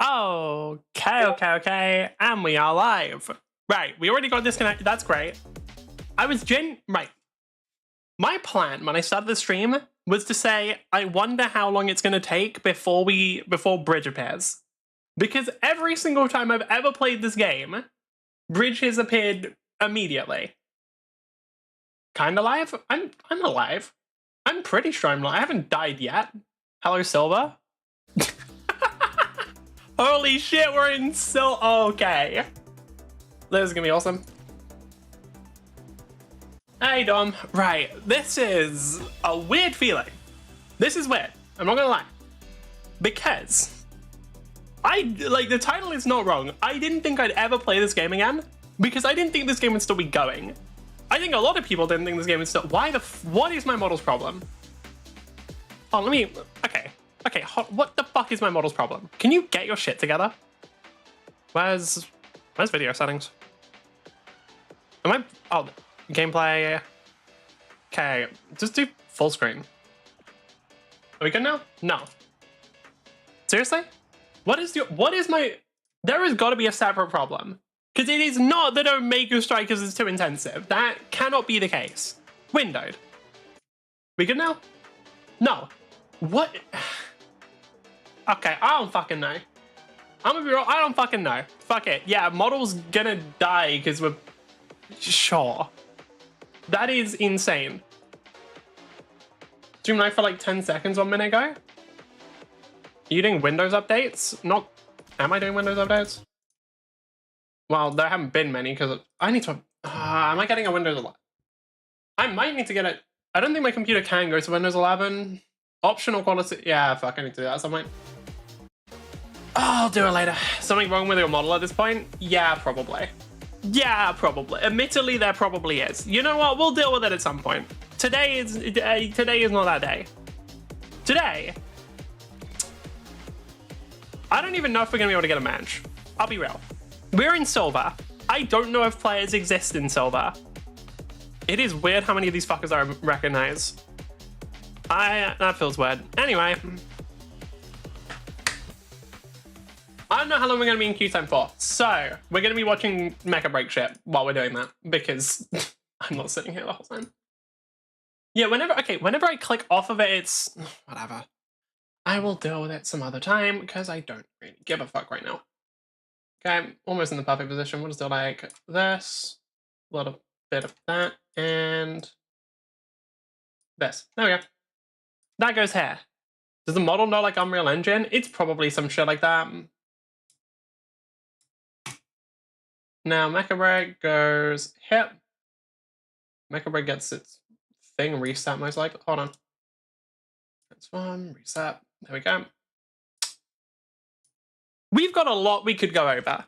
Okay. And we are live. Right, we already got disconnected. That's great. Right. My plan when I started the stream was to say, I wonder how long it's going to take before Bridge appears. Because every single time I've ever played this game, Bridge has appeared immediately. Kinda alive? I'm alive. I'm pretty sure I'm alive. I haven't died yet. Hello, Silver. Holy shit, we're in okay. This is gonna be awesome. Hey, Dom. Right, this is a weird feeling. This is weird. I'm not gonna lie. Because the title is not wrong. I didn't think I'd ever play this game again because I didn't think this game would still be going. I think a lot of people didn't think this game would still. What is my model's problem? Oh, Okay, what the fuck is my model's problem? Can you get your shit together? Where's video settings? Oh, gameplay. Okay, just do full screen. Are we good now? No. Seriously? There has got to be a separate problem. Because it is not that Omega Strikers is too intensive. That cannot be the case. Windowed. We good now? No. What? Okay, I don't fucking know. I'm gonna be real, I don't fucking know. Fuck it. Yeah, model's gonna die because we're... Sure. That is insane. Stream live for like 10 seconds 1 minute ago? Are you doing Windows updates? Not... Am I doing Windows updates? Well, there haven't been many because I need to... am I getting a Windows 11? I might need to get it... I don't think my computer can go to Windows 11. Optional quality... Yeah, fuck, I need to do that at some point. I'll do it later. Something wrong with your model at this point? Yeah, probably. Yeah, probably. Admittedly, there probably is. You know what? We'll deal with it at some point. Today is not that day. Today, I don't even know if we're gonna be able to get a match. I'll be real. We're in Silver. I don't know if players exist in Silver. It is weird how many of these fuckers I recognize. That feels weird. Anyway. I don't know how long we're going to be in queue time for. So, we're going to be watching Mecha Break shit while we're doing that. Because I'm not sitting here the whole time. Yeah, whenever I click off of it, it's... Whatever. I will deal with it some other time because I don't really give a fuck right now. Okay, I'm almost in the perfect position. We'll just do like this. A little bit of that. And... this. There we go. That goes here. Does the model know like Unreal Engine? It's probably some shit like that. Now Mecha Break goes here. Mecha Break gets its thing reset most likely. Hold on. That's one, reset. There we go. We've got a lot we could go over.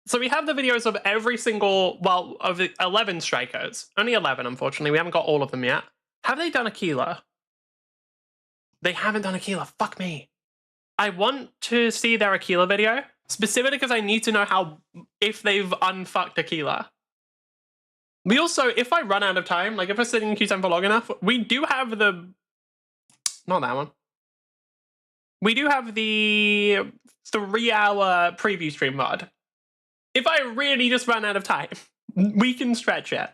So we have the videos of every single, well, of the 11 strikers. Only 11, unfortunately. We haven't got all of them yet. Have they done Aquila? They haven't done Aquila. Fuck me. I want to see their Aquila video, specifically because I need to know if they've unfucked Aquila. We also, if I run out of time, like if we're sitting in queue time for long enough, we do have the... Not that one. We do have the 3-hour preview stream mod. If I really just run out of time, we can stretch it.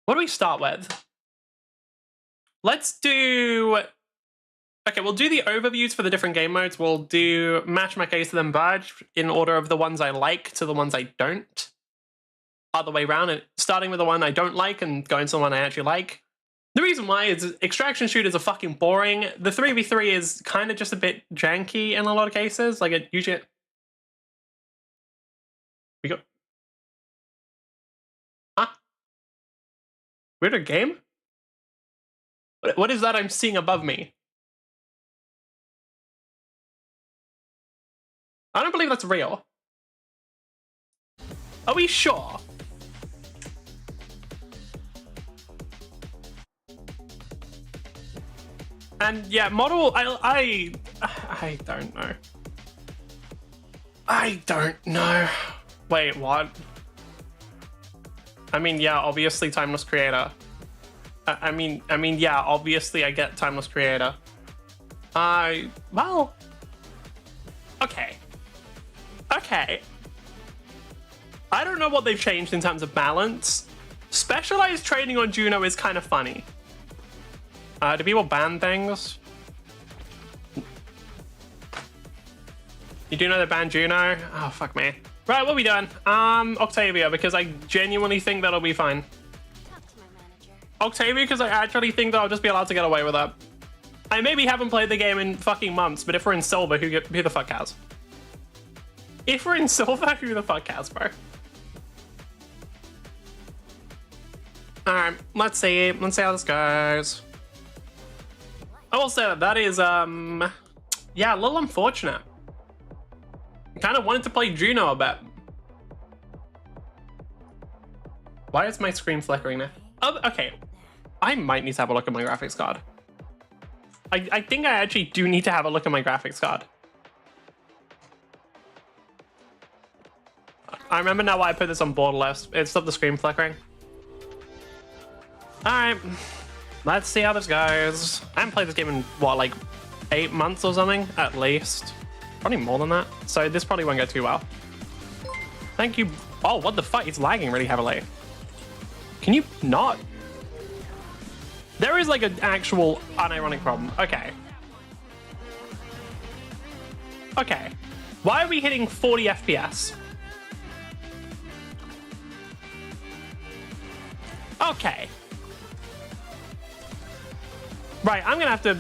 What do we start with? Let's do... Okay, we'll do the overviews for the different game modes. We'll do Match My Case, then Budge in order of the ones I like to the ones I don't. Other way around, and starting with the one I don't like and going to the one I actually like. The reason why is extraction shooters are fucking boring. The 3v3 is kind of just a bit janky in a lot of cases. Like it usually... We got... Huh? We're in a game? What is that I'm seeing above me? I don't believe that's real. Are we sure? And yeah, model, I don't know. I don't know. Wait, what? I mean, yeah, obviously Timeless Creator. I mean, yeah, obviously I get Timeless Creator. Well, okay. Okay. I don't know what they've changed in terms of balance. Specialized training on Juno is kind of funny. Do people ban things? You do know they banned Juno? Oh, fuck me. Right, what are we doing? Octavia, because I genuinely think that'll be fine. Octavia, because I actually think that I'll just be allowed to get away with that. I maybe haven't played the game in fucking months, but if we're in silver, who the fuck cares? If we're in silver, who the fuck cares, bro? Alright, let's see how this goes. I will say that is, yeah, a little unfortunate. I kind of wanted to play Juno a bit. Why is my screen flickering now? Oh, okay. I might need to have a look at my graphics card. I think I actually do need to have a look at my graphics card. I remember now why I put this on borderless. It stopped the screen flickering. Alright. Let's see how this goes. I haven't played this game in, what, like 8 months or something? At least. Probably more than that. So this probably won't go too well. Thank you. Oh, what the fuck? It's lagging really heavily. Can you not? There is like an actual unironic problem. Okay. Okay. Why are we hitting 40 FPS? Okay. Right, I'm gonna have to...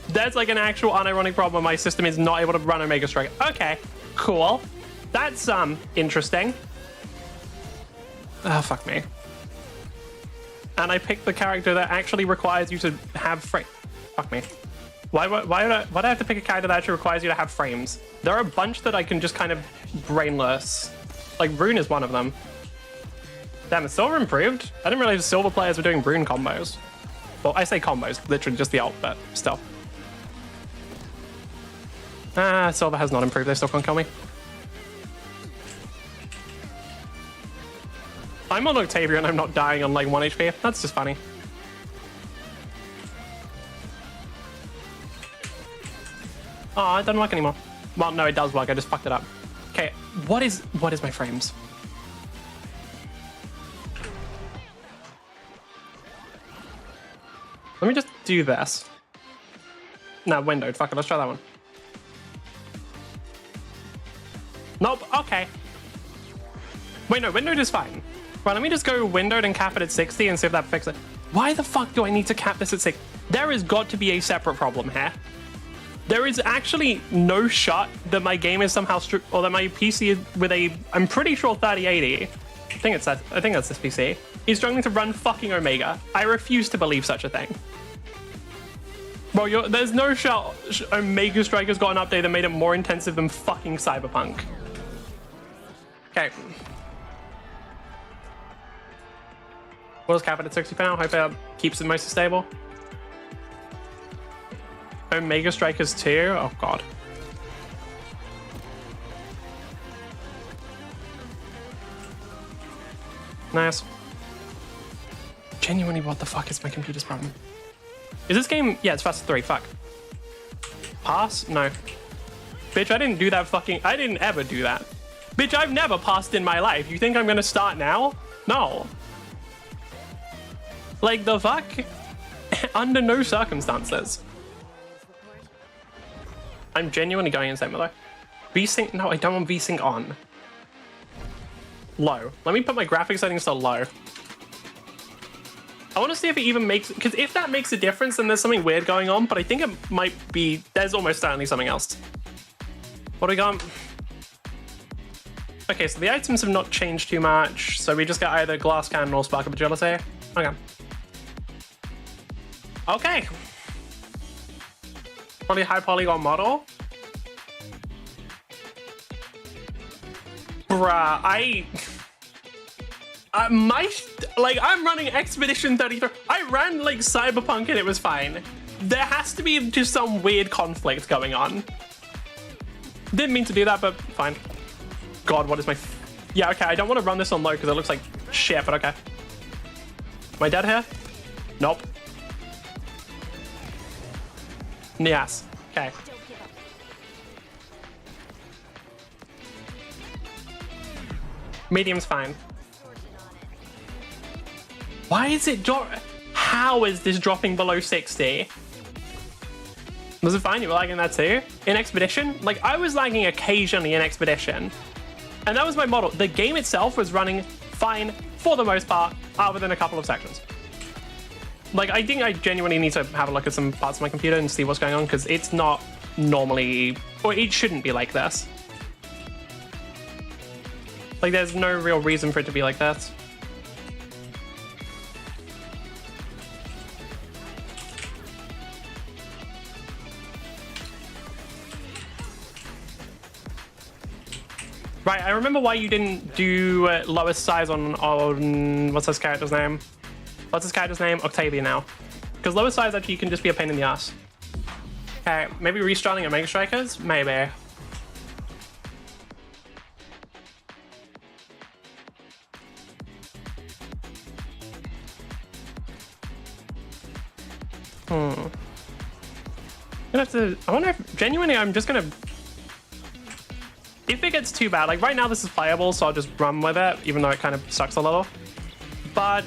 There's like an actual unironic problem. My system is not able to run Omega Strike. Okay, cool. That's, interesting. Oh, fuck me. And I picked the character that actually requires you to have frame. Fuck me. Why do I have to pick a character that actually requires you to have frames? There are a bunch that I can just kind of brainless. Like, Rune is one of them. Damn, is Silver improved? I didn't realize Silver players were doing Rune combos. Well, I say combos, literally just the ult, but still. Ah, Silver has not improved. They still can't kill me. I'm on Octavia and I'm not dying on like 1 HP. That's just funny. Oh, it doesn't work anymore. Well, no, it does work. I just fucked it up. Okay, what is my frames? Let me just do this. No, windowed. Fuck it. Let's try that one. Nope. Okay. Wait, no, windowed is fine. Right, let me just go windowed and cap it at 60 and see if that fixes it. Why the fuck do I need to cap this at 60? There has got to be a separate problem here. There is actually no shot that my game is somehow or that my PC with a, I'm pretty sure 3080. I think that's this PC. Is struggling to run fucking Omega. I refuse to believe such a thing. Bro, there's no shot Omega Striker's got an update that made it more intensive than fucking Cyberpunk. Okay. We'll just cap it at 60 for now. Hope it keeps it mostly stable. Omega Strikers 2. Oh, God. Nice. Genuinely, what the fuck is my computer's problem? Is this game... Yeah, it's faster 3. Fuck. Pass? No. Bitch, I didn't do that fucking... I didn't ever do that. Bitch, I've never passed in my life. You think I'm gonna start now? No. Like, the fuck? Under no circumstances. I'm genuinely going insane with that. VSync? No, I don't want VSync on. Low. Let me put my graphics settings to low. I want to see if it even makes... Because if that makes a difference, then there's something weird going on, but I think it might be... There's almost certainly something else. What do we got? Okay, so the items have not changed too much, so we just got either Glass Cannon or Spark of Agility. Okay. Okay. Probably high polygon model. Bruh, I'm running Expedition 33. I ran like Cyberpunk and it was fine. There has to be just some weird conflict going on. Didn't mean to do that, but fine. God, what is my... Yeah, okay, I don't want to run this on low because it looks like shit, but okay. Am I dead here? Nope. Yes. Okay. Medium's fine. Why is it how is this dropping below 60? Was it fine? You were lagging that too? In Expedition? Like, I was lagging occasionally in Expedition. And that was my model. The game itself was running fine for the most part, other than a couple of sections. Like, I think I genuinely need to have a look at some parts of my computer and see what's going on, because it's not normally, or it shouldn't be like this. Like, there's no real reason for it to be like that. Right, I remember why you didn't do lowest size on what's his character's name? What's his character's name? Octavia now. Because lowest size actually can just be a pain in the ass. Okay, maybe restarting at Mega Strikers? Maybe. I'm gonna have to, I wonder if, genuinely, I'm just gonna, if it gets too bad, like right now this is playable, so I'll just run with it, even though it kind of sucks a little. But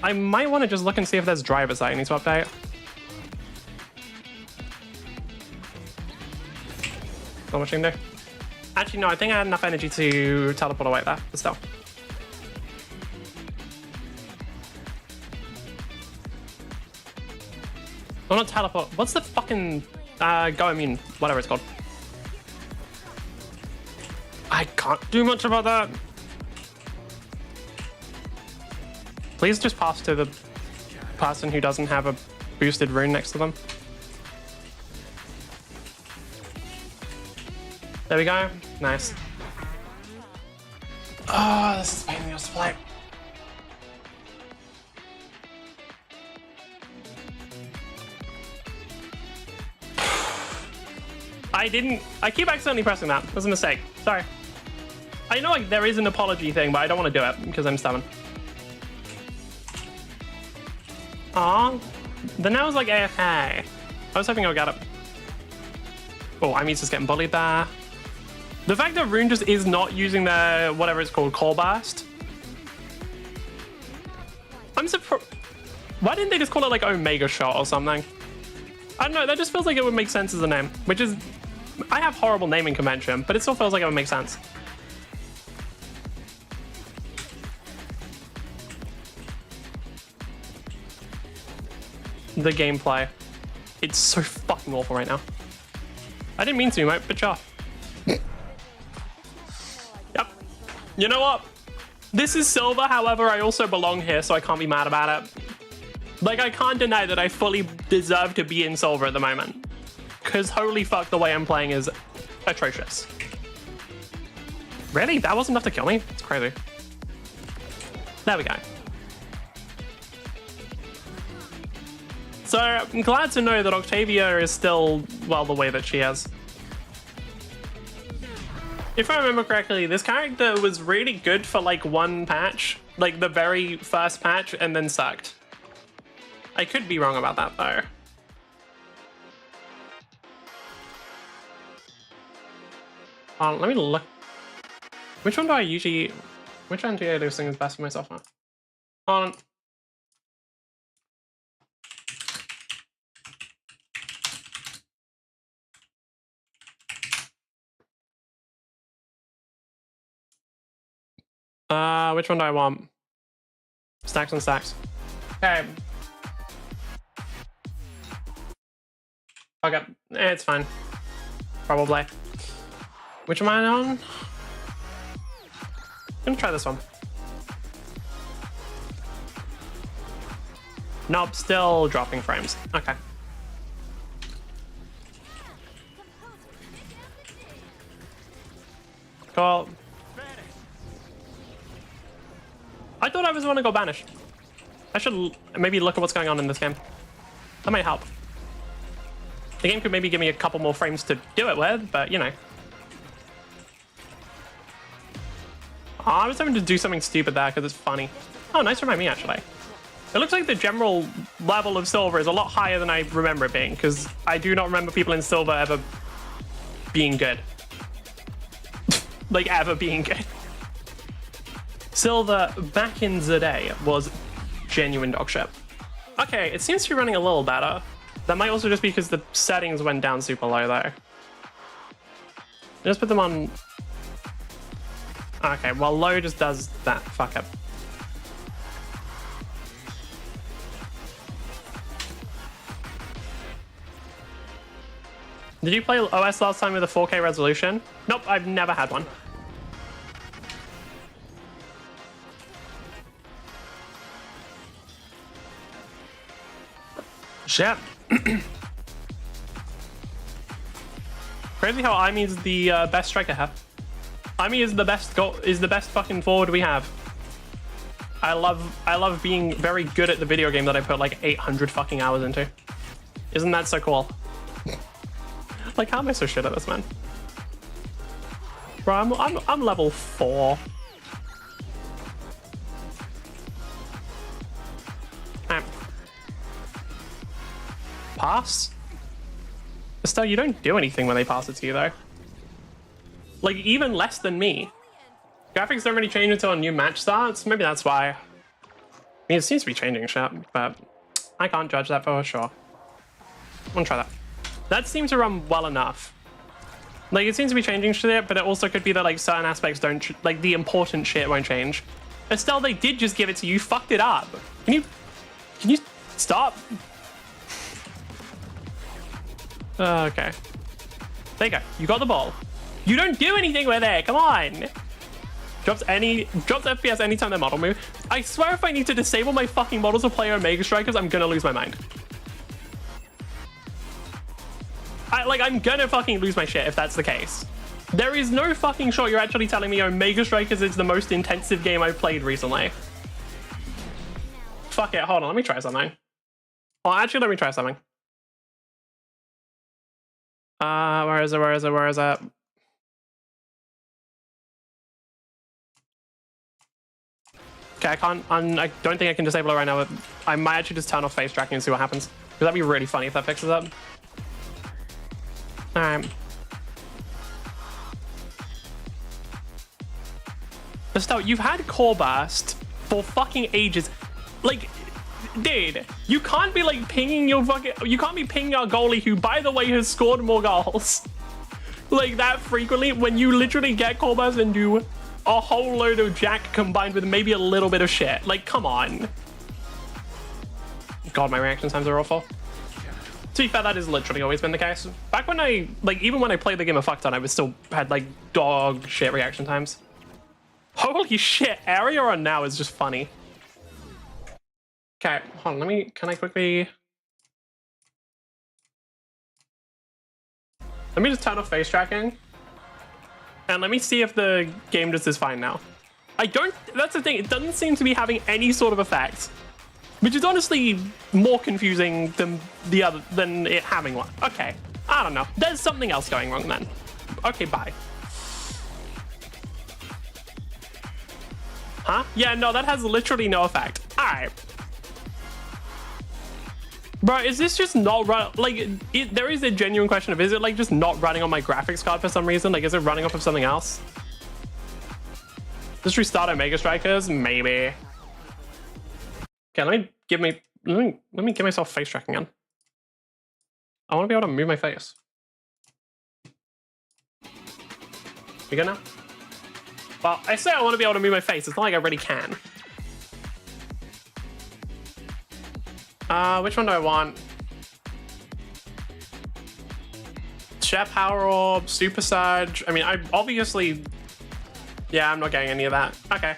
I might want to just look and see if there's drivers that I need to update. Not much I can do. Actually, no, I think I had enough energy to teleport away there, but still. Oh, not teleport. What's the fucking go immune, whatever it's called. I can't do much about that. Please just pass to the person who doesn't have a boosted rune next to them. There we go. Nice. Oh, this is a pain in the ass to play. I keep accidentally pressing that. That was a mistake. Sorry. I know like there is an apology thing, but I don't want to do it because I'm stubborn. Aw. The now's like AFK. I was hoping I would get it. Oh, I'm just getting bullied there. The fact that Rune just is not using the whatever it's called, Core Burst. I'm surprised. Why didn't they just call it like Omega Shot or something? I don't know, that just feels like it would make sense as a name, which is, I have horrible naming convention, but it still feels like it would make sense. The gameplay. It's so fucking awful right now. I didn't mean to, mate, but sure. Yep. You know what? This is silver, however, I also belong here, so I can't be mad about it. Like, I can't deny that I fully deserve to be in silver at the moment. Because holy fuck, the way I'm playing is atrocious. Really? That wasn't enough to kill me? It's crazy. There we go. So, I'm glad to know that Octavia is still, well, the way that she is. If I remember correctly, this character was really good for like one patch. Like the very first patch, and then sucked. I could be wrong about that though. Let me look. Which one do I usually... Which anti-alias thing is best for myself now? Hold on. Which one do I want? Stacks and stacks. Okay. Okay, it's fine. Probably. Which am I on? I'm gonna try this one. Nope, still dropping frames. Okay. Cool. I thought I was going to go banish. I should maybe look at what's going on in this game. That might help. The game could maybe give me a couple more frames to do it with, but you know. Oh, I was having to do something stupid there because it's funny. Oh, nice to remind me, actually. It looks like the general level of silver is a lot higher than I remember it being, because I do not remember people in silver ever being good. Like, ever being good. Silver back in the day was genuine dog shit. Okay, it seems to be running a little better. That might also just be because the settings went down super low though. Just put them on. Okay, well low just does that. Fuck it. Did you play OS last time with a 4K resolution? Nope, I've never had one. Shit. Crazy how Imi is the best striker have. Imi is the best fucking forward we have. I love being very good at the video game that I put like 800 fucking hours into. Isn't that so cool? Like, how am I so shit at this, man? Bro, I'm level 4. Pass? Estelle, you don't do anything when they pass it to you, though. Like, even less than me. Graphics don't really change until a new match starts. Maybe that's why. I mean, it seems to be changing shit, but I can't judge that for sure. I'm gonna try that. That seems to run well enough. Like, it seems to be changing shit, but it also could be that, like, certain aspects don't, like, the important shit won't change. Estelle, they did just give it to you. You fucked it up. Can you stop? Okay. There you go. You got the ball. You don't do anything with it. Come on. Drops FPS anytime they model move. I swear if I need to disable my fucking models to play Omega Strikers, I'm gonna lose my mind. I'm gonna fucking lose my shit if that's the case. There is no fucking shot you're actually telling me Omega Strikers is the most intensive game I've played recently. Fuck it. Hold on. Let me try something. Oh, actually, let me try something. Where is it? Okay, I don't think I can disable it right now, but I might actually just turn off face tracking and see what happens. Because that'd be really funny if that fixes it. Alright. Estelle, you've had Core Burst for fucking ages. Like, dude, you can't be like pinging your fucking, you can't be pinging our goalie who, by the way, has scored more goals like that frequently when you literally get Core Burst and do a whole load of jack combined with maybe a little bit of shit. Like, come on. God, my reaction times are awful. To be fair, that has literally always been the case. Back when I, like, even when I played the game of Fuckton, I was still had like dog shit reaction times. Holy shit, area on now is just funny. Okay, hold on, can I quickly... Let me just turn off face tracking. And let me see if the game just is fine now. That's the thing, it doesn't seem to be having any sort of effect. Which is honestly more confusing than it having one. Okay, I don't know. There's something else going wrong then. Okay, bye. Huh? Yeah, no, that has literally no effect. All right. Bro, is this just not run? Like, there is a genuine question of, is it like just not running on my graphics card for some reason? Like, is it running off of something else? Just restart Omega Strikers? Maybe. Okay, let me give myself face tracking on. I want to be able to move my face. We good now? Well, I say I want to be able to move my face. It's not like I really can. Which one do I want? Share Power Orb, Super Surge. I mean, I obviously... Yeah, I'm not getting any of that. Okay.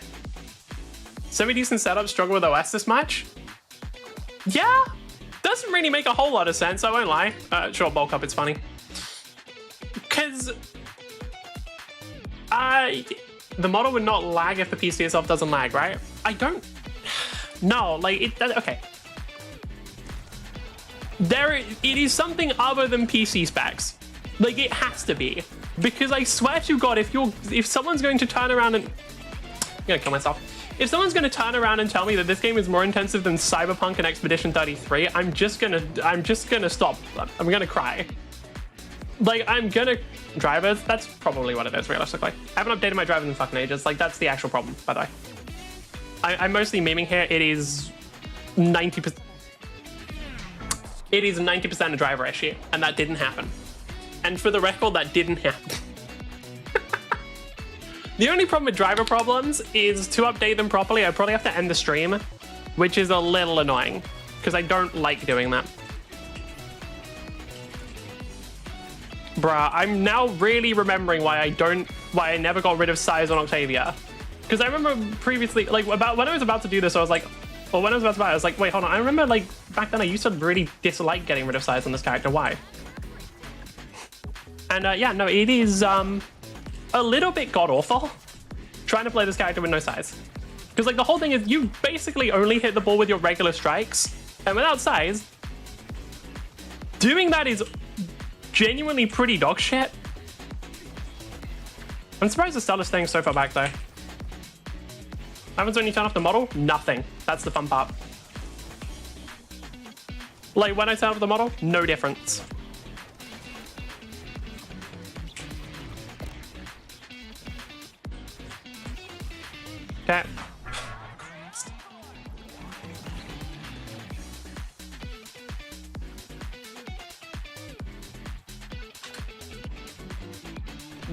Semi-decent setup, struggle with OS this much? Yeah, doesn't really make a whole lot of sense, I won't lie. Sure, bulk up, it's funny. Because... the model would not lag if the PC itself doesn't lag, right? I don't... No, like, okay. It is something other than PC specs. Like, it has to be. Because I swear to God, if someone's going to turn around and... I'm gonna kill myself. If someone's gonna turn around and tell me that this game is more intensive than Cyberpunk and Expedition 33, I'm just gonna stop. I'm gonna cry. Like, I'm gonna... Drivers? That's probably what it is, realistically. I haven't updated my drivers in fucking ages. Like, that's the actual problem, by the way. I'm mostly memeing here. It is 90%. It is 90% a driver issue, and that didn't happen. And for the record, that didn't happen. The only problem with driver problems is to update them properly, I probably have to end the stream, which is a little annoying, because I don't like doing that. Bruh, I'm now really remembering why I never got rid of size on Octavia. Because I remember previously, like, about when I was about to do this, I was like, or when I was about to buy it, I was like, wait, hold on. I remember, like, back then I used to really dislike getting rid of size on this character. Why? And yeah, no, it is a little bit god-awful trying to play this character with no size. Because, like, the whole thing is you basically only hit the ball with your regular strikes, and without size, doing that is genuinely pretty dog shit. I'm surprised the Stella's staying so far back, though. Happens when you turn off the model? Nothing. That's the fun part. Like, when I turn off the model, no difference. Okay.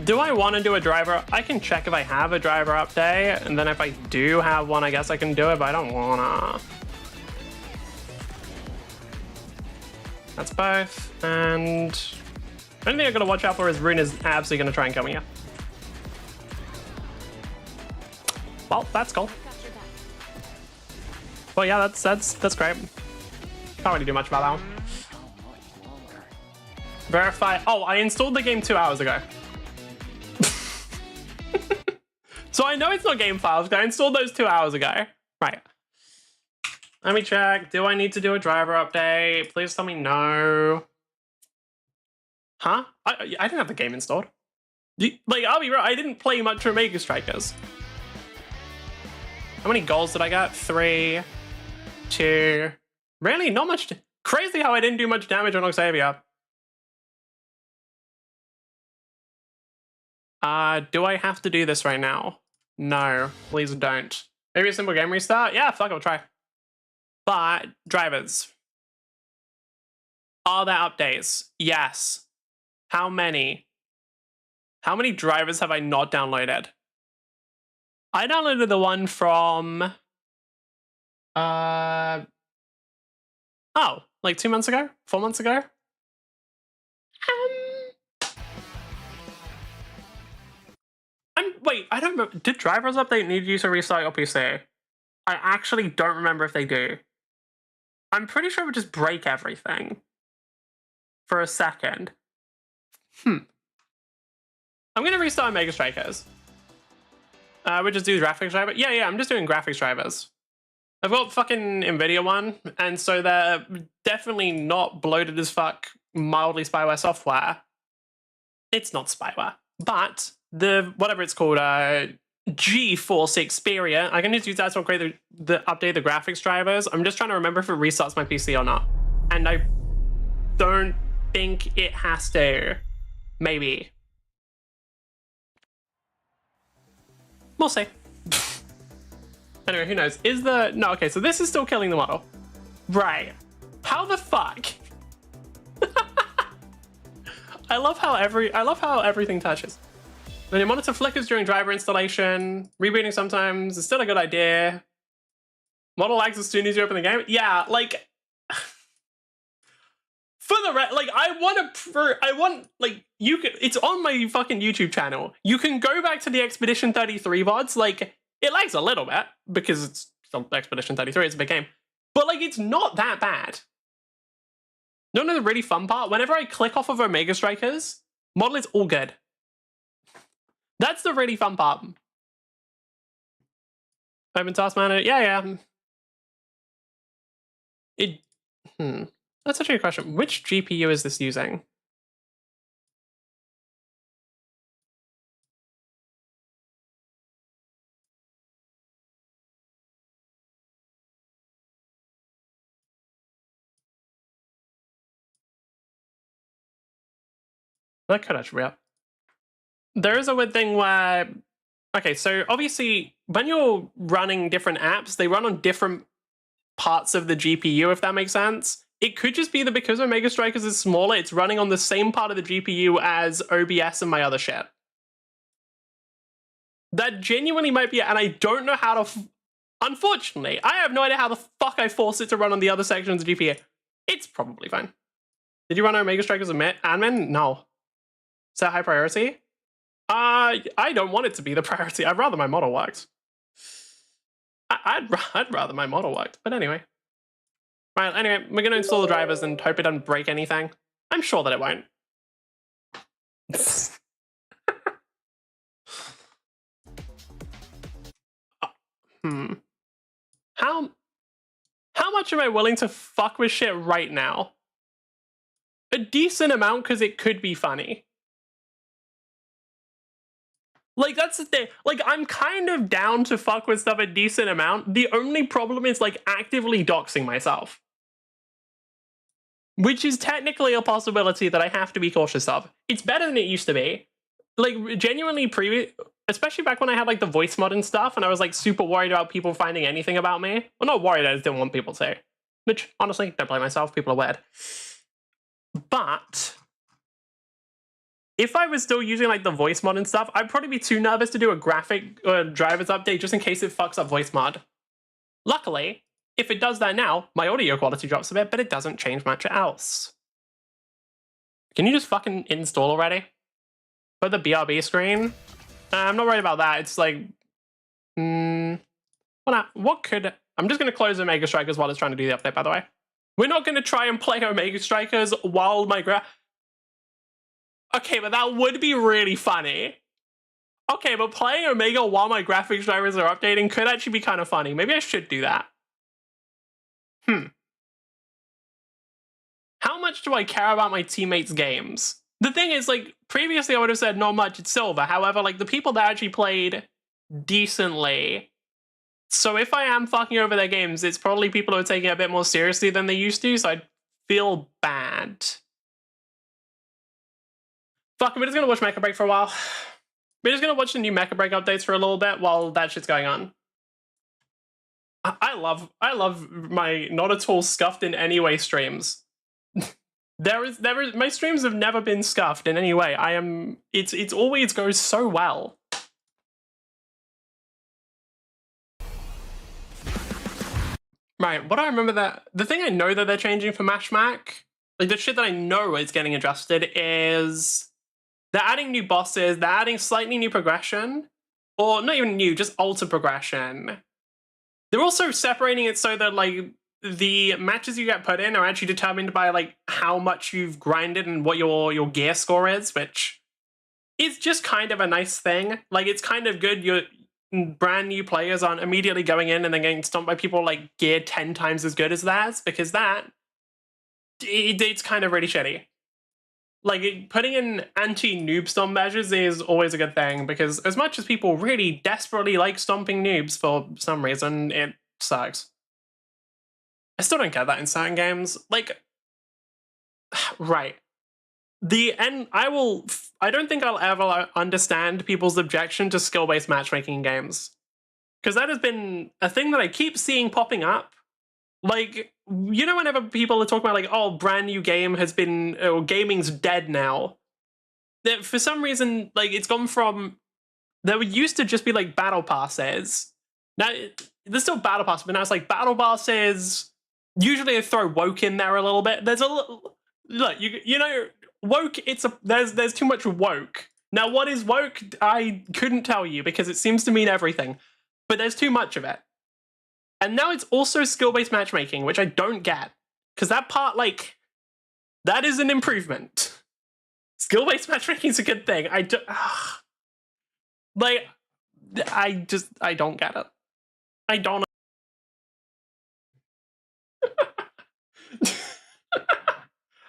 Do I want to do a driver? I can check if I have a driver update, and then if I do have one, I guess I can do it, but I don't wanna. That's both, and the only thing I gotta watch out for is Rune is absolutely gonna try and kill me here. Well, that's cool. Well, yeah, that's great. Can't really do much about that one. Verify. Oh, I installed the game 2 hours ago. So I know it's not game files, because I installed those 2 hours ago. Right. Let me check. Do I need to do a driver update? Please tell me no. Huh? I didn't have the game installed. Like, I'll be real, I didn't play much Omega Strikers. How many goals did I get? 3, 2. Really? Not much. Crazy how I didn't do much damage on Octavia. Do I have to do this right now? No, please don't. Maybe a simple game restart? Yeah, fuck, I'll try. But, drivers. Are there updates? Yes. How many? How many drivers have I not downloaded? I downloaded the one from... oh, like 2 months ago? 4 months ago? Wait, I don't remember. Did drivers update need you to restart your PC? I actually don't remember if they do. I'm pretty sure it would just break everything. For a second. I'm gonna restart Mega Strikers. We just do graphics driver. Yeah, I'm just doing graphics drivers. I've got fucking NVIDIA one, and so they're definitely not bloated as fuck, mildly spyware software. It's not spyware, but the whatever it's called, GeForce Xperia, I can just use that to upgrade update the graphics drivers. I'm just trying to remember if it restarts my PC or not, and I don't think it has to. Maybe. We'll see. Anyway, who knows? No, okay, so this is still killing the model. Right. How the fuck? I love how everything touches. When your monitor flickers during driver installation, rebooting sometimes is still a good idea. Model lags as soon as you open the game. Yeah, like for the like you can, it's on my fucking YouTube channel. You can go back to the Expedition 33 VODs. Like, it lags a little bit because it's still Expedition 33, it's a big game. But like, it's not that bad. You know the really fun part? Whenever I click off of Omega Strikers, model is all good. That's the really fun part. Open Task Manager, yeah. That's actually a question. Which GPU is this using? That could actually be up. There is a weird thing where... Okay, so obviously when you're running different apps, they run on different parts of the GPU, if that makes sense. It could just be that because Omega Strikers is smaller, it's running on the same part of the GPU as OBS and my other shit. That genuinely might be it, and I don't know how to... Unfortunately, I have no idea how the fuck I force it to run on the other section of the GPU. It's probably fine. Did you run Omega Strikers as admin? No. Is that high priority? I don't want it to be the priority. I'd rather my model worked. I'd rather my model worked, but anyway. Right, anyway, we're gonna install the drivers and hope it doesn't break anything. I'm sure that it won't. How much am I willing to fuck with shit right now? A decent amount, because it could be funny. Like, that's the thing. Like, I'm kind of down to fuck with stuff a decent amount. The only problem is, like, actively doxing myself. Which is technically a possibility that I have to be cautious of. It's better than it used to be. Like, genuinely especially back when I had, like, the voice mod and stuff, and I was, like, super worried about people finding anything about me. Well, not worried, I just didn't want people to. Which, honestly, don't blame myself, people are weird. But if I was still using like the voice mod and stuff, I'd probably be too nervous to do a graphic drivers update just in case it fucks up voice mod. Luckily, if it does that now, my audio quality drops a bit, but it doesn't change much else. Can you just fucking install already? For the BRB screen? I'm not worried about that. It's like... what could... I'm just going to close Omega Strikers while it's trying to do the update, by the way. We're not going to try and play Omega Strikers while my Okay, but that would be really funny. Okay, but playing Omega while my graphics drivers are updating could actually be kind of funny. Maybe I should do that. How much do I care about my teammates' games? The thing is, like, previously I would have said not much, it's silver. However, like, the people that actually played decently... So if I am fucking over their games, it's probably people who are taking it a bit more seriously than they used to, so I feel bad. Fuck, we're just gonna watch Mecha Break for a while. We're just gonna watch the new Mecha Break updates for a little bit while that shit's going on. I love my not at all scuffed in any way streams. My streams have never been scuffed in any way. It's always goes so well. Right, what I remember the thing I know that they're changing for Mash Mac, like the shit that I know is getting adjusted is they're adding new bosses, they're adding slightly new progression, or not even new, just alter progression. They're also separating it so that like the matches you get put in are actually determined by like how much you've grinded and what your gear score is, which is just kind of a nice thing. Like it's kind of good. You're brand new players aren't immediately going in and then getting stomped by people like gear 10 times as good as theirs, because it's kind of really shitty. Like putting in anti-noob stomp measures is always a good thing, because as much as people really desperately like stomping noobs for some reason, it sucks. I still don't get that in certain games. Like, right. I don't think I'll ever understand people's objection to skill-based matchmaking in games. Because that has been a thing that I keep seeing popping up. Like, you know, whenever people are talking about like, oh, brand new game has been, or gaming's dead now. That for some reason, like, it's gone from, there used to just be like battle passes. Now, there's still battle passes, but now it's like battle passes. Usually I throw woke in there a little bit. There's a little, look, you know, woke, there's too much woke. Now, what is woke? I couldn't tell you because it seems to mean everything, but there's too much of it. And now it's also skill-based matchmaking, which I don't get, because that part, like, that is an improvement. Skill-based matchmaking is a good thing. I don't get it. I don't.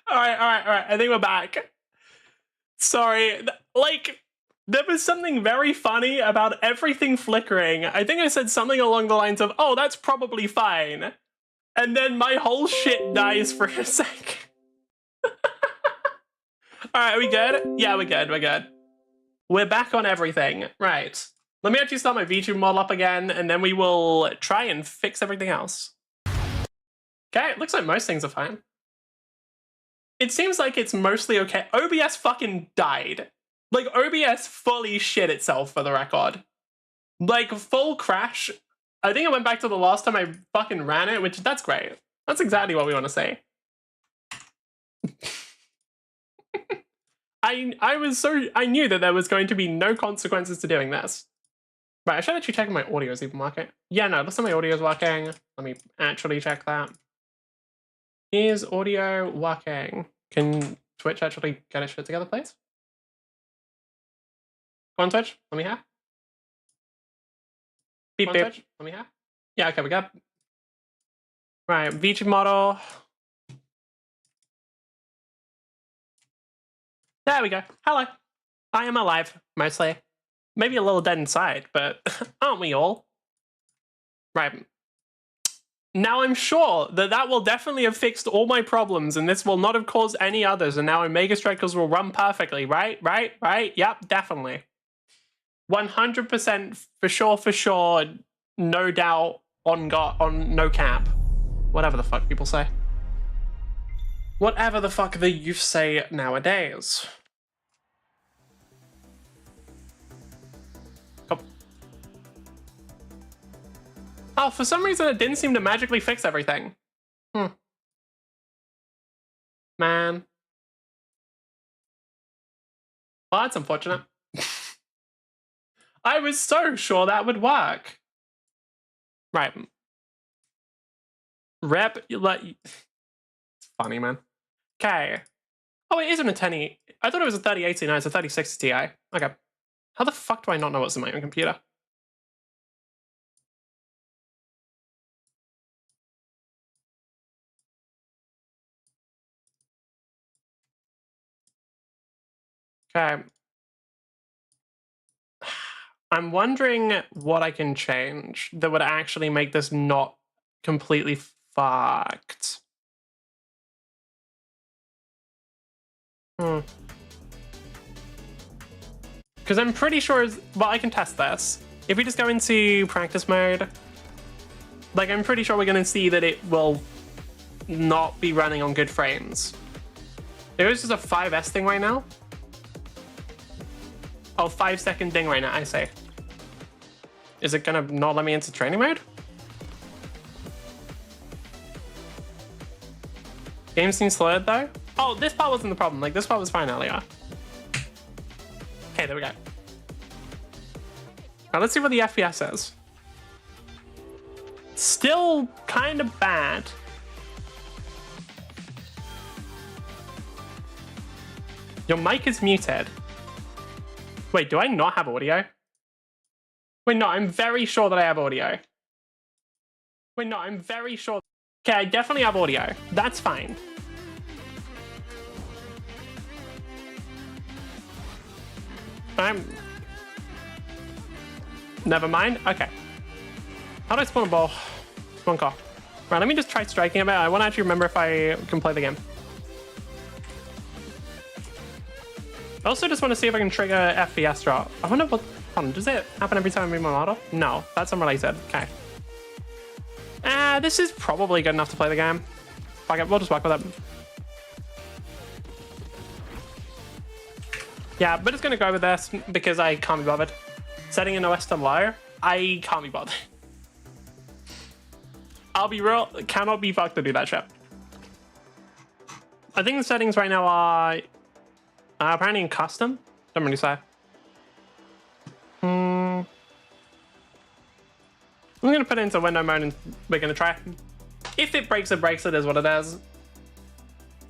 All right. I think we're back. Sorry. Like, there was something very funny about everything flickering. I think I said something along the lines of, oh, that's probably fine. And then my whole shit dies for a sec. All right, are we good? Yeah, we're good. We're back on everything. Right. Let me actually start my VTube model up again, and then we will try and fix everything else. Okay, it looks like most things are fine. It seems like it's mostly okay. OBS fucking died. Like, OBS fully shit itself, for the record. Like, full crash. I think I went back to the last time I fucking ran it, which, that's great. That's exactly what we want to say. I knew that there was going to be no consequences to doing this. Right, I should actually check if my audio is even working. Yeah, no, looks like my audio is working. Let me actually check that. Is audio working? Can Twitch actually get its shit together, please? Go on, Twitch. Let me hear. Beep, beep. Twitch. Let me hear. Yeah, okay, we got. Right, VTube model. There we go. Hello. I am alive, mostly. Maybe a little dead inside, but aren't we all? Right. Now I'm sure that that will definitely have fixed all my problems, and this will not have caused any others, and now Omega Strikers will run perfectly, right? Yep, definitely. 100% for sure, no doubt, on no cap. Whatever the fuck people say. Whatever the fuck the youth say nowadays. Oh, for some reason it didn't seem to magically fix everything. Man. Well, that's unfortunate. I was so sure that would work. Right. Rep, it's funny, man. Okay. Oh, it isn't a 1080. I thought it was a 3080. No, it's a 3060 Ti. Okay. How the fuck do I not know what's in my own computer? Okay. I'm wondering what I can change that would actually make this not completely fucked. Because I'm pretty sure, well, I can test this. If we just go into practice mode, like, I'm pretty sure we're going to see that it will not be running on good frames. There is just a 5S thing right now. Oh, 5-second ding right now, I say. Is it gonna not let me into training mode? Game seems slowed though. Oh, this part wasn't the problem. Like, this part was fine earlier. Okay, there we go. Now let's see what the FPS is. Still kind of bad. Your mic is muted. Wait, do I not have audio? Wait, no, I'm very sure that I have audio. Wait, no, I'm very sure. Okay, I definitely have audio. That's fine. Never mind. Okay. How do I spawn a ball? Spawn car. Right, let me just try striking a bit. I want to actually remember if I can play the game. I also just want to see if I can trigger FPS drop. I wonder what... Hold on, does it happen every time I move my model? No, that's unrelated. Okay. This is probably good enough to play the game. Fuck it, we'll just work with it. Yeah, but it's going to go with this because I can't be bothered. Setting an OS to low, I can't be bothered. I'll be real, cannot be fucked to do that shit. I think the settings right now are apparently in custom. Don't really say. I'm going to put it into window mode and we're going to try. If it breaks, it breaks. It is what it is.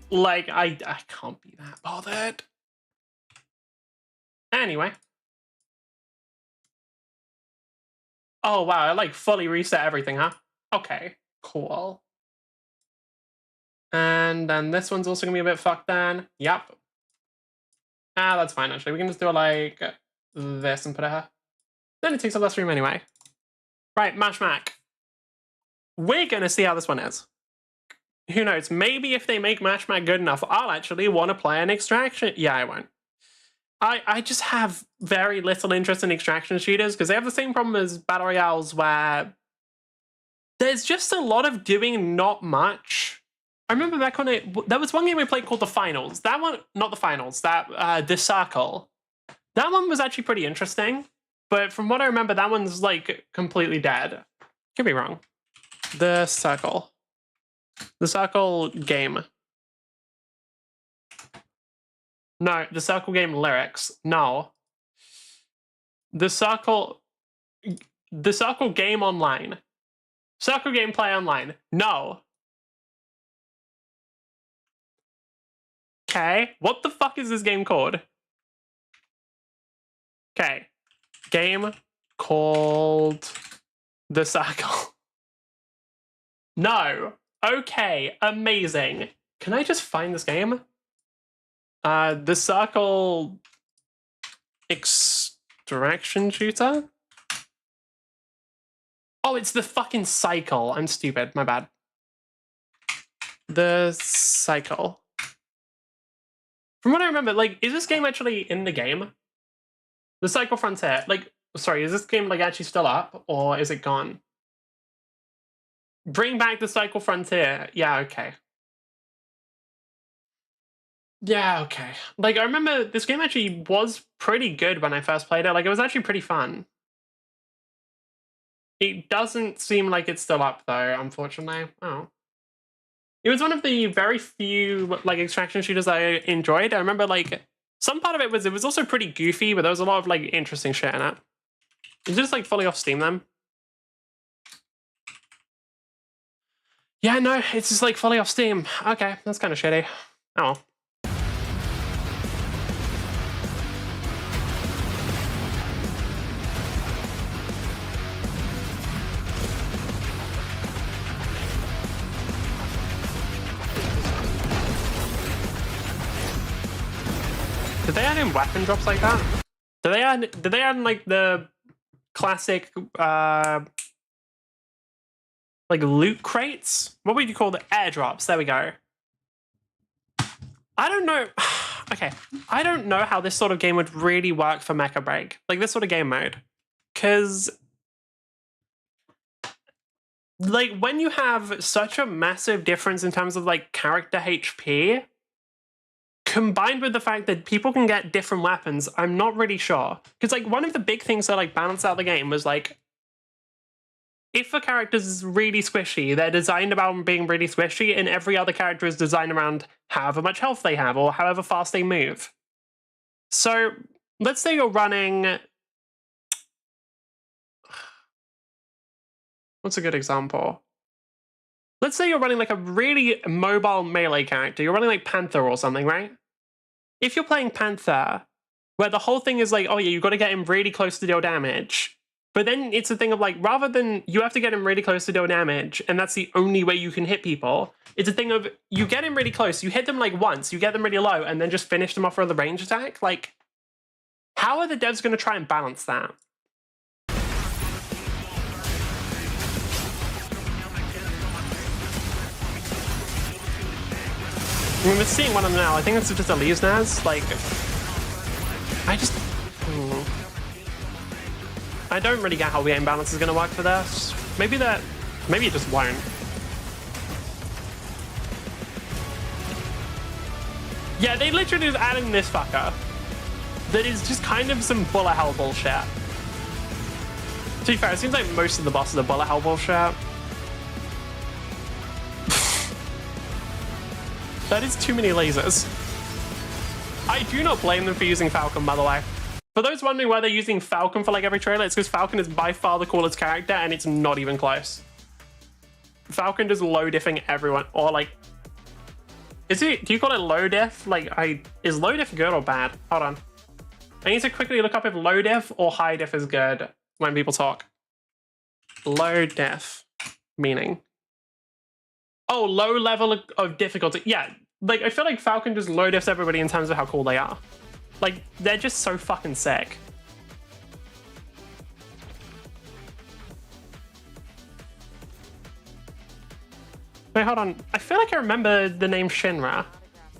Like, I can't be that bothered. Anyway. Oh, wow. I like fully reset everything, huh? Okay, cool. And then this one's also going to be a bit fucked then. Yep. That's fine, actually. We can just do it like this and put it here. Then it takes up less room anyway. Right, Mash Mac. We're going to see how this one is. Who knows? Maybe if they make Mash Mac good enough, I'll actually want to play an extraction. Yeah, I won't. I just have very little interest in extraction shooters because they have the same problem as battle royales where there's just a lot of doing not much. I remember back when there was one game we played called The Finals. That one, not The Finals, that The Circle. That one was actually pretty interesting, but from what I remember, that one's like completely dead. Could be wrong. The Circle. The Circle game. No, the Circle game lyrics. No. The Circle game online. Circle gameplay online. No. Okay. What the fuck is this game called? Okay. Game called The Circle. No. Okay. Amazing. Can I just find this game? The Circle extraction shooter? Oh, it's the fucking Cycle. I'm stupid. My bad. The Cycle. From what I remember, like, is this game actually in the game? The Cycle Frontier. Like, sorry, is this game, like, actually still up? Or is it gone? Bring back the Cycle Frontier. Yeah, okay. Yeah, okay. Like, I remember this game actually was pretty good when I first played it. Like, it was actually pretty fun. It doesn't seem like it's still up, though, unfortunately. Oh. It was one of the very few, like, extraction shooters I enjoyed. I remember, like, some part of it was also pretty goofy, but there was a lot of, like, interesting shit in it. It's just, like, fully off Steam, then. Yeah, no, it's just, like, fully off Steam. Okay, that's kind of shitty. Oh well. Did they add in weapon drops like that? Did they add in, like, the classic, like, loot crates? What would you call the airdrops? There we go. I don't know. Okay, I don't know how this sort of game would really work for Mecha Break. Like, this sort of game mode. Because, like, when you have such a massive difference in terms of, like, character HP, combined with the fact that people can get different weapons, I'm not really sure. Because, like, one of the big things that, like, balanced out the game was, like, if a character is really squishy, they're designed about being really squishy, and every other character is designed around however much health they have or however fast they move. So, let's say you're running... What's a good example? Let's say you're running, like, a really mobile melee character. You're running, like, Panther or something, right? If you're playing Panther, where the whole thing is like, oh yeah, you've got to get him really close to deal damage. But then it's a thing of, like, rather than you have to get him really close to deal damage, and that's the only way you can hit people, it's a thing of you get him really close, you hit them, like, once, you get them really low, and then just finish them off with a range attack. Like, how are the devs going to try and balance that? I mean, we're seeing one of them now. I think it's just a Leaves Naz. Like, I just... I don't really get how the aim balance is going to work for this. Maybe it just won't. Yeah, they literally just added in this fucker. That is just kind of some bullet hell bullshit. To be fair, it seems like most of the bosses are bullet hell bullshit. That is too many lasers. I do not blame them for using Falcon, by the way. For those wondering why they're using Falcon for, like, every trailer, it's because Falcon is by far the coolest character, and it's not even close. Falcon just low diffing everyone, or, like... do you call it low diff? Like, is low diff good or bad? Hold on. I need to quickly look up if low diff or high diff is good when people talk. Low diff, meaning... Oh, low level of difficulty. Yeah, like, I feel like Falcon just low diffs everybody in terms of how cool they are. Like, they're just so fucking sick. Wait, hold on. I feel like I remember the name Shinra. Am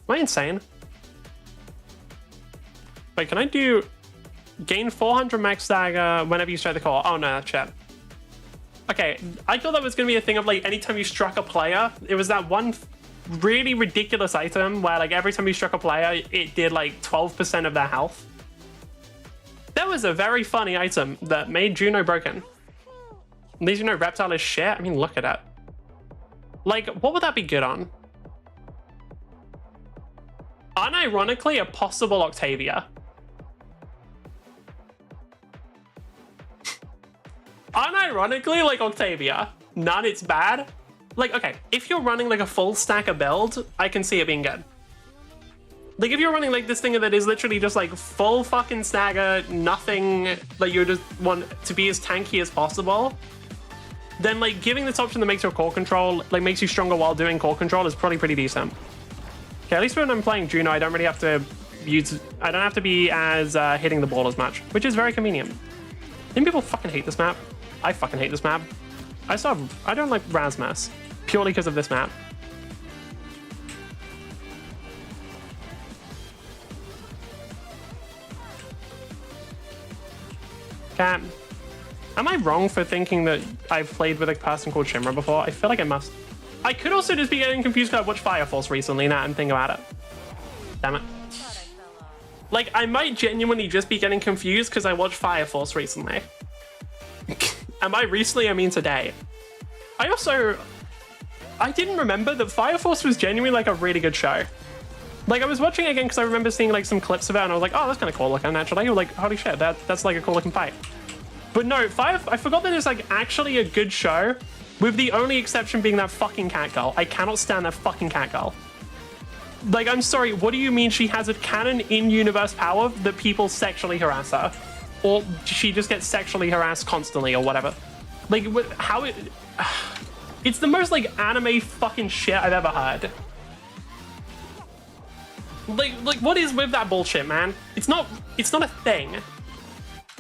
I insane? Wait, can I do gain 400 max stagger whenever you strike the core? Oh no, that's shit. Okay, I thought that was gonna be a thing of like anytime you struck a player, it was that one really ridiculous item where like every time you struck a player, it did like 12% of their health. That was a very funny item that made Juno broken. At least you know Reptile is shit. I mean, look at it. Like, what would that be good on? Unironically, a possible Octavia. Unironically, like Octavia. None, it's bad. Like, okay, if you're running like a full stacker build, I can see it being good. Like, if you're running like this thing that is literally just like full fucking stagger, nothing, like you just want to be as tanky as possible, then like giving this option that makes your core control, like makes you stronger while doing core control is probably pretty decent. Okay, at least when I'm playing Juno, I don't really have to I don't have to be as hitting the ball as much, which is very convenient. Think people fucking hate this map? I fucking hate this map. I don't like Razmas purely because of this map. Cat. Am I wrong for thinking that I've played with a person called Shimra before? I feel like I must. I could also just be getting confused because I watched Fire Force recently now and think about it. Damn it. Like, I might genuinely just be getting confused because I watched Fire Force recently. And by recently, I mean today. I didn't remember that Fire Force was genuinely like a really good show. Like, I was watching it again because I remember seeing like some clips of it and I was like, oh, that's kind of cool looking actually. Like, holy shit, that's like a cool looking fight. But no, I forgot that it's like actually a good show, with the only exception being that fucking cat girl. I cannot stand that fucking cat girl. Like, I'm sorry, what do you mean she has a canon in-universe power that people sexually harass her? Or she just gets sexually harassed constantly or whatever? Like, how it... It's the most like anime fucking shit I've ever heard. Like what is with that bullshit, man? It's not a thing.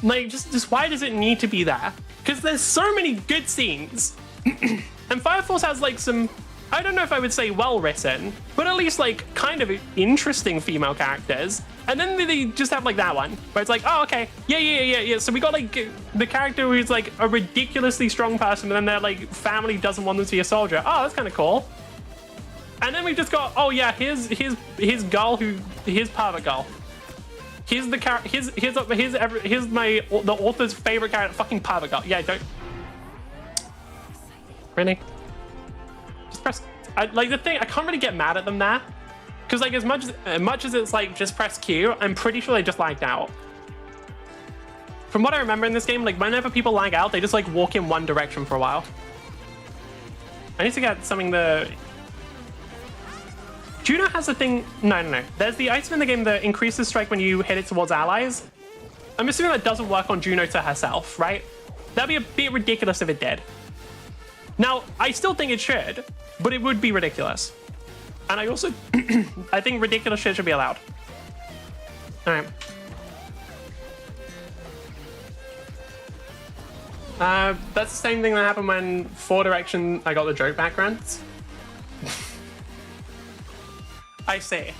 Like, just why does it need to be there? Because there's so many good scenes. And Fire Force has like some, I don't know if I would say well written, but at least like kind of interesting female characters. And then they just have like that one where it's like, oh, okay, yeah. So we got like the character who's like a ridiculously strong person, and then their like family doesn't want them to be a soldier. Oh, that's kind of cool. And then we've just got, oh yeah, here's girl here's pervert girl. Here's the character. Here's the author's favorite character, fucking pervert girl. Yeah, don't. Really? Just press. Like the thing, I can't really get mad at them there, because like as much as it's like just press Q, I'm pretty sure they just lagged out. From what I remember in this game, like whenever people lag out, they just like walk in one direction for a while. I need to get something the. Juno has a thing. No. There's the item in the game that increases strike when you hit it towards allies. I'm assuming that doesn't work on Juno to herself, right? That'd be a bit ridiculous if it did. Now, I still think it should, but it would be ridiculous. And I also, I think ridiculous shit should be allowed. All right. That's the same thing that happened when 4 Direction, I got the joke backgrounds. I see.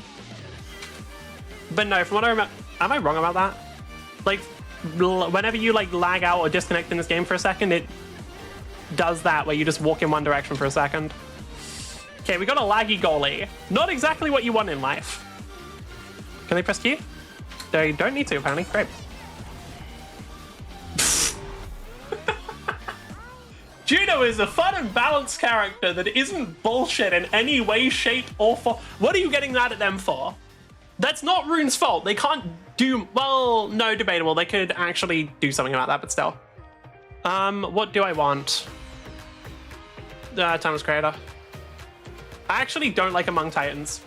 But no, from what I remember, am I wrong about that? Like, whenever you like lag out or disconnect in this game for a second, it does that where you just walk in one direction for a second. Okay, we got a laggy goalie. Not exactly what you want in life. Can they press Q? They don't need to, apparently. Great. Juno is a fun and balanced character that isn't bullshit in any way, shape, or form. What are you getting mad at them for? That's not Rune's fault. They can't do... Well, no, debatable. They could actually do something about that, but still. What do I want? Timeless Creator. I actually don't like Among Titans.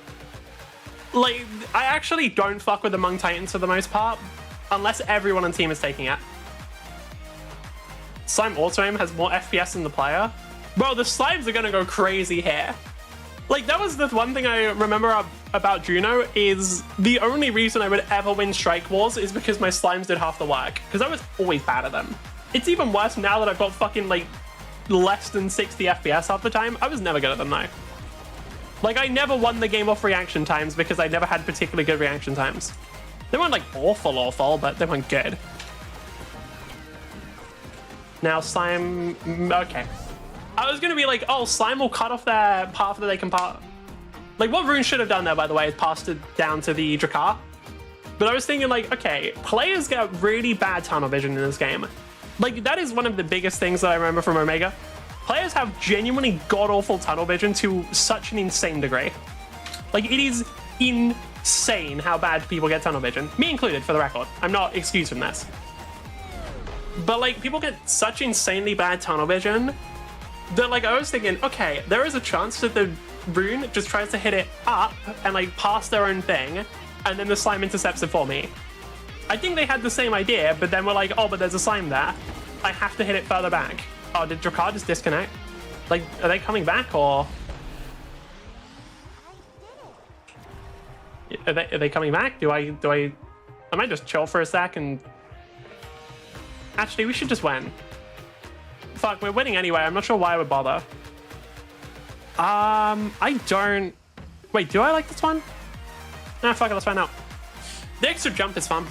Like, I actually don't fuck with Among Titans for the most part, unless everyone on team is taking it. Slime auto-aim has more FPS than the player. Bro, the slimes are gonna go crazy here. Like, that was the one thing I remember about Juno, is the only reason I would ever win Strike Wars is because my slimes did half the work, because I was always bad at them. It's even worse now that I've got fucking, like, less than 60 FPS half the time. I was never good at them, though. Like, I never won the game off reaction times because I never had particularly good reaction times. They weren't like awful, but they weren't good. Now slime, okay. I was gonna be like, oh, slime will cut off their path that they can part. Like what Rune should have done there, by the way, is passed it down to the Drakkar. But I was thinking like, okay, players get really bad tunnel vision in this game. Like that is one of the biggest things that I remember from Omega. Players have genuinely god-awful tunnel vision to such an insane degree. Like it is insane how bad people get tunnel vision. Me included, for the record. I'm not excused from this. But like people get such insanely bad tunnel vision that like I was thinking, okay, there is a chance that the Rune just tries to hit it up and like pass their own thing, and then the slime intercepts it for me. I think they had the same idea, but then we're like, oh, but there's a slime there. I have to hit it further back. Oh, did Drakkar just disconnect? Like, are they coming back or? Are they coming back? I might just chill for a sec and... Actually, we should just win. Fuck, we're winning anyway. I'm not sure why I would bother. I don't... Wait, do I like this one? Nah, fuck it, let's find out. The extra jump is fun.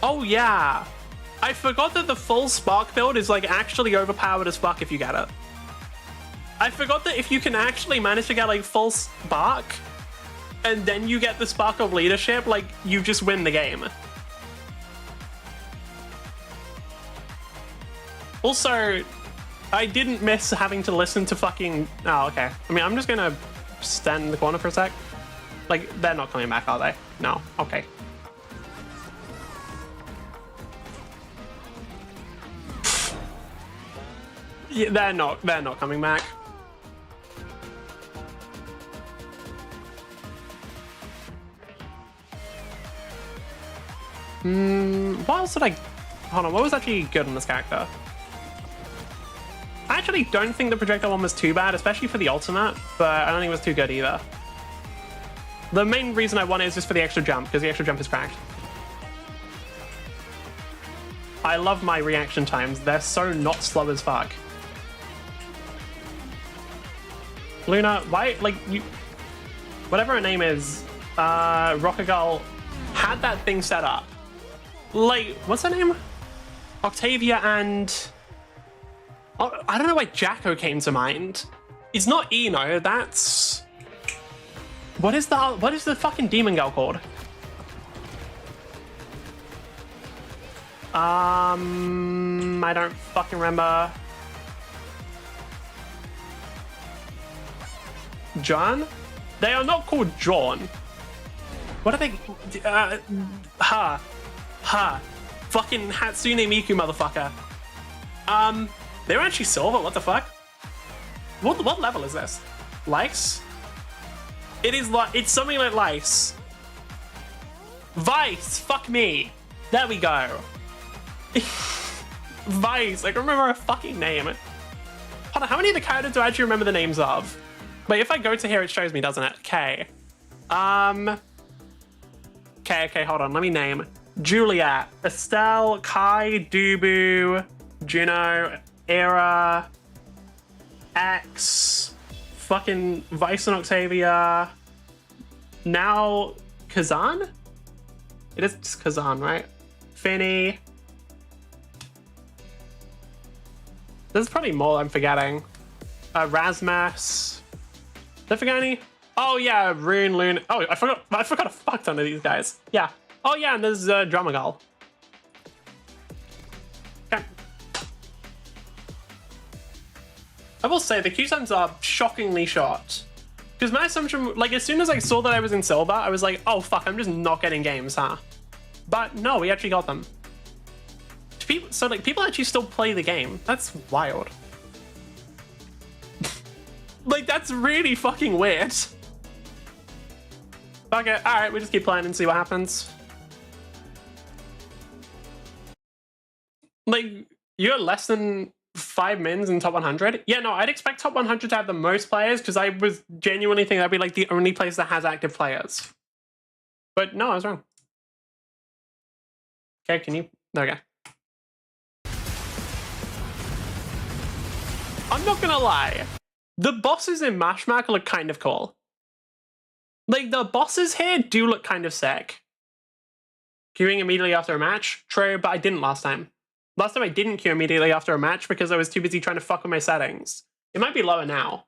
Oh, yeah. I forgot that the full Spark build is, like, actually overpowered as fuck if you get it. I forgot that if you can actually manage to get, like, full Spark, and then you get the Spark of Leadership, like, you just win the game. Also, I didn't miss having to listen to fucking... Oh, okay. I mean, I'm just gonna stand in the corner for a sec. Like, they're not coming back, are they? No. Okay. Yeah, they're not coming back. What else did I... Hold on, what was actually good on this character? I actually don't think the projectile one was too bad, especially for the ultimate, but I don't think it was too good either. The main reason I want it is just for the extra jump, because the extra jump is cracked. I love my reaction times. They're so not slow as fuck. Luna, why, like, you... Whatever her name is, Rockagirl had that thing set up. Like, what's her name? Octavia and... Oh, I don't know why Jacko came to mind. It's not Eno, that's... What is the fucking demon girl called? I don't fucking remember. John? They are not called John. What are they? Fucking Hatsune Miku, motherfucker. They're actually silver. What the fuck? What level is this? Lice? It is like, it's something like Lice. Vice. Fuck me. There we go. Vice. I can remember her fucking name. Hold on. How many of the characters do I actually remember the names of? Wait, if I go to here, it shows me, doesn't it? Okay. Okay, hold on. Let me name. Juliet, Estelle, Kai, Dubu, Juno, Era, X, fucking Vice and Octavia. Now, Kazan? It is just Kazan, right? Finny. There's probably more I'm forgetting. Rasmus. Did I forget any? Oh yeah, Rune, Loon. Oh, I forgot a fuck ton of these guys. Yeah. Oh yeah, and there's Dramagal. Okay. I will say the Q times are shockingly short. Because my assumption, like as soon as I saw that I was in silver, I was like, oh fuck, I'm just not getting games, huh? But no, we actually got them. So like people actually still play the game. That's wild. Like that's really fucking weird. Fuck it. All right, we just keep playing and see what happens. Like you're less than 5 mins in top 100. Yeah, no, I'd expect top 100 to have the most players because I was genuinely thinking that'd be like the only place that has active players. But no, I was wrong. Okay, can you? There we go. I'm not gonna lie. The bosses in Mashmak look kind of cool. Like, the bosses here do look kind of sick. Queuing immediately after a match? True, but I didn't last time. Last time I didn't queue immediately after a match because I was too busy trying to fuck with my settings. It might be lower now.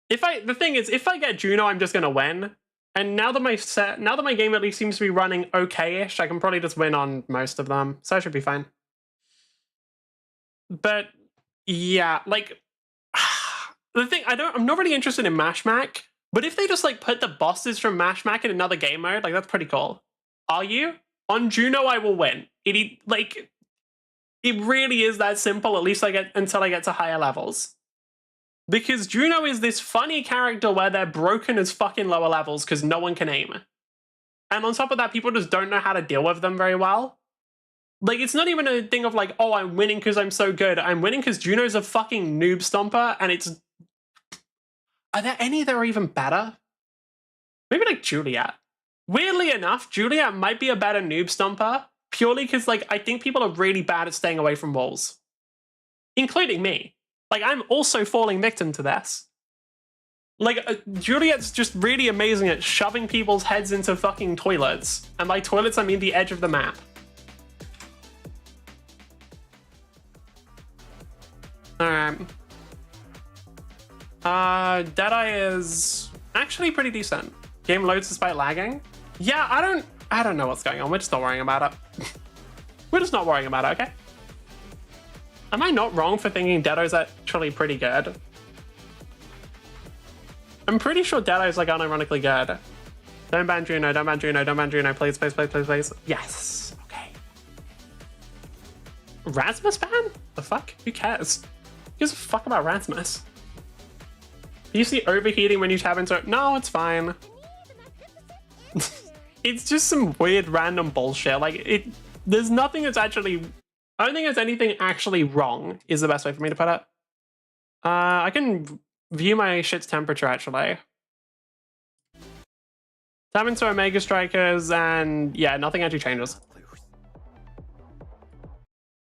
The thing is, if I get Juno, I'm just gonna win. And now that my game at least seems to be running okay-ish, I can probably just win on most of them. So I should be fine. But yeah, like the thing, I'm not really interested in Mash Mac, but if they just like put the bosses from Mash Mac in another game mode, like that's pretty cool. Are you? On Juno, I will win. It really is that simple, at least until I get to higher levels. Because Juno is this funny character where they're broken as fucking lower levels because no one can aim. And on top of that, people just don't know how to deal with them very well. Like, it's not even a thing of like, oh, I'm winning because I'm so good. I'm winning because Juno's a fucking noob stomper, and it's... Are there any that are even better? Maybe like Juliet. Weirdly enough, Juliet might be a better noob stomper, purely because, like, I think people are really bad at staying away from walls. Including me. Like, I'm also falling victim to this. Like, Juliet's just really amazing at shoving people's heads into fucking toilets. And by toilets, I mean the edge of the map. Deadeye is actually pretty decent. Game loads despite lagging. Yeah, I don't know what's going on. We're just not worrying about it. We're just not worrying about it, okay? Am I not wrong for thinking Deado's actually pretty good? I'm pretty sure Deado's like unironically good. Don't ban Juno, don't ban Juno, don't ban Juno, please, please, please, please, please. Yes, okay. Rasmus ban? The fuck? Who cares? Who gives a fuck about Rasmus? Do you see overheating when you tab into it? No, it's fine. It's just some weird random bullshit. Like, there's nothing that's actually... I don't think there's anything actually wrong, is the best way for me to put it. I can view my shit's temperature, actually. Tab into Omega Strikers, and yeah, nothing actually changes.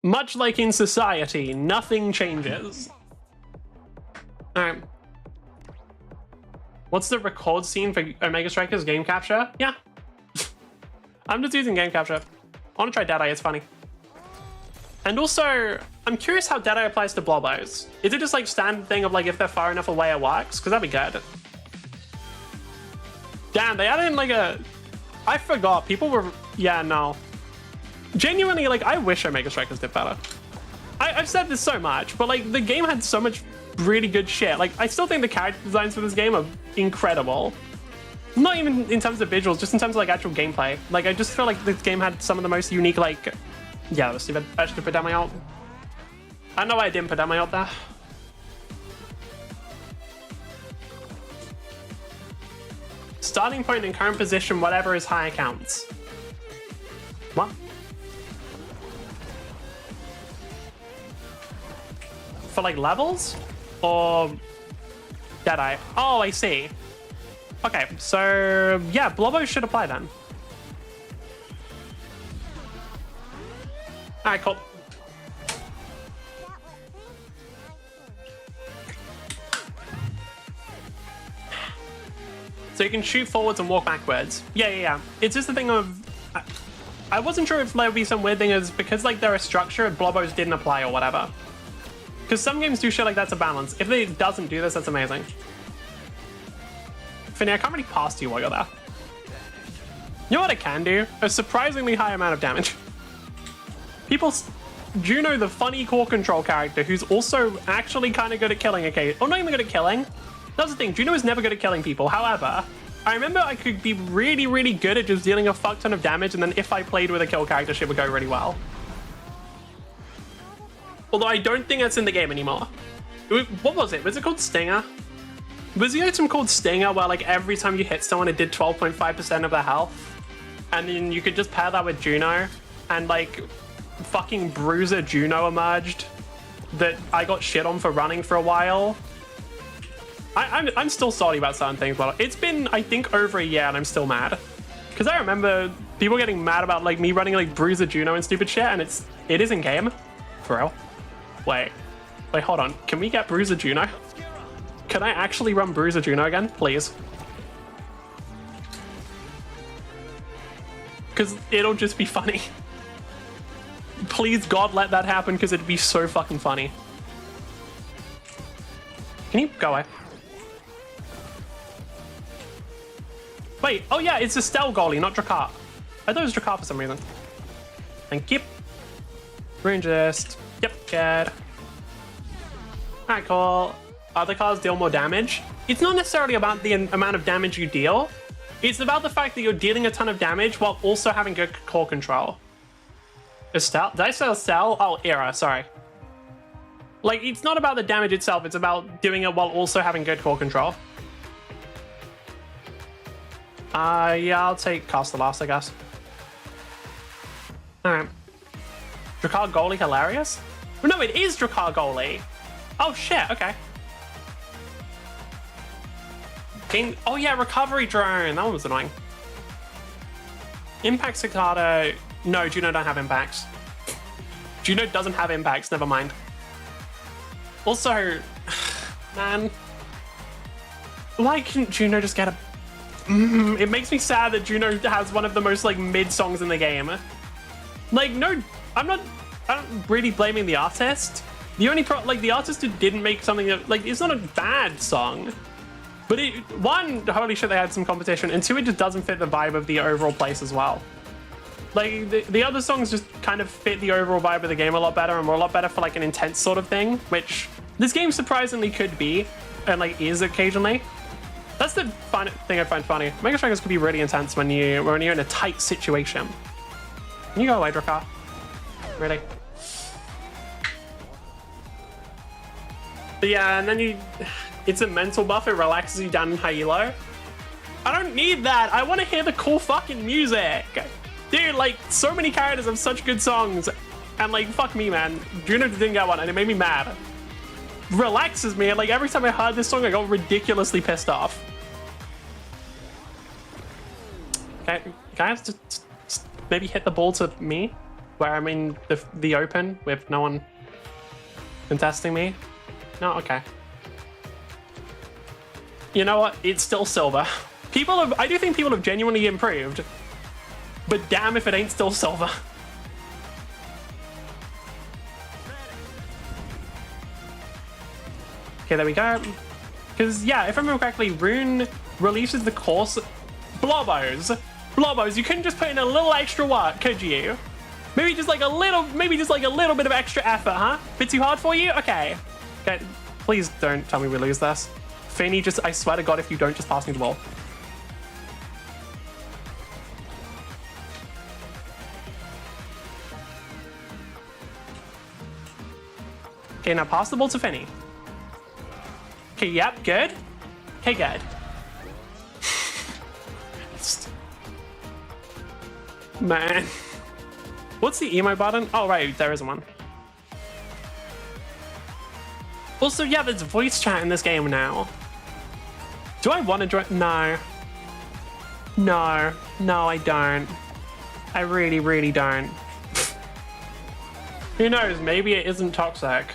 Much like in society, nothing changes. Alright. What's the record scene for Omega Strikers? Game capture? Yeah. I'm just using game capture. I want to try Deadeye, it's funny. And also, I'm curious how Deadeye applies to Blobos. Is it just like standard thing of like if they're far enough away it works? Because that'd be good. Damn, they added in like a... I forgot, people were... Yeah, no. Genuinely, like, I wish Omega Strikers did better. I've said this so much, but like the game had so much really good shit. Like, I still think the character designs for this game are incredible. Not even in terms of visuals, just in terms of like actual gameplay. Like, I just feel like this game had some of the most unique, like... Yeah, that was stupid. I should have put down my ult. I don't know why I didn't put down my ult there. Starting point in current position, whatever is high counts. What? For like levels? Or Deadeye? Oh, I see. Okay, so yeah, Blobo should apply then. Alright, cool. So you can shoot forwards and walk backwards. Yeah. It's just the thing of... I wasn't sure if there would be some weird thing is because like they're a structure, Blobos didn't apply or whatever. Because some games do shit like that to balance. If it doesn't do this, that's amazing. Finny, I can't really pass you while you're there. You know what I can do? A surprisingly high amount of damage. Juno, the funny core control character, who's also actually kind of good at killing, okay? Or not even good at killing. That's the thing, Juno is never good at killing people. However, I remember I could be really, really good at just dealing a fuck ton of damage, and then if I played with a kill character, shit would go really well. Although I don't think that's in the game anymore. What was it? Was it called Stinger? Was the item called Stinger where like every time you hit someone it did 12.5% of their health? And then you could just pair that with Juno, and like fucking Bruiser Juno emerged that I got shit on for running for a while. I'm still salty about certain things, but it's been, I think, over a year and I'm still mad. Because I remember people getting mad about like me running like Bruiser Juno and stupid shit, and it is in game. For real. Wait, hold on. Can we get Bruiser Juno? Can I actually run Bruiser Juno again, please? because it'll just be funny. Please, God, let that happen because it'd be so fucking funny. Can you go away? Wait, oh yeah, it's Estelle goalie, not Drakkar. I thought it was Drakkar for some reason. Thank you. Rune Gist. Yep, good. Alright, cool. Other cards deal more damage. It's not necessarily about the amount of damage you deal. It's about the fact that you're dealing a ton of damage while also having good core control. Estelle? Did I say Estelle? Oh, Era, sorry. Like, it's not about the damage itself, it's about doing it while also having good core control. Yeah, I'll take Cast the Last, I guess. Alright. Drakkar goalie hilarious? No, it is Drakkar goalie. Oh shit, okay. Oh yeah, recovery drone. That one was annoying. Impact Cicada. No, Juno don't have impacts. Juno doesn't have impacts, never mind. Also, man, why couldn't Juno just get a... It makes me sad that Juno has one of the most like mid songs in the game. Like, no, I don't really blaming the artist. The only the artist who didn't make something that, like, it's not a bad song. But one, holy shit, they had some competition, and two, it just doesn't fit the vibe of the overall place as well. Like, the other songs just kind of fit the overall vibe of the game a lot better, and were a lot better for, like, an intense sort of thing, which this game surprisingly could be, and, like, is occasionally. That's the fun thing I find funny. Mega Strikers could be really intense when you're in a tight situation. Can you go away, Drakkar? Really? But yeah, and then it's a mental buff, it relaxes you down in high elo. I don't need that, I want to hear the cool fucking music. Dude, like, so many characters have such good songs, and like, fuck me, man. Juno didn't get one, and it made me mad. Relaxes me, and like, every time I heard this song, I got ridiculously pissed off. Okay, guys, just maybe hit the ball to me, where I'm in the open with no one contesting me. No, okay. You know what? It's still silver. I do think people have genuinely improved, but damn if it ain't still silver. Okay, there we go. Because, yeah, if I remember correctly, Rune releases the course... Blobos, you couldn't just put in a little extra work, could you? Maybe just like a little bit of extra effort, huh? Bit too hard for you? Okay. Okay, please don't tell me we lose this. Fanny, just, I swear to God, if you don't, just pass me the ball. Okay, now pass the ball to Fanny. Okay, yep, good. Okay, good. Man. What's the emo button? Oh, right, there isn't one. Also, yeah, there's voice chat in this game now. Do I want to join? No. No. No, I don't. I really, really don't. Who knows? Maybe it isn't toxic.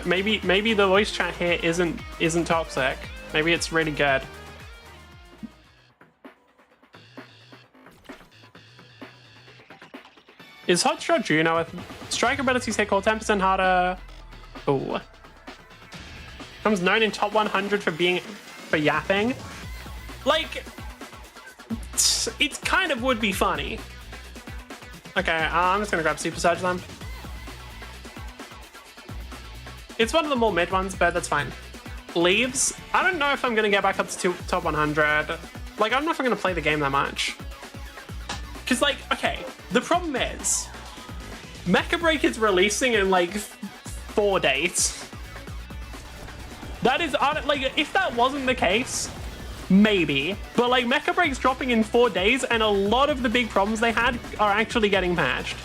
Maybe the voice chat here isn't toxic. Maybe it's really good. Is Hot Shot Juno with strike abilities hit call 10% harder? Ooh. Comes known in top 100 for yapping. Like, it kind of would be funny. Okay, I'm just gonna grab Super Surge then. It's one of the more mid ones, but that's fine. Leaves. I don't know if I'm gonna get back up to top 100. Like, I don't know if I'm gonna play the game that much. Because, like, okay, the problem is, Mecha Break is releasing in, like, 4 days. That is, like, if that wasn't the case, maybe. But, like, Mecha Break's dropping in 4 days, and a lot of the big problems they had are actually getting patched.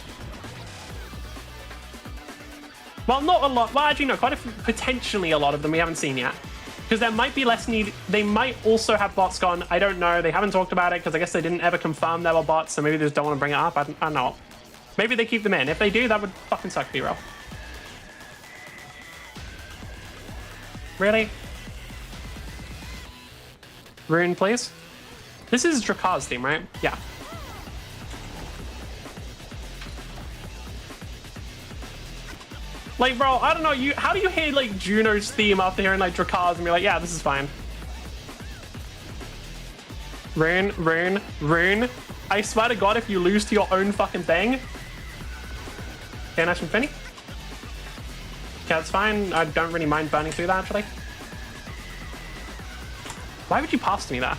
Well, not a lot. Well, actually, no, potentially a lot of them we haven't seen yet. Because there might be less need. They might also have bots gone. I don't know. They haven't talked about it because I guess they didn't ever confirm there were bots, so maybe they just don't want to bring it up. I don't know. Maybe they keep them in. If they do, that would fucking suck, B-roll. Really? Rune, please? This is Drakar's theme, right? Yeah. Like, bro, I don't know. How do you hear like Juno's theme after hearing like Drakar's and be like, yeah, this is fine. Rune, rune, rune. I swear to God, if you lose to your own fucking thing. Okay, nice from Finny. Okay, that's fine. I don't really mind burning through that, actually. Why would you pass to me there?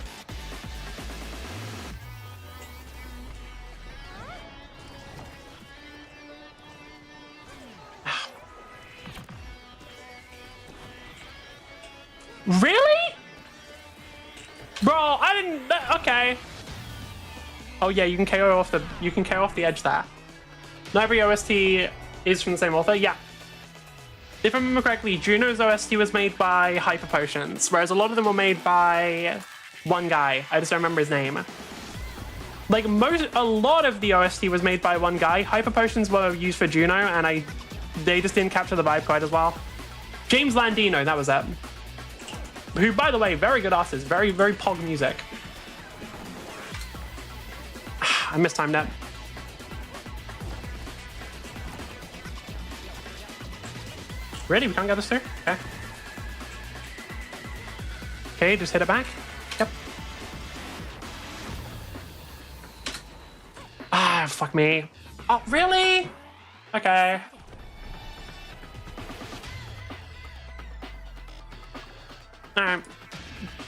Really? Bro, I didn't. Okay. Oh yeah, you can KO off the edge there. Not every OST is from the same author. Yeah. If I remember correctly, Juno's OST was made by Hyper Potions, whereas a lot of them were made by one guy. I just don't remember his name. Like a lot of the OST was made by one guy. Hyper Potions were used for Juno, and they just didn't capture the vibe quite as well. James Landino, that was it. Who, by the way, very good artist, very, very pog music. I mistimed that. Really? We can't get this through? Okay. Okay, just hit it back. Yep. Ah, fuck me. Oh, really? Okay.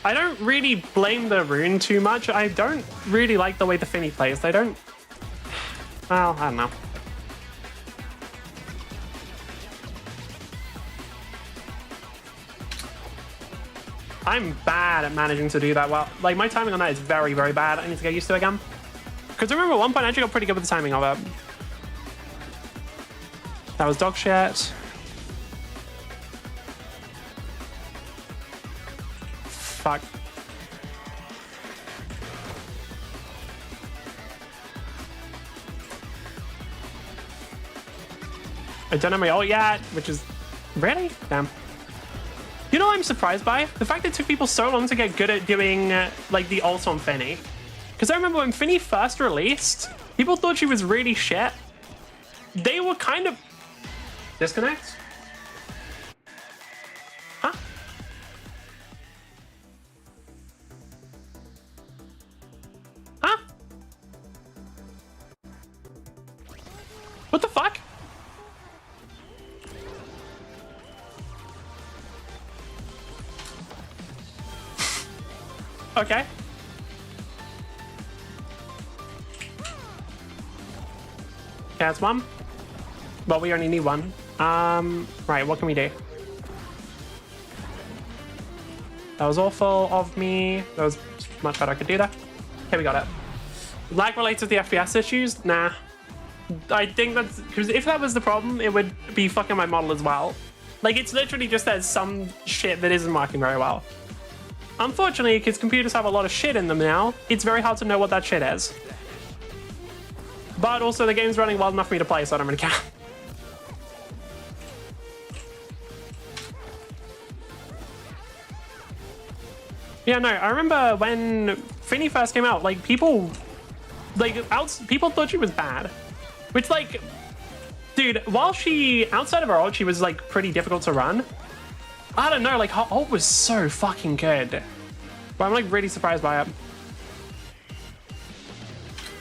I don't really blame the rune too much. I don't really like the way the Finny plays. They don't... Well, I don't know. I'm bad at managing to do that well. Like, my timing on that is very, very bad. I need to get used to it again. Because I remember at one point I actually got pretty good with the timing of it. That was dog shit. Fuck. I don't have my ult yet, which is... Really? Damn. You know what I'm surprised by? The fact it took people so long to get good at doing, like, the ult on Finny. Because I remember when Finny first released, people thought she was really shit. They were kind of... Disconnect? Huh? Huh? What the fuck? Okay. Okay, that's one. Well, we only need one. Right, what can we do? That was awful of me. That was much better I could do that. Okay, we got it. Lag related to the FPS issues? Nah. I think that's... Because if that was the problem, it would be fucking my model as well. Like, it's literally just there's some shit that isn't working very well. Unfortunately, because computers have a lot of shit in them now, it's very hard to know what that shit is. But also, the game's running well enough for me to play, so I don't really care. Yeah, no, I remember when Finny first came out, like, people thought she was bad. Which, like, dude, while outside of her ult, she was, like, pretty difficult to run. I don't know, like, her ult was so fucking good. But I'm, like, really surprised by it.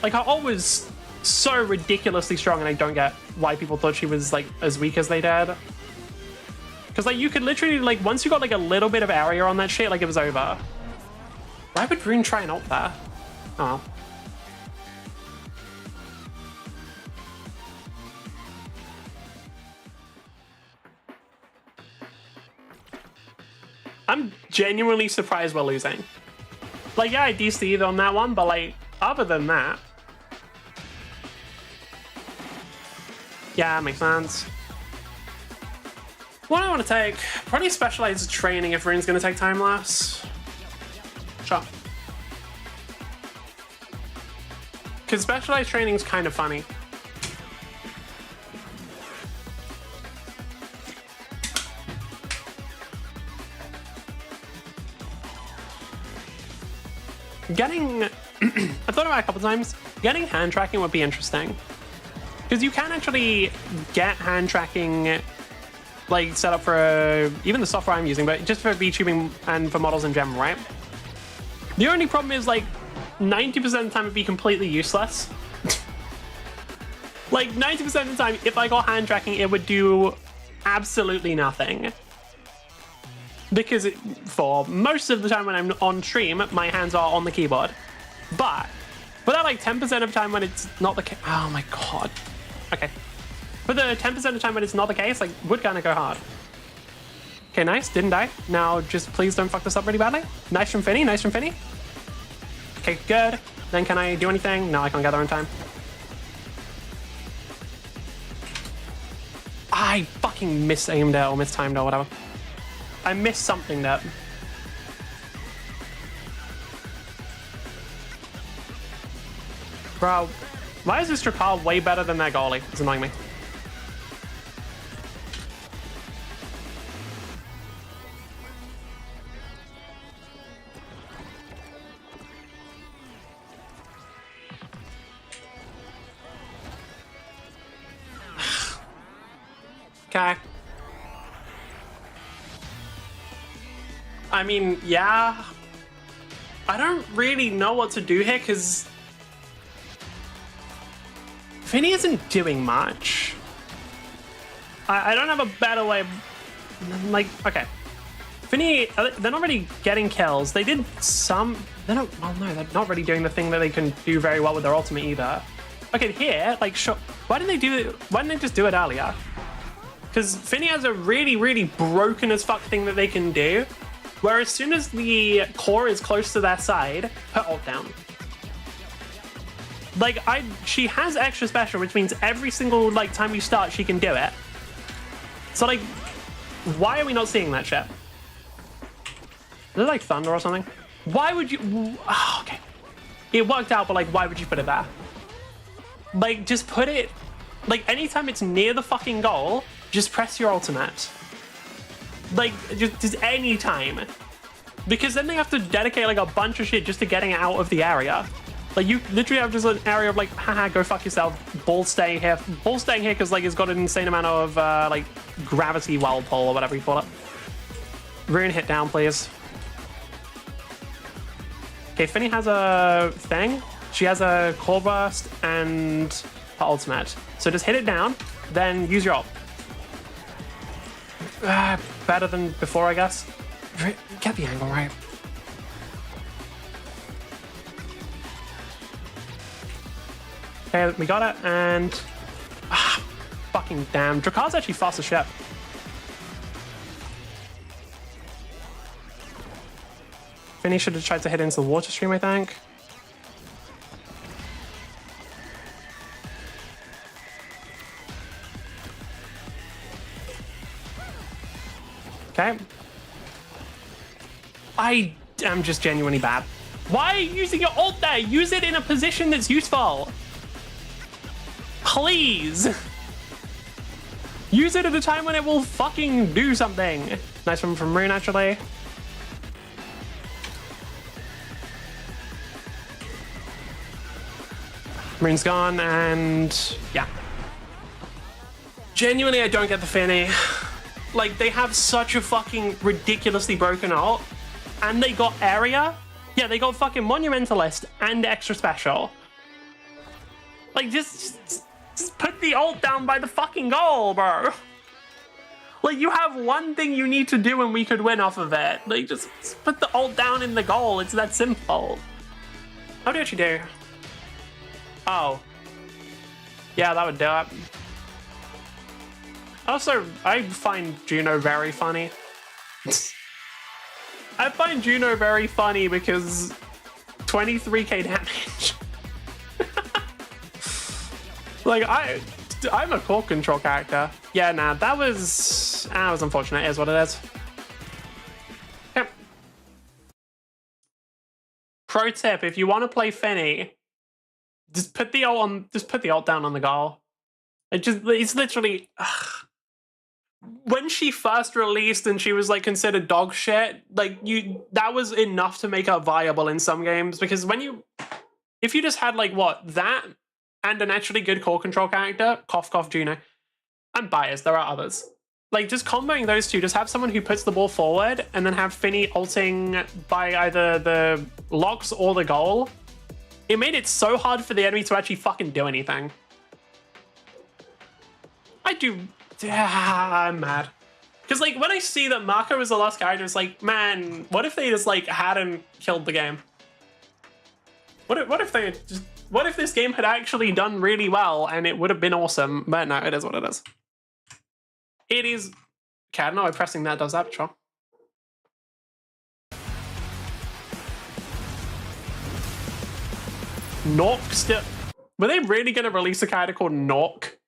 Like, her ult was so ridiculously strong, and I don't get why people thought she was, like, as weak as they did. Because, like, you could literally, like, once you got, like, a little bit of area on that shit, like, it was over. Why would Rune try and ult there? Oh. I'm genuinely surprised we're losing. Like, yeah, I DC'd on that one, but, like, other than that... Yeah, makes sense. What I want to take? Probably specialized training if Rune's going to take time lapse. Sure. Because specialized training is kind of funny. getting... I've thought about it a couple times. Getting hand tracking would be interesting. Because you can actually get hand tracking like set up for even the software I'm using, but just for VTubing and for models in general, right? The only problem is like 90% of the time it'd be completely useless. Like 90% of the time, if I got hand tracking, it would do absolutely nothing. Because for most of the time when I'm on stream, my hands are on the keyboard. But for that like 10% of the time when it's not the case, oh my god. Okay. For the 10% of the time when it's not the case, like, would kind of go hard. Okay, nice, didn't die. Now just please don't fuck this up really badly. Nice from Finny, nice from Finny. Okay, good. Then can I do anything? No, I can't get there in time. I fucking mis-aimed it or mistimed it or whatever. I missed something there. Bro, why is this Dracar way better than their goalie? It's annoying me. Okay. I mean, yeah. I don't really know what to do here because Finny isn't doing much. I don't have a better way. Like, okay. Finny, they're not really getting kills. They did some. They're not. Well, no, they're not really doing the thing that they can do very well with their ultimate either. Okay, here, like, sure. Why didn't they do it? Why didn't they just do it earlier? Because Finny has a really, really broken as fuck thing that they can do, where as soon as the core is close to their side, her ult down. Like, she has extra special, which means every single, like, time we start, she can do it. So, like, why are we not seeing that shit? Is it, like, thunder or something? Why would you... Oh, okay. It worked out, but, like, why would you put it there? Like, just put it... Like, anytime it's near the fucking goal, just press your ultimate. Like, just any time. Because then they have to dedicate, like, a bunch of shit just to getting it out of the area. Like, you literally have just an area of, like, haha, go fuck yourself. Ball staying here. Ball staying here because, like, it's got an insane amount of, like, gravity whirlpool or whatever you call it. Rune hit down, please. Okay, Finny has a thing. She has a core burst and her ultimate. So just hit it down, then use your ult. Better than before, I guess. Get the angle right. Okay, we got it, and... fucking damn. Dracar's actually fast as shit. Finny should have tried to hit into the water stream, I think. Okay. I am just genuinely bad. Why are you using your ult there? Use it in a position that's useful. Please. Use it at a time when it will fucking do something. Nice one from Rune, actually. Rune's gone, and yeah. Genuinely, I don't get the Finny. Like, they have such a fucking ridiculously broken ult, and they got area. Yeah, they got fucking Monumentalist and extra special. Like, just put the ult down by the fucking goal, bro. Like, you have one thing you need to do and we could win off of it. Like, just put the ult down in the goal. It's that simple. How do you actually do? Oh. Yeah, that would do it. Also, I find Juno very funny. I find Juno very funny because 23k damage. Like, I'm a core control character. Yeah, nah, that was unfortunate, is what it is. Yep. Pro tip, if you want to play Finny, just put the ult down on the goal. It's literally, ugh. when she first released and she was like considered dog shit, like that was enough to make her viable in some games, because if you just had like that and an actually good core control character, cough cough Juno. I'm biased, there are others. Like, just comboing those two, just have someone who puts the ball forward and then have Finny ulting by either the locks or the goal. It made it so hard for the enemy to actually fucking do anything. I'm mad. Because, like, when I see that Marco was the last character, it's like, man, what if they just, like, hadn't killed the game? What if this game had actually done really well and it would have been awesome? But no, it is what it is. It is... Okay, I don't know why pressing that does that, but sure. Nork still... Were they really going to release a character called Nork?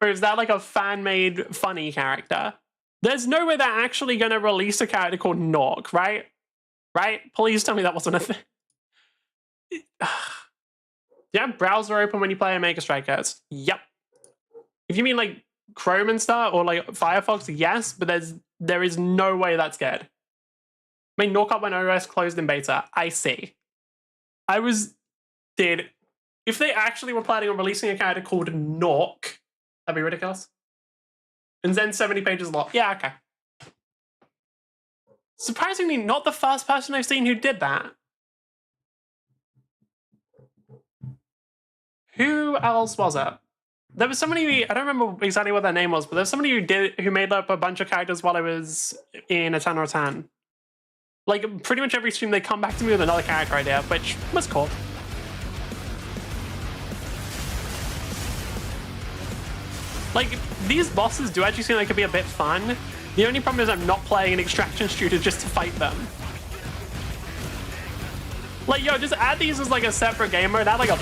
Or is that like a fan-made funny character? There's no way they're actually going to release a character called Nork, right? Right? Please tell me that wasn't a thing. Yeah, browser open when you play Omega Strikers. Yep. If you mean like Chrome and stuff, or like Firefox, yes, but there is no way that's good. I mean, Nork up when OS closed in beta. I see. If they actually were planning on releasing a character called Nork, that'd be ridiculous. And then 70 pages long. Yeah, okay. Surprisingly, not the first person I've seen who did that. Who else was it? There was somebody, I don't remember exactly what their name was, but there's somebody who made up a bunch of characters while I was in a 10 or a 10. Like, pretty much every stream they come back to me with another character idea, which was cool. Like, these bosses do actually seem like it could be a bit fun. The only problem is I'm not playing an extraction shooter just to fight them. Like, yo, just add these as like a separate game mode, add like a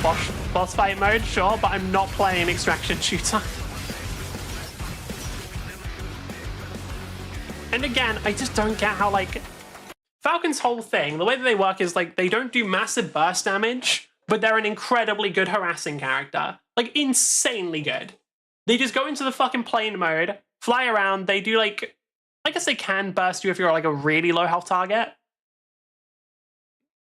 boss fight mode, sure, but I'm not playing an extraction shooter. And again, I just don't get how, like, Falcon's whole thing, the way that they work is like they don't do massive burst damage, but they're an incredibly good harassing character. Like, insanely good. They just go into the fucking plane mode, fly around, they do like, I guess they can burst you if you're like a really low health target.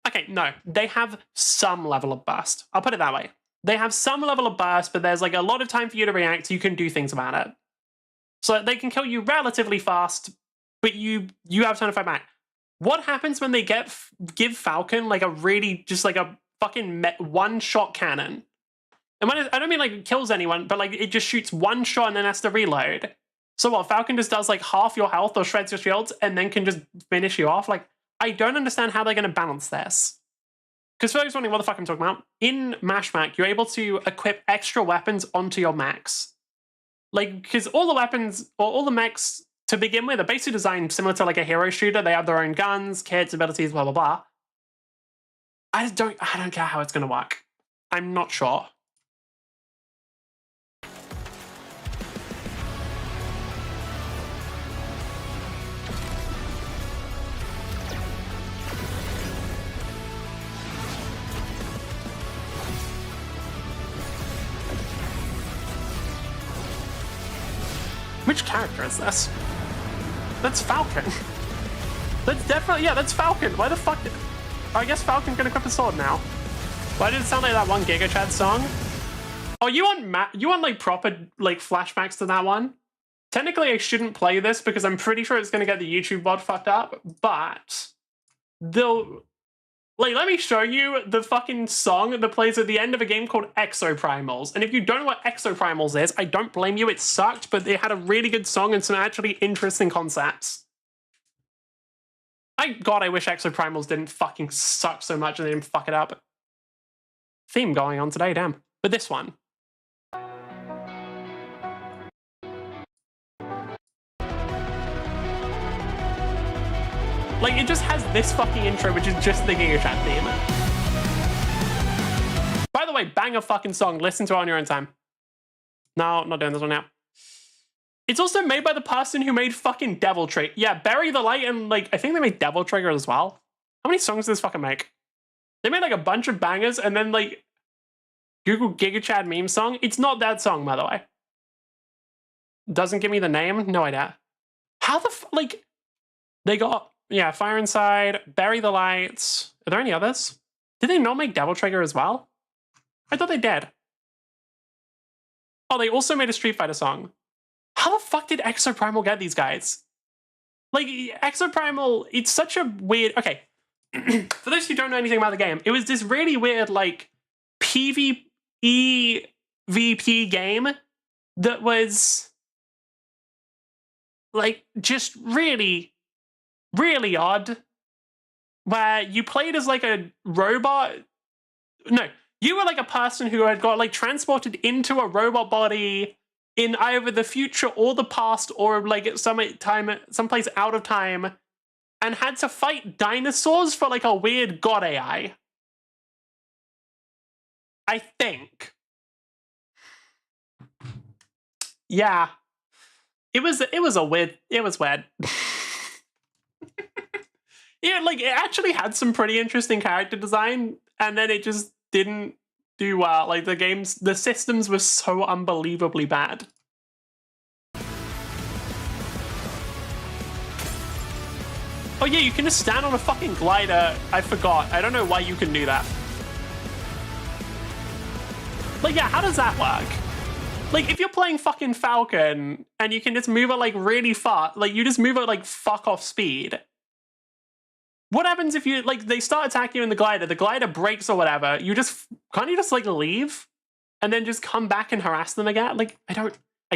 Okay, no, they have some level of burst. I'll put it that way. They have some level of burst, but there's like a lot of time for you to react, so you can do things about it. So they can kill you relatively fast, but you have time to fight back. What happens when they give Falcon like a really, just like a fucking one-shot cannon? And when I don't mean like it kills anyone, but like it just shoots one shot and then has to reload. So what, Falcon just does like half your health or shreds your shields and then can just finish you off? Like, I don't understand how they're going to balance this. Because for those wondering what the fuck I'm talking about, in Mashmac, you're able to equip extra weapons onto your mechs. Like, because all the weapons, or all the mechs to begin with, are basically designed similar to like a hero shooter. They have their own guns, kits, abilities, blah, blah, blah. I don't care how it's going to work. I'm not sure. Which character is this? That's Falcon. That's definitely, yeah, that's Falcon. Why the fuck did... I guess Falcon can equip a sword now. Why did it sound like that one Giga Chad song? Oh, you want like proper like flashbacks to that one? Technically, I shouldn't play this because I'm pretty sure it's going to get the YouTube bot fucked up, but they'll... Like, let me show you the fucking song that plays at the end of a game called Exoprimals. And if you don't know what Exoprimals is, I don't blame you, it sucked, but it had a really good song and some actually interesting concepts. God, I wish Exoprimals didn't fucking suck so much and they didn't fuck it up. Theme going on today, damn. But this one. Like, it just has this fucking intro, which is just the Giga Chat theme. By the way, banger fucking song. Listen to it on your own time. No, not doing this one now. It's also made by the person who made fucking Devil Trigger. Yeah, Bury the Light and, like, I think they made Devil Trigger as well. How many songs does this fucking make? They made, like, a bunch of bangers and then, like, Google Giga Chat meme song. It's not that song, by the way. Doesn't give me the name? No idea. How the like, they got, yeah, Fire Inside, Bury the Lights. Are there any others? Did they not make Devil Trigger as well? I thought they did. Oh, they also made a Street Fighter song. How the fuck did Exoprimal get these guys? Like, Exoprimal, it's such a weird... Okay, for those who don't know anything about the game, it was this really weird, like, PvE VP game that was, like, just really, really odd, where you played as, like, a robot... No, you were, like, a person who had got, like, transported into a robot body in either the future or the past, or like someplace out of time, and had to fight dinosaurs for like a weird god AI. I think. Yeah. It was weird. Yeah, like it actually had some pretty interesting character design, and then it just didn't do well. Like the systems were so unbelievably bad. Oh yeah, you can just stand on a fucking glider. I forgot. I don't know why you can do that. Like, yeah, how does that work? Like, if you're playing fucking Falcon and you can just move at like really far, like you just move at like fuck off speed. What happens if you, like, they start attacking you in the glider breaks or whatever, can't you just like leave and then just come back and harass them again? Like, I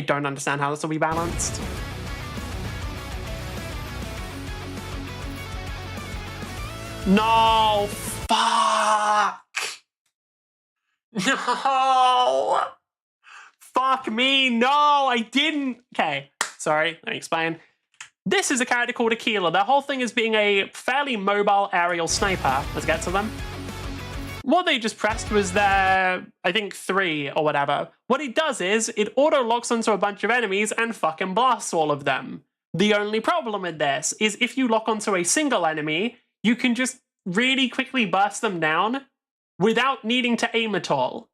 don't understand how this will be balanced. No, fuck. No. Fuck me, no, I didn't. Okay, sorry, let me explain. This is a character called Aquila. Their whole thing is being a fairly mobile aerial sniper. Let's get to them. What they just pressed was their, I think, 3 or whatever. What it does is, it auto-locks onto a bunch of enemies and fucking blasts all of them. The only problem with this is if you lock onto a single enemy, you can just really quickly burst them down without needing to aim at all.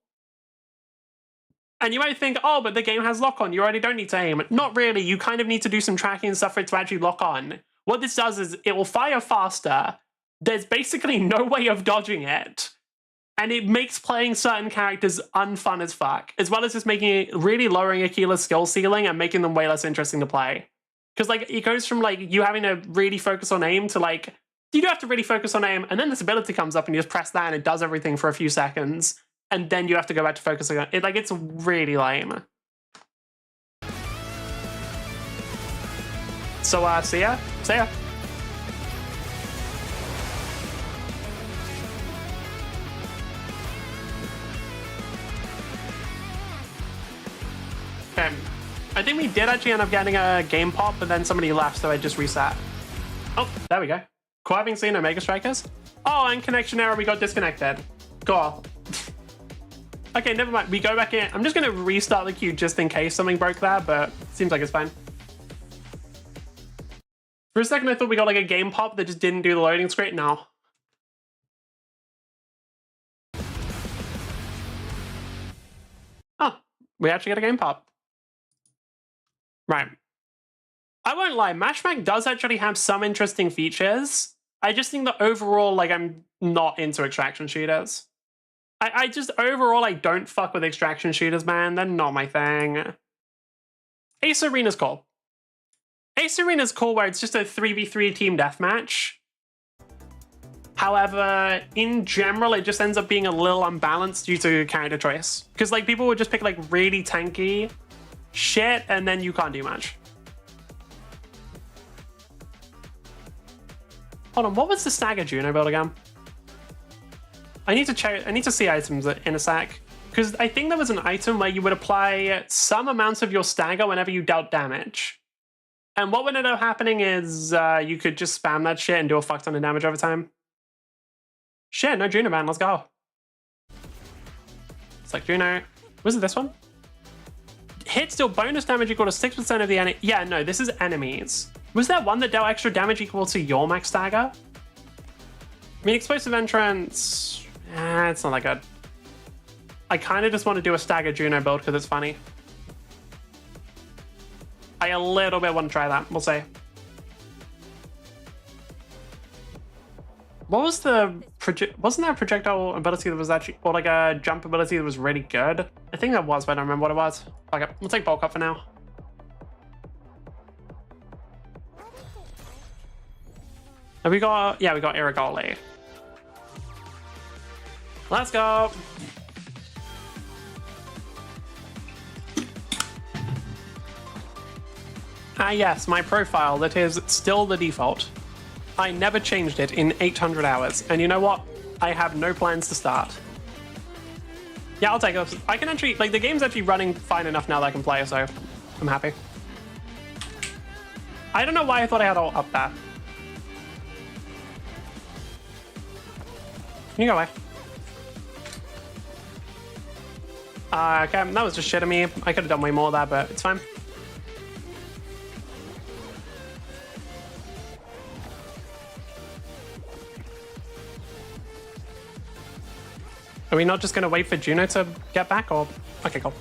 And you might think, oh, but the game has lock-on, you already don't need to aim. Not really, you kind of need to do some tracking and stuff for it to actually lock on. What this does is it will fire faster, there's basically no way of dodging it, and it makes playing certain characters unfun as fuck, as well as just really lowering Aquila's skill ceiling and making them way less interesting to play. Because like it goes from like you having to really focus on aim to like, you do have to really focus on aim, and then this ability comes up and you just press that and it does everything for a few seconds. And then you have to go back to focusing on it. Like, it's really lame. So, see ya. See ya. Okay. I think we did actually end up getting a game pop, but then somebody left, so I just reset. Oh, there we go. Cool having seen Omega Strikers. Oh, and connection error, we got disconnected. Cool. Okay, never mind. We go back in. I'm just going to restart the queue just in case something broke there, but it seems like it's fine. For a second, I thought we got like a game pop that just didn't do the loading screen. No. Oh, we actually get a game pop. Right. I won't lie, Mashback does actually have some interesting features. I just think that overall, like, I'm not into extraction shooters. I just, overall, I don't fuck with extraction shooters, man. They're not my thing. Ace Arena's cool. Ace Arena's cool where it's just a 3v3 team deathmatch. However, in general, it just ends up being a little unbalanced due to character choice. Because, like, people would just pick, like, really tanky shit, and then you can't do much. Hold on, what was the Stagger Juno build again? I need to check. I need to see items in a sec, because I think there was an item where you would apply some amount of your stagger whenever you dealt damage. And what would end up happening is you could just spam that shit and do a fuck ton of damage over time. Shit, no Juno man, let's go. It's like Juno. Was it this one? Hit still bonus damage equal to 6% of the enemy. Yeah, no, this is enemies. Was there one that dealt extra damage equal to your max stagger? I mean, explosive entrance. It's not that good. I kind of just want to do a stagger Juno build because it's funny. I a little bit want to try that. We'll see. What was the wasn't there a projectile ability that was actually, or like a jump ability that was really good? I think that was, but I don't remember what it was. Okay, we'll take bulk up for now. Have we got, yeah, we got Irigoli. Let's go. Ah yes, my profile, that is still the default. I never changed it in 800 hours. And you know what? I have no plans to start. Yeah, I'll take it. I can actually, like, the game's actually running fine enough now that I can play, so I'm happy. I don't know why I thought I had all up there. Can you go away? Okay, that was just shit of me. I could have done way more of that, but it's fine. Are we not just going to wait for Juno to get back, or? Okay, cool.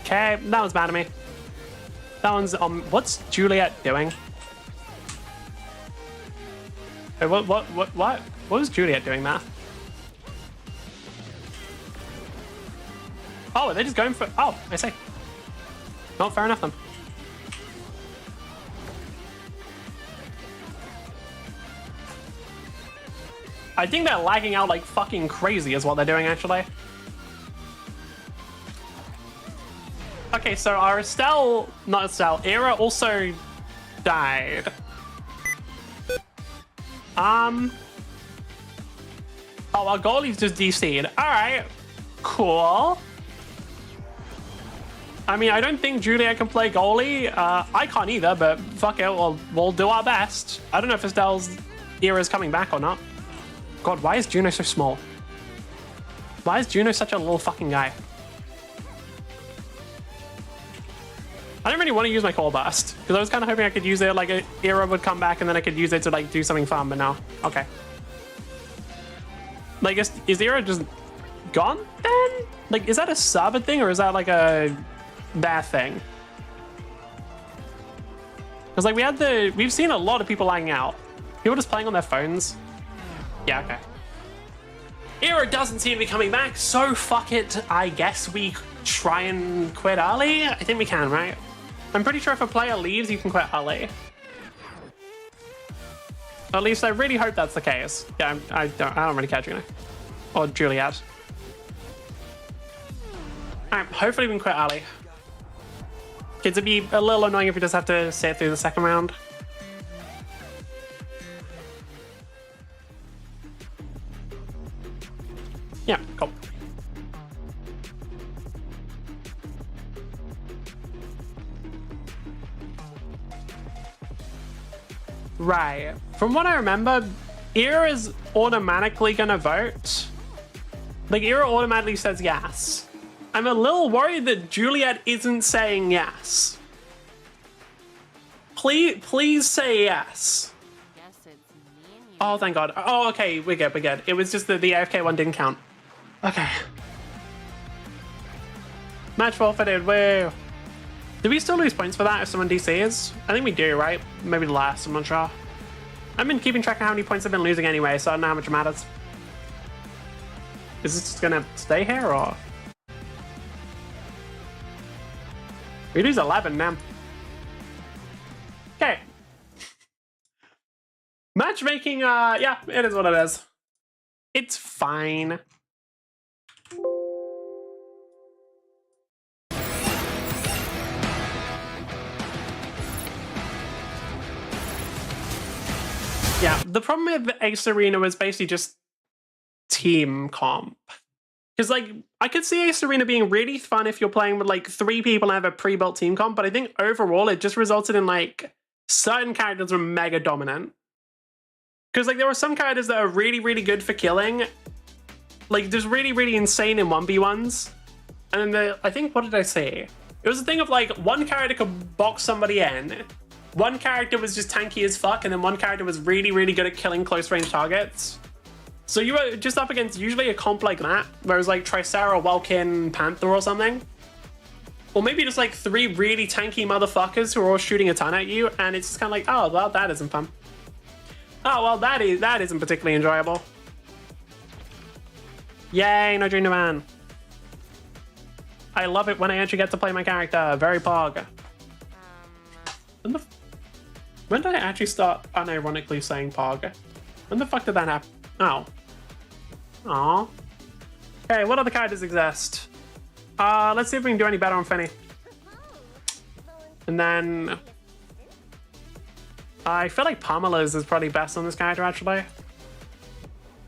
Okay, that was bad of me. That one's what's Juliet doing? Hey, what was Juliet doing there? Oh, are they just going for? Oh, I see. Not fair enough then. I think they're lagging out like fucking crazy is what they're doing, actually. Okay, so our not Estelle, Era also died. Oh, our goalie's just DC'd. Alright, cool. I mean, I don't think Julia can play goalie. I can't either, but fuck it, we'll do our best. I don't know if Estelle's Era's coming back or not. God, why is Juno so small? Why is Juno such a little fucking guy? I don't really want to use my Core Burst, because I was kind of hoping I could use it, like, Era would come back and then I could use it to, like, do something fun, but no. Okay. Like, is Era just gone then? Like, is that a Sabbath thing, or is that, like, a bad thing? Because, like, we've seen a lot of people lagging out. People just playing on their phones. Yeah, okay. Era doesn't seem to be coming back, so fuck it. I guess we try and quit early? I think we can, right? I'm pretty sure if a player leaves, you can quit early. At least I really hope that's the case. Yeah, I don't really care, Juno. Or Juliet. Alright, hopefully we can quit early. Kids, it'd be a little annoying if we just have to sit through the second round. Yeah, cool. Right. From what I remember, Era is automatically gonna vote. Like, Era automatically says yes. I'm a little worried that Juliet isn't saying yes. Please say yes. Oh, thank God. Oh, okay, we're good, we're good. It was just that the AFK one didn't count. Okay. Match forfeited, woo. Do we still lose points for that if someone DCs? I think we do, right? Maybe less, I'm not sure. I've been keeping track of how many points I've been losing anyway, so I don't know how much it matters. Is this just gonna stay here, or? We lose 11 now. Okay. Matchmaking, yeah, it is what it is. It's fine. Yeah, the problem with Ace Arena was basically just team comp. Because, like, I could see Ace Arena being really fun if you're playing with, like, 3 people and have a pre-built team comp, but I think overall it just resulted in, like, certain characters were mega dominant. Because, like, there were some characters that are really, really good for killing. Like, just really, really insane in 1v1s. And then I think, what did I say? It was a thing of, like, one character could box somebody in. One character was just tanky as fuck, and then one character was really, really good at killing close range targets. So you were just up against usually a comp like that, where it was like Tricera, Welkin, Panther or something. Or maybe just like 3 really tanky motherfuckers who are all shooting a ton at you, and it's just kind of like, oh, well, that isn't fun. Oh, well, that isn't particularly enjoyable. Yay, no Junior Man. I love it when I actually get to play my character. Very pog. When did I actually start unironically saying pog? When the fuck did that happen? Oh. Aw. Okay, what other characters exist? Let's see if we can do any better on Finny. And then... I feel like Pamela's is probably best on this character, actually.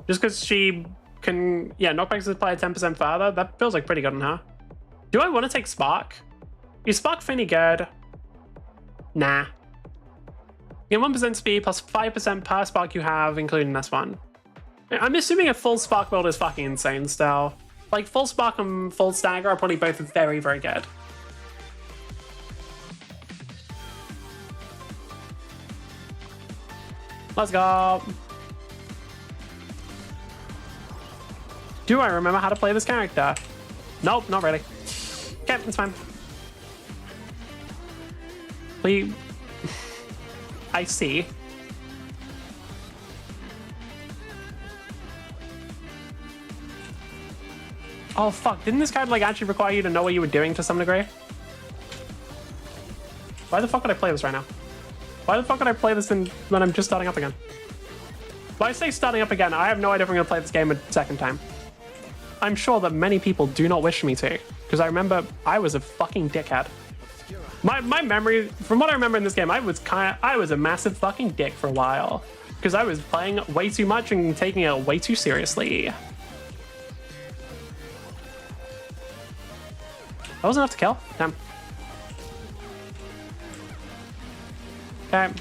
Just because she can... Yeah, knockbacks is probably 10% further. That feels like pretty good on her. Do I want to take Spark? Is Spark Finny good? Nah. You get 1% speed plus 5% per Spark you have, including this one. I'm assuming a full Spark build is fucking insane still. Like, full Spark and full Stagger are probably both very, very good. Let's go. Do I remember how to play this character? Nope, not really. Okay, it's fine. Please. I see. Oh fuck, didn't this guy like actually require you to know what you were doing to some degree? Why the fuck would I play this right now? Why the fuck would I play this when I'm just starting up again? When I say starting up again, I have no idea if I'm gonna play this game a second time. I'm sure that many people do not wish me to, because I remember I was a fucking dickhead. My memory, from what I remember in this game, I was a massive fucking dick for a while. Because I was playing way too much and taking it way too seriously. That wasn't enough to kill? Damn. Okay.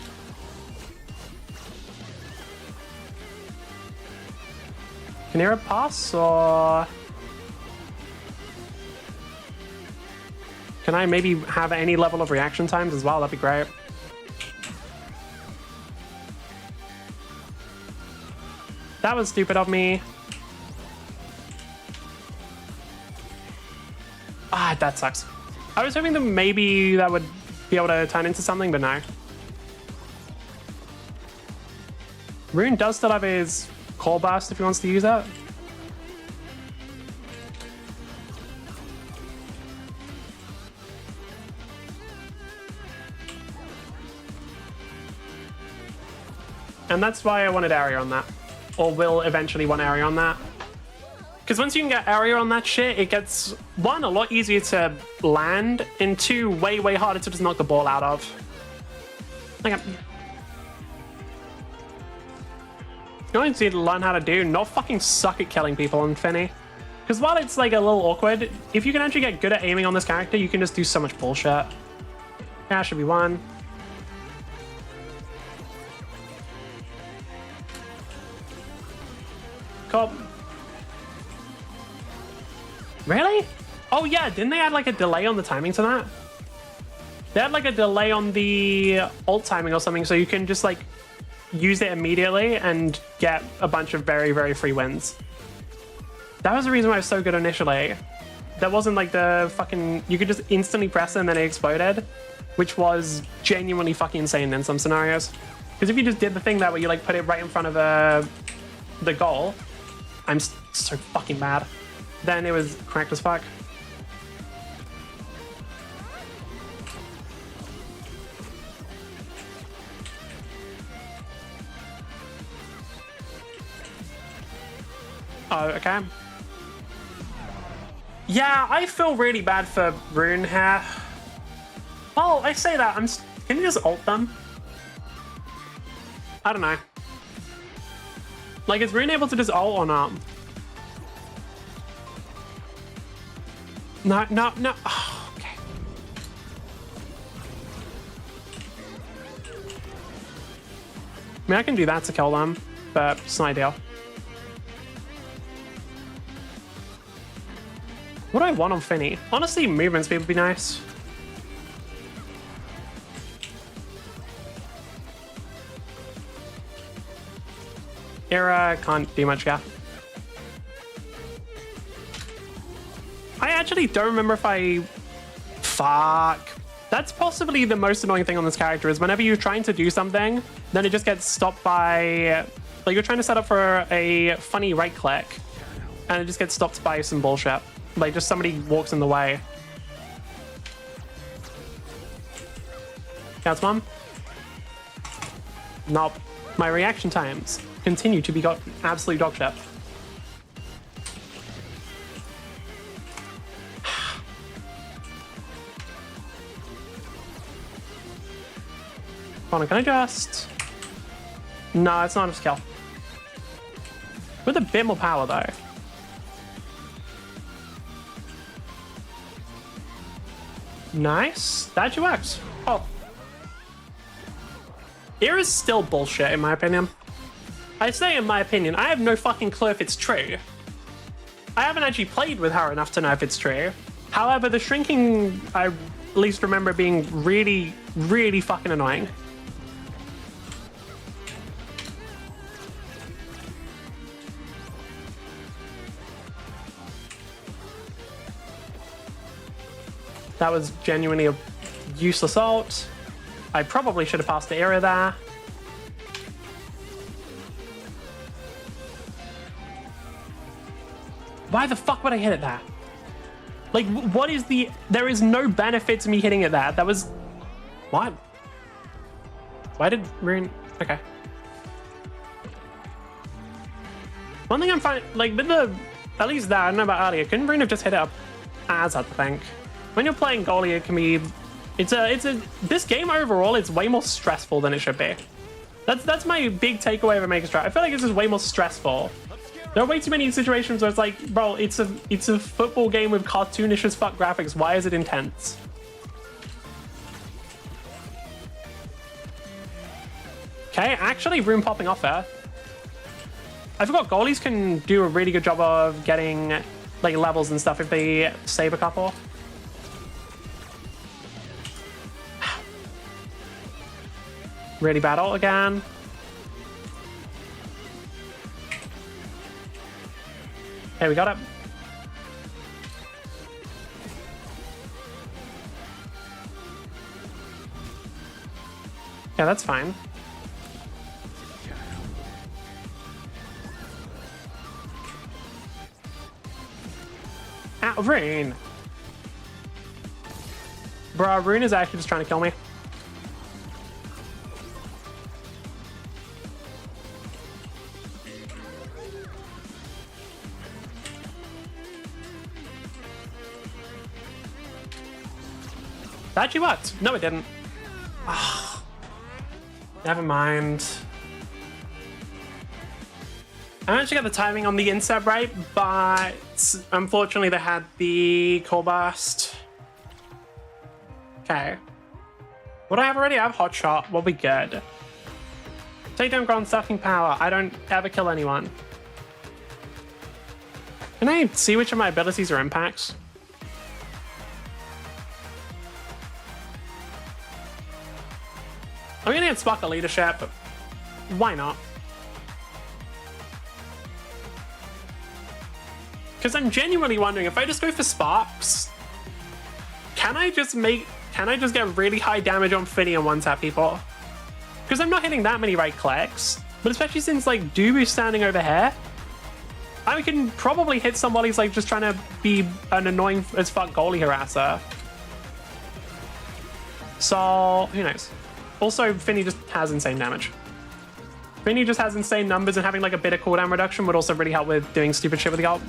Can you pass or... Can I maybe have any level of reaction times as well? That'd be great. That was stupid of me. Ah, that sucks. I was hoping that maybe that would be able to turn into something, but no. Rune does still have his core burst if he wants to use that. And that's why I wanted area on that. Or will eventually want area on that. Because once you can get area on that shit, it gets, 1, a lot easier to land, and 2, way, way harder to just knock the ball out of. Okay. You only need to learn how to do, not fucking suck at killing people on Finny. Because while it's like a little awkward, if you can actually get good at aiming on this character, you can just do so much bullshit. Yeah, should be 1. Cool. Really? Oh yeah, didn't they add like a delay on the timing to that? They had like a delay on the ult timing or something, so you can just like use it immediately and get a bunch of very, very free wins. That was the reason why it was so good initially. That wasn't like the fucking... You could just instantly press it and then it exploded, which was genuinely fucking insane in some scenarios. Because if you just did the thing that where you like put it right in front of the goal, I'm so fucking mad. Then it was cracked as fuck. Oh, okay. Yeah, I feel really bad for Rune here. Well, I say that, can you just ult them? I don't know. Like, is Rune able to just ult or not? No. Oh, okay. I mean, I can do that to kill them, but it's not ideal. What do I want on Finny? Honestly, movement speed would be nice. Era can't do much, yeah. I actually don't remember if I... Fuck. That's possibly the most annoying thing on this character is whenever you're trying to do something, then it just gets stopped by... Like, you're trying to set up for a funny right click, and it just gets stopped by some bullshit. Like, just somebody walks in the way. Cats mom? Nope. My reaction times continue to be got absolute dog shit. Hold on, can I just... No, it's not a skill. With a bit more power, though. Nice. That actually works. Oh. Era's still bullshit, in my opinion. I say in my opinion. I have no fucking clue if it's true. I haven't actually played with her enough to know if it's true. However, the shrinking, I at least remember being really, really fucking annoying. That was genuinely a useless ult. I probably should have passed the area there. Why the fuck would I hit it there? Like, what is the... There is no benefit to me hitting it there. That was... What? Why did Rune... Okay. One thing I'm fine... Like, with the... At least that, I don't know about earlier. Couldn't Rune have just hit it up as I think? When you're playing goalie, it can be... This game overall, it's way more stressful than it should be. That's my big takeaway of a Maker Strat. I feel like it's just way more stressful. There are way too many situations where it's like, bro, it's a football game with cartoonish as fuck graphics. Why is it intense? Okay, actually, Rune popping off there. I forgot goalies can do a really good job of getting like levels and stuff if they save a couple. Really bad ult again. Okay, we got it. Yeah, that's fine. Ow, Rune! Bruh, Rune is actually just trying to kill me. That actually worked. No, it didn't. Oh, never mind. I managed to get the timing on the insert right, but unfortunately they had the core burst. Okay. What do I have already? I have hot shot. We'll be good. Take down ground sucking power. I don't ever kill anyone. Can I see which of my abilities are impacts? I'm gonna get Spark of Leadership, but why not? Because I'm genuinely wondering if I just go for Sparks, can I just get really high damage on Finny and one-tap people? Because I'm not hitting that many right clicks, but especially since like Doob is standing over here, I can probably hit somebody's like just trying to be an annoying as fuck goalie harasser. So who knows? Also, Finny just has insane damage. Finny just has insane numbers, and having like a bit of cooldown reduction would also really help with doing stupid shit with the ult.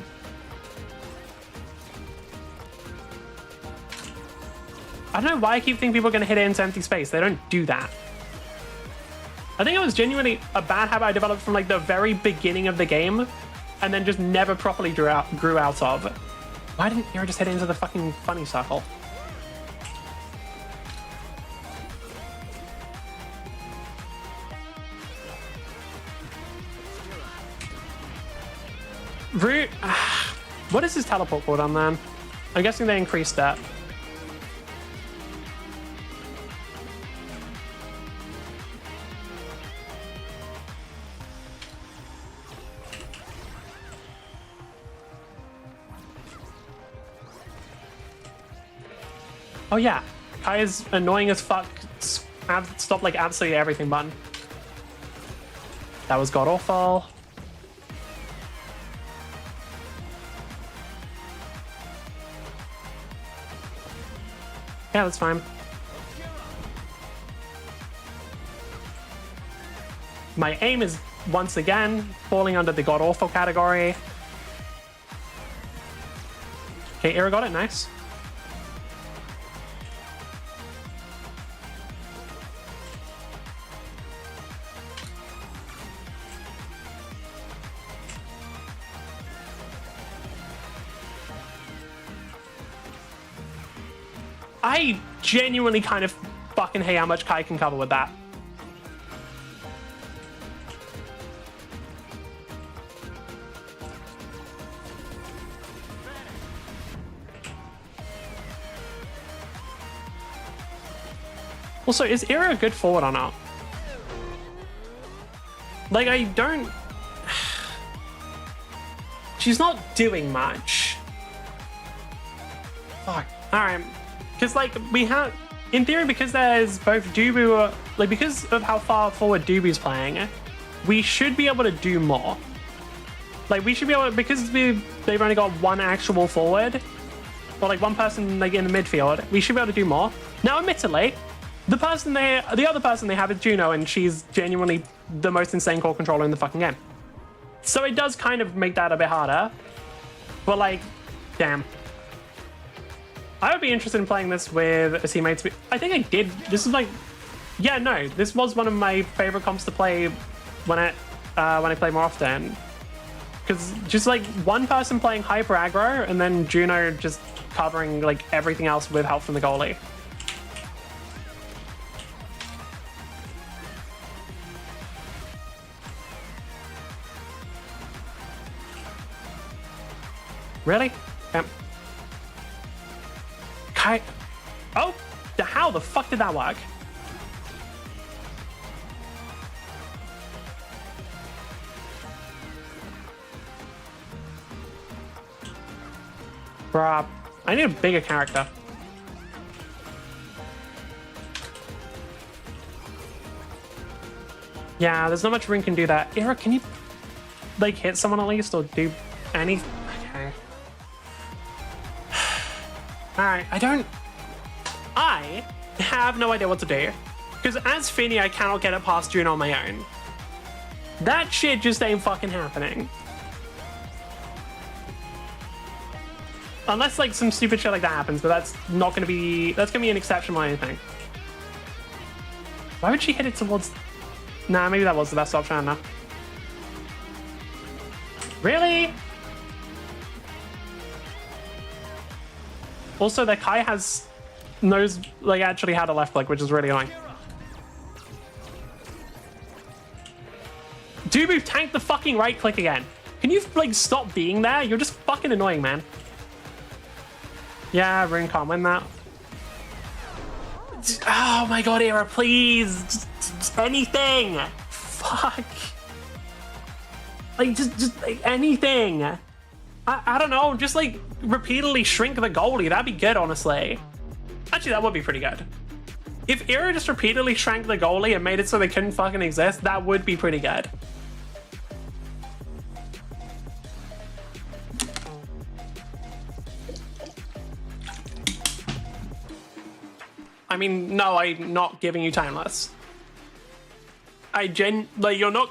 I don't know why I keep thinking people are going to hit it into empty space. They don't do that. I think it was genuinely a bad habit I developed from like the very beginning of the game, and then just never properly grew out of. Why didn't Era just hit it into the fucking funny circle? What is his teleport cooldown then? I'm guessing they increased that. Oh yeah, Kai is annoying as fuck. Stop like absolutely everything button. That was god awful. Yeah, that's fine. My aim is once again falling under the god awful category. Okay, Era got it, nice. I genuinely kind of fucking hate how much Kai can cover with that. Also, is Era a good forward or not? Like, I don't... She's not doing much. Fuck. Alright. Because, like, we have... In theory, because there's both Dubu... Like, because of how far forward Dubu's playing, we should be able to do more. Like, we should be able to... Because they've only got one actual forward, or, like, one person, like, in the midfield, we should be able to do more. Now, admittedly... The other person they have is Juno, and she's genuinely the most insane core controller in the fucking game. So it does kind of make that a bit harder. But like, damn. I would be interested in playing this with a teammate. I think I did. This is like, yeah, no, this was one of my favorite comps to play when I play more often. Because just like one person playing hyper aggro, and then Juno just covering like everything else with help from the goalie. Really? Yep. Kai. Oh! How the fuck did that work? Bruh. I need a bigger character. Yeah, there's not much Ring can do that. Era, can you like hit someone at least or do anything? Okay. Alright, I have no idea what to do. Because as Finny, I cannot get it past Juno on my own. That shit just ain't fucking happening. Unless like some stupid shit like that happens, but that's not gonna be, that's gonna be an exception or anything. Why would she hit it towards... Nah, maybe that was the best option, I don't know. Really? Also, the Kai knows like actually how to left click, which is really annoying. Dubu tanked the fucking right click again. Can you like stop being there? You're just fucking annoying, man. Yeah, Ring can't win that. Oh my god, Era, please. Just anything. Fuck. Like, just like, anything. I don't know, just like repeatedly shrink the goalie. That'd be good, honestly. Actually, that would be pretty good. If Era just repeatedly shrank the goalie and made it so they couldn't fucking exist, that would be pretty good. I mean, no, I'm not giving you timeless. Like, you're not...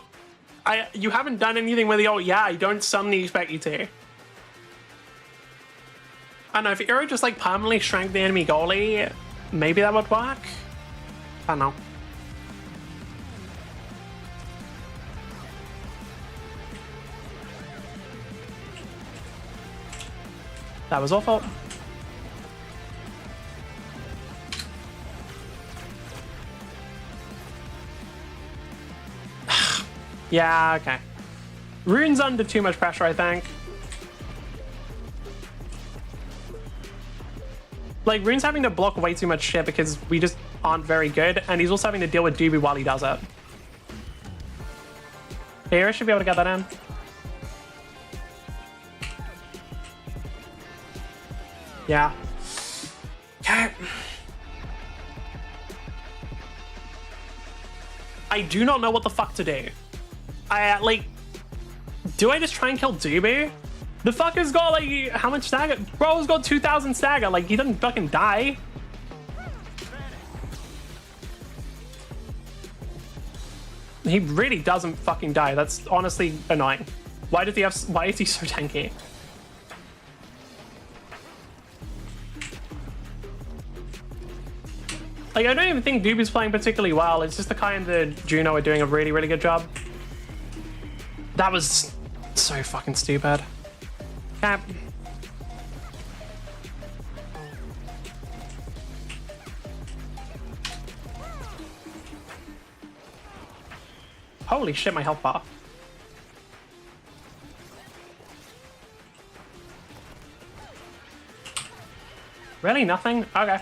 you haven't done anything with the ult. Yeah, I don't suddenly expect you to. I don't know, if Era just like permanently shrank the enemy goalie, maybe that would work? I don't know. That was awful. Yeah, okay. Rune's under too much pressure, I think. Like, Rune's having to block way too much shit because we just aren't very good, and he's also having to deal with Dubu while he does it. Era should be able to get that in. Yeah. Okay. I do not know what the fuck to do. Like, do I just try and kill Doobie? The fucker's got like, how much stagger? Bro's got 2,000 stagger, like he doesn't fucking die. He really doesn't fucking die. That's honestly annoying. Why is he so tanky? Like, I don't even think Doobie's playing particularly well. It's just the Kai and the Juno are doing a really, really good job. That was so fucking stupid. Cap. Holy shit, my health bar. Really? Nothing? Okay.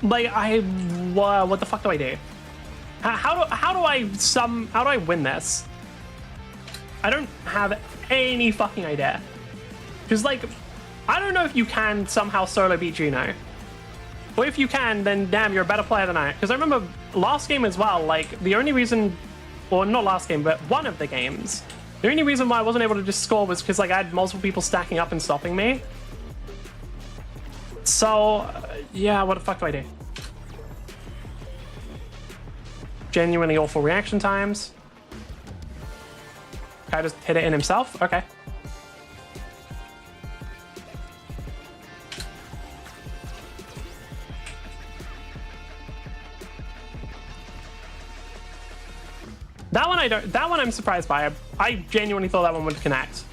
Like, what the fuck do I do? How do I win this? I don't have any fucking idea. Because, like, I don't know if you can somehow solo beat Juno. Or if you can, then damn, you're a better player than I. Because I remember last game as well, like, the only reason, or not last game, but one of the games, the only reason why I wasn't able to just score was because, like, I had multiple people stacking up and stopping me. So, yeah, what the fuck do I do? Genuinely awful reaction times. Can I just hit it in himself? Okay. That one I'm surprised by. I genuinely thought that one would connect.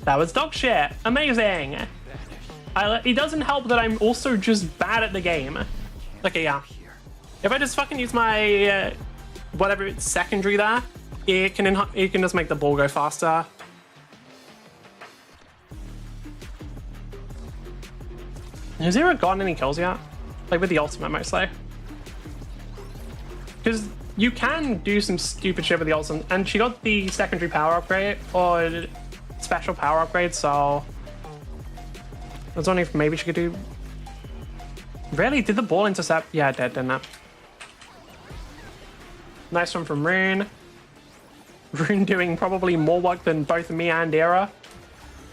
That was dog shit. Amazing. It doesn't help that I'm also just bad at the game. Okay, yeah. If I just fucking use my whatever it's secondary there, it can just make the ball go faster. Has Zero gotten any kills yet? Like with the ultimate mostly. Because you can do some stupid shit with the ultimate, and she got the secondary power upgrade or special power upgrade, so I was wondering if maybe she could do. Really? Did the ball intercept? Yeah, it did, didn't it? Nice one from Rune. Rune doing probably more work than both me and Era,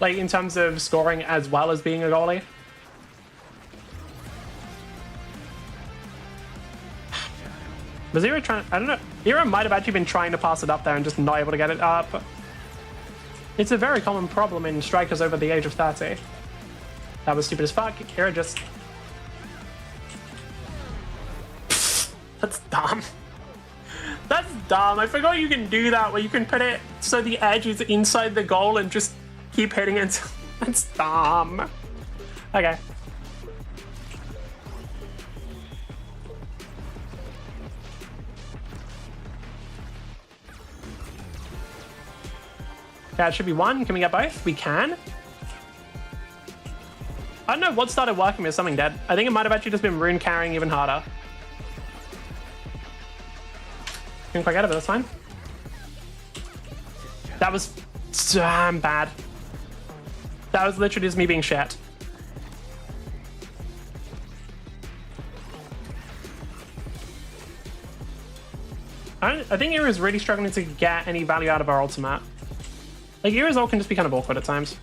like in terms of scoring as well as being a goalie. Was Era trying? I don't know. Era might have actually been trying to pass it up there and just not able to get it up. It's a very common problem in strikers over the age of 30. That was stupid as fuck. Era just... That's dumb. That's dumb. I forgot you can do that where you can put it so the edge is inside the goal and just keep hitting it. That's dumb. Okay. Yeah, it should be one. Can we get both? We can. I don't know what started working with something dead. I think it might have actually just been Rune carrying even harder. Couldn't quite get it, but that's fine. That was damn bad. That was literally just me being shit. I think Era's really struggling to get any value out of our ultimate. Like, Era's ult can just be kind of awkward at times.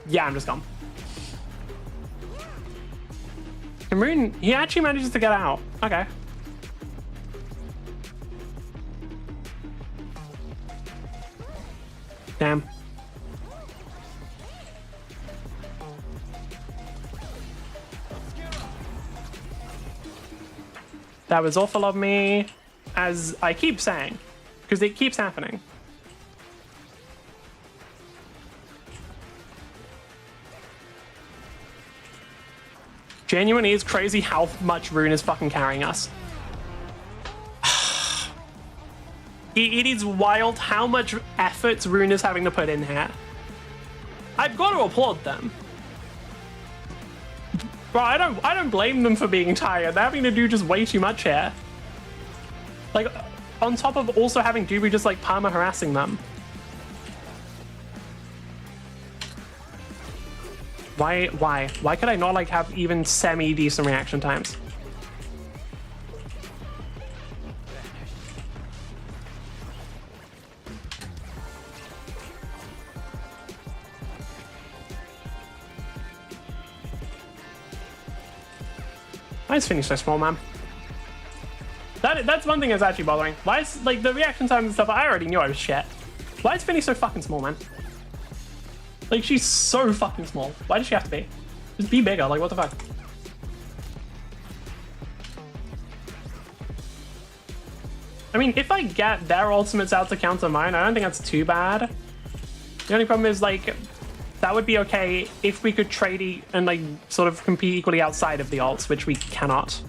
Yeah, I'm just gone. And Rune, he actually manages to get out. Okay. Damn. That was awful of me, as I keep saying, because it keeps happening. Genuinely, it's crazy how much Rune is fucking carrying us. It is wild how much effort Rune is having to put in here. I've got to applaud them. Bro, I don't blame them for being tired. They're having to do just way too much here. Like, on top of also having Doobie just like perma harassing them. Why? Why could I not like have even semi-decent reaction times? Why is Finny so small, man? That's one thing that's actually bothering. Why is, like, the reaction time and stuff, I already knew I was shit. Why is Finny so fucking small, man? Like, she's so fucking small. Why does she have to be? Just be bigger, like, what the fuck? I mean, if I get their ultimates out to counter mine, I don't think that's too bad. The only problem is, like, that would be okay if we could trade and, like, sort of compete equally outside of the ults, which we cannot.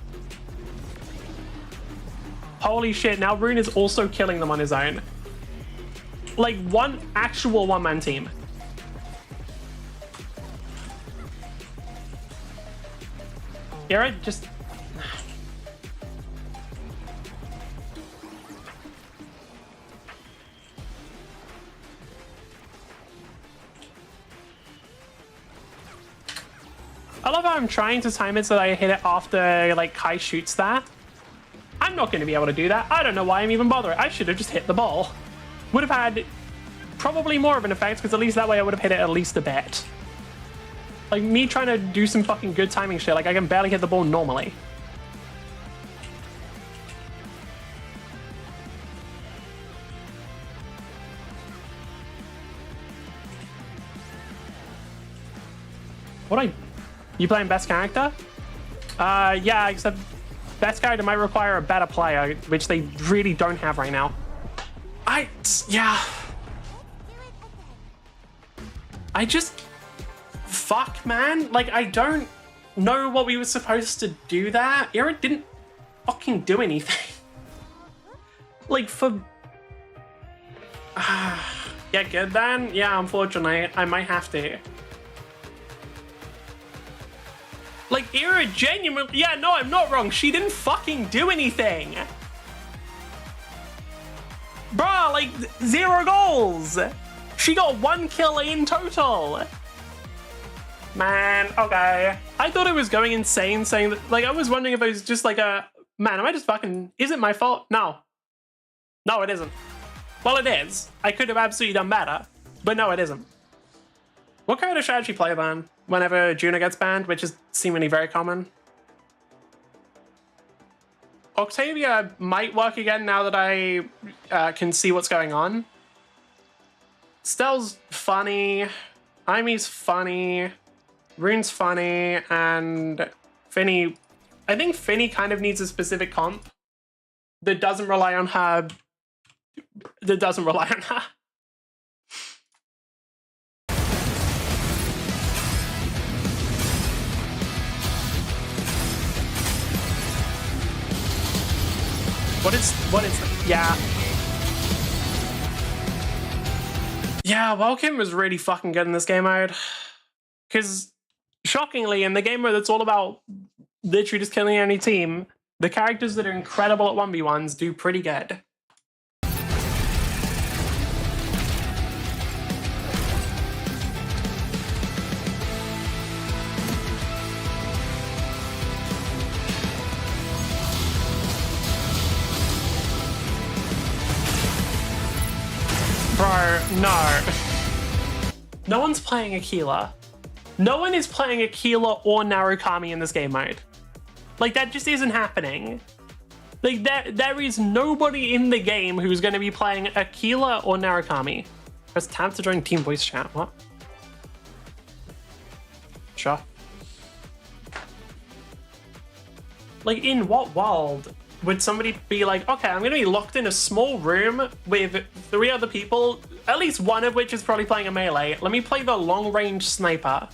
Holy shit, now Rune is also killing them on his own. Like, one actual one-man team. Era just... I love how I'm trying to time it so that I hit it after, like, Kai shoots that. I'm not going to be able to do that. I don't know why I'm even bothering. I should have just hit the ball. Would have had probably more of an effect, because at least that way I would have hit it at least a bit. Like, me trying to do some fucking good timing shit, like, I can barely hit the ball normally. You playing best character? Yeah, except best character might require a better player, which they really don't have right now. Yeah. I just... Fuck, man. Like, I don't know what we were supposed to do that. Era didn't fucking do anything. Like, for... Get good then? Yeah, unfortunately, I might have to. Like, Era genuinely... Yeah, no, I'm not wrong. She didn't fucking do anything. Bruh, like, 0 goals. She got 1 kill in total. Man, okay. I thought it was going insane saying that... Like, I was wondering if it was just like a... Man, am I just fucking... Is it my fault? No. No, it isn't. Well, it is. I could have absolutely done better. But no, it isn't. What character should I actually play then? Whenever Juno gets banned, which is seemingly very common. Octavia might work again now that I can see what's going on. Stell's funny. Imy's funny. Rune's funny. And Finny... I think Finny kind of needs a specific comp that doesn't rely on her... What is, yeah. Yeah, Welkin was really fucking good in this game mode. Because, shockingly, in the game mode that's all about literally just killing any team, the characters that are incredible at 1v1s do pretty good. Bro, no. No one's playing Aquila. No one is playing Aquila or Narukami in this game mode. Like, that just isn't happening. Like, there is nobody in the game who's going to be playing Aquila or Narukami. Press tab to join team voice chat. What? Sure. Like, in what world would somebody be like, okay, I'm going to be locked in a small room with 3 other people, at least one of which is probably playing a melee. Let me play the long-range sniper.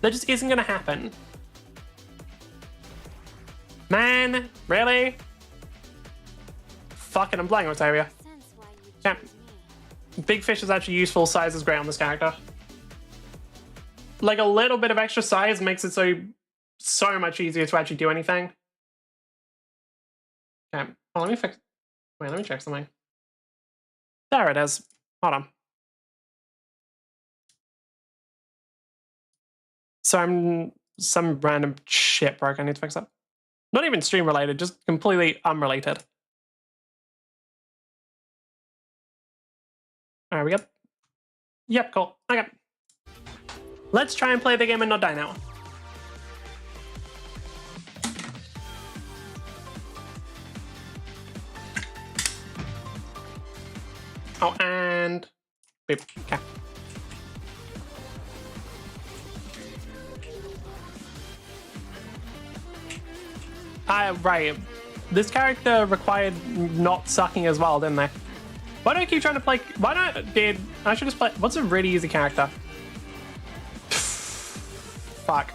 That just isn't going to happen. Man, really? Fuck it, I'm playing Octavia. Yeah. Big Fish is actually useful. Size is great on this character. Like, a little bit of extra size makes it so much easier to actually do anything. Okay, oh, let me check something. There it is. Hold on. some random shit broke. I need to fix it. Not even stream related, just completely unrelated. Alright, we good? Yep, cool. Okay. Let's try and play the game and not die now. Oh, and... Beep. Okay. Right. This character required not sucking as well, didn't they? Why do I keep trying to play... Why not... Dude, I should just play... What's a really easy character? Fuck.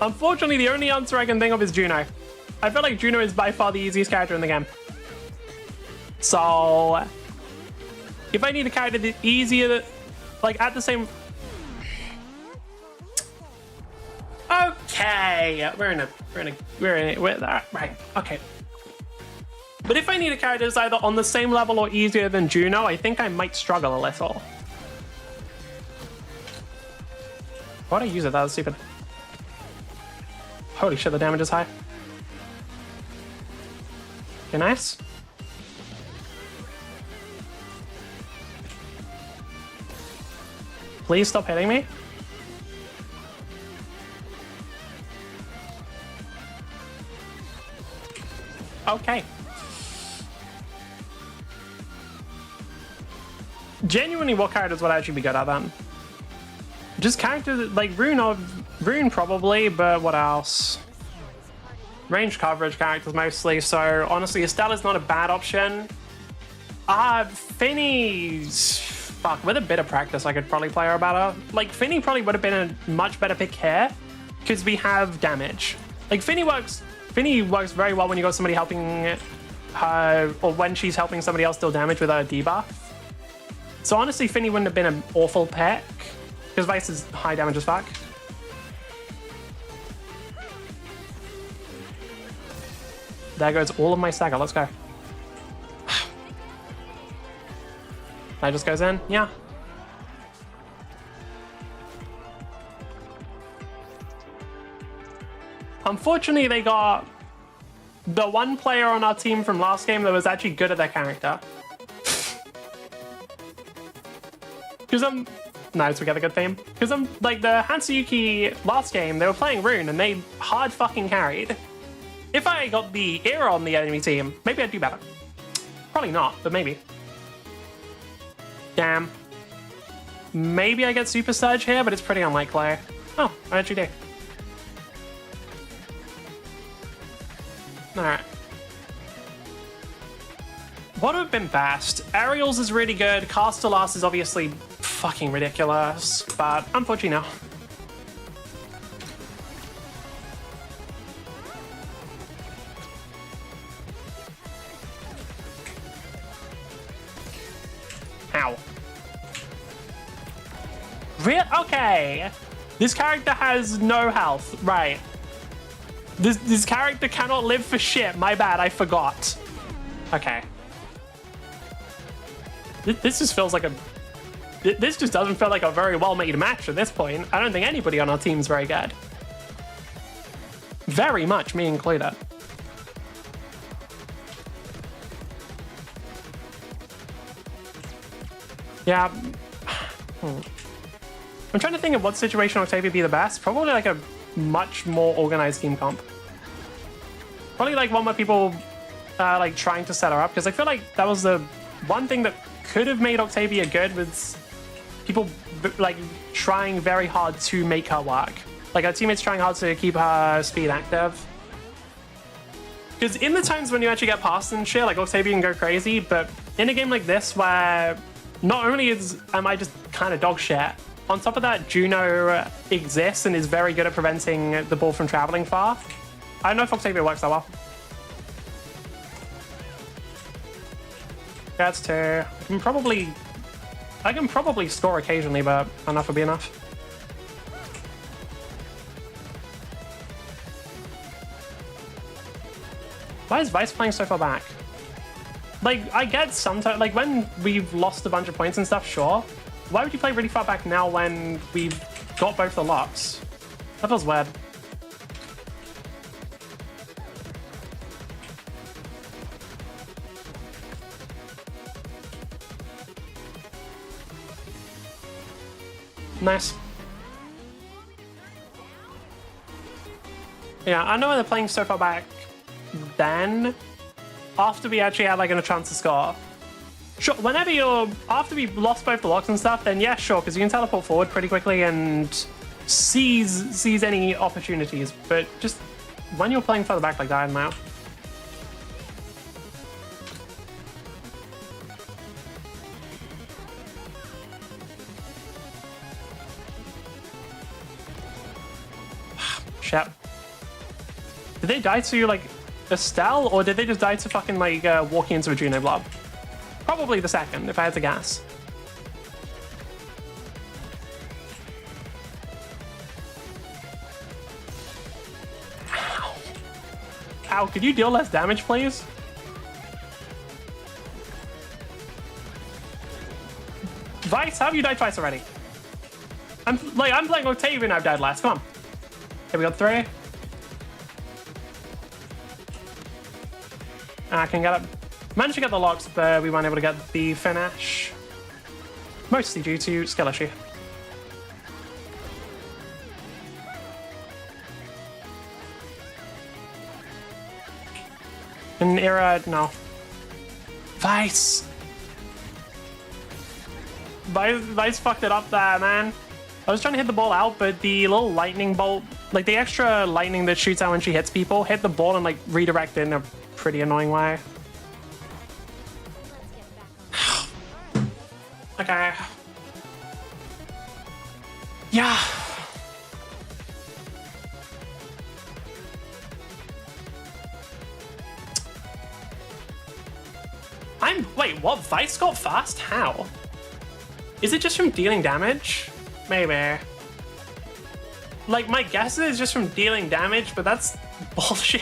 Unfortunately, the only answer I can think of is Juno. I feel like Juno is by far the easiest character in the game. So... If I need a character that's easier... Like, at the same... Okay, we're there, right, okay. But if I need a character that's either on the same level or easier than Juno, I think I might struggle a little. Why'd I use it? That was stupid. Holy shit, the damage is high. Okay, nice. Please stop hitting me. Okay. Genuinely, what characters would I actually be good at then? Just characters like Rune probably, but what else? Range coverage characters mostly, so honestly Estella's not a bad option. Finny's... Fuck, with a bit of practice I could probably play her better. Like, Finny probably would have been a much better pick here, because we have damage. Like, Finny works very well when you got somebody helping her, or when she's helping somebody else deal damage with her debuff. So honestly, Finny wouldn't have been an awful pick, because Vice is high damage as fuck. There goes all of my stagger, let's go. That just goes in, yeah. Unfortunately, they got the one player on our team from last game that was actually good at their character. Because nice, we got a good theme. Because like the Hatsuyuki last game, they were playing Rune and they hard fucking carried. If I got the era on the enemy team, maybe I'd do better. Probably not, but maybe. Damn. Maybe I get Super Surge here, but it's pretty unlikely. Oh, I actually do. Alright. What would have been best? Aerials is really good. Castellass is obviously fucking ridiculous, but unfortunately no. Ow. Okay. This character has no health. Right. This character cannot live for shit. My bad, I forgot. Okay. This just feels like a... This just doesn't feel like a very well-made match at this point. I don't think anybody on our team is very good. Very much, me included. Yeah. I'm trying to think of what situation Octavia would be the best. Probably like a much more organized team comp. Probably like one where people are like trying to set her up, because I feel like that was the one thing that could have made Octavia good, was people like trying very hard to make her work. Like her teammates trying hard to keep her speed active. Because in the times when you actually get past and shit, like Octavia can go crazy, but in a game like this where not only am I just kind of dog shit, on top of that, Juno exists and is very good at preventing the ball from traveling far. I don't know if Octavia works that well. That's two. I can probably score occasionally, but enough would be enough. Why is Vice playing so far back? Like, I get sometimes, like when we've lost a bunch of points and stuff, sure. Why would you play really far back now when we've got both the locks. That feels weird. Nice. Yeah, I know they're playing so far back then, after we actually had like a chance to score. Sure, whenever you're, after we lost both the locks and stuff, then yeah, sure, because you can teleport forward pretty quickly and seize any opportunities, but just when you're playing further back like that, I don't know. Shit. Did they die to, like, Estelle, or did they just die to fucking, like, walking into a Juno blob? Probably the second, if I had to guess. Ow. Ow, could you deal less damage, please? Vice, how have you died twice already? I'm playing Octavian, I've died last, come on. Okay, we got 3. I can get it. Managed to get the locks, but we weren't able to get the finish. Mostly due to skill issue. An era, no. Vice! Vice fucked it up there, man. I was trying to hit the ball out, but the little lightning bolt, like the extra lightning that shoots out when she hits people, hit the ball and like redirect it in a pretty annoying way. Okay. Yeah. Wait, what? Vice got fast? How? Is it just from dealing damage? Maybe. Like, my guess is just from dealing damage, but that's bullshit.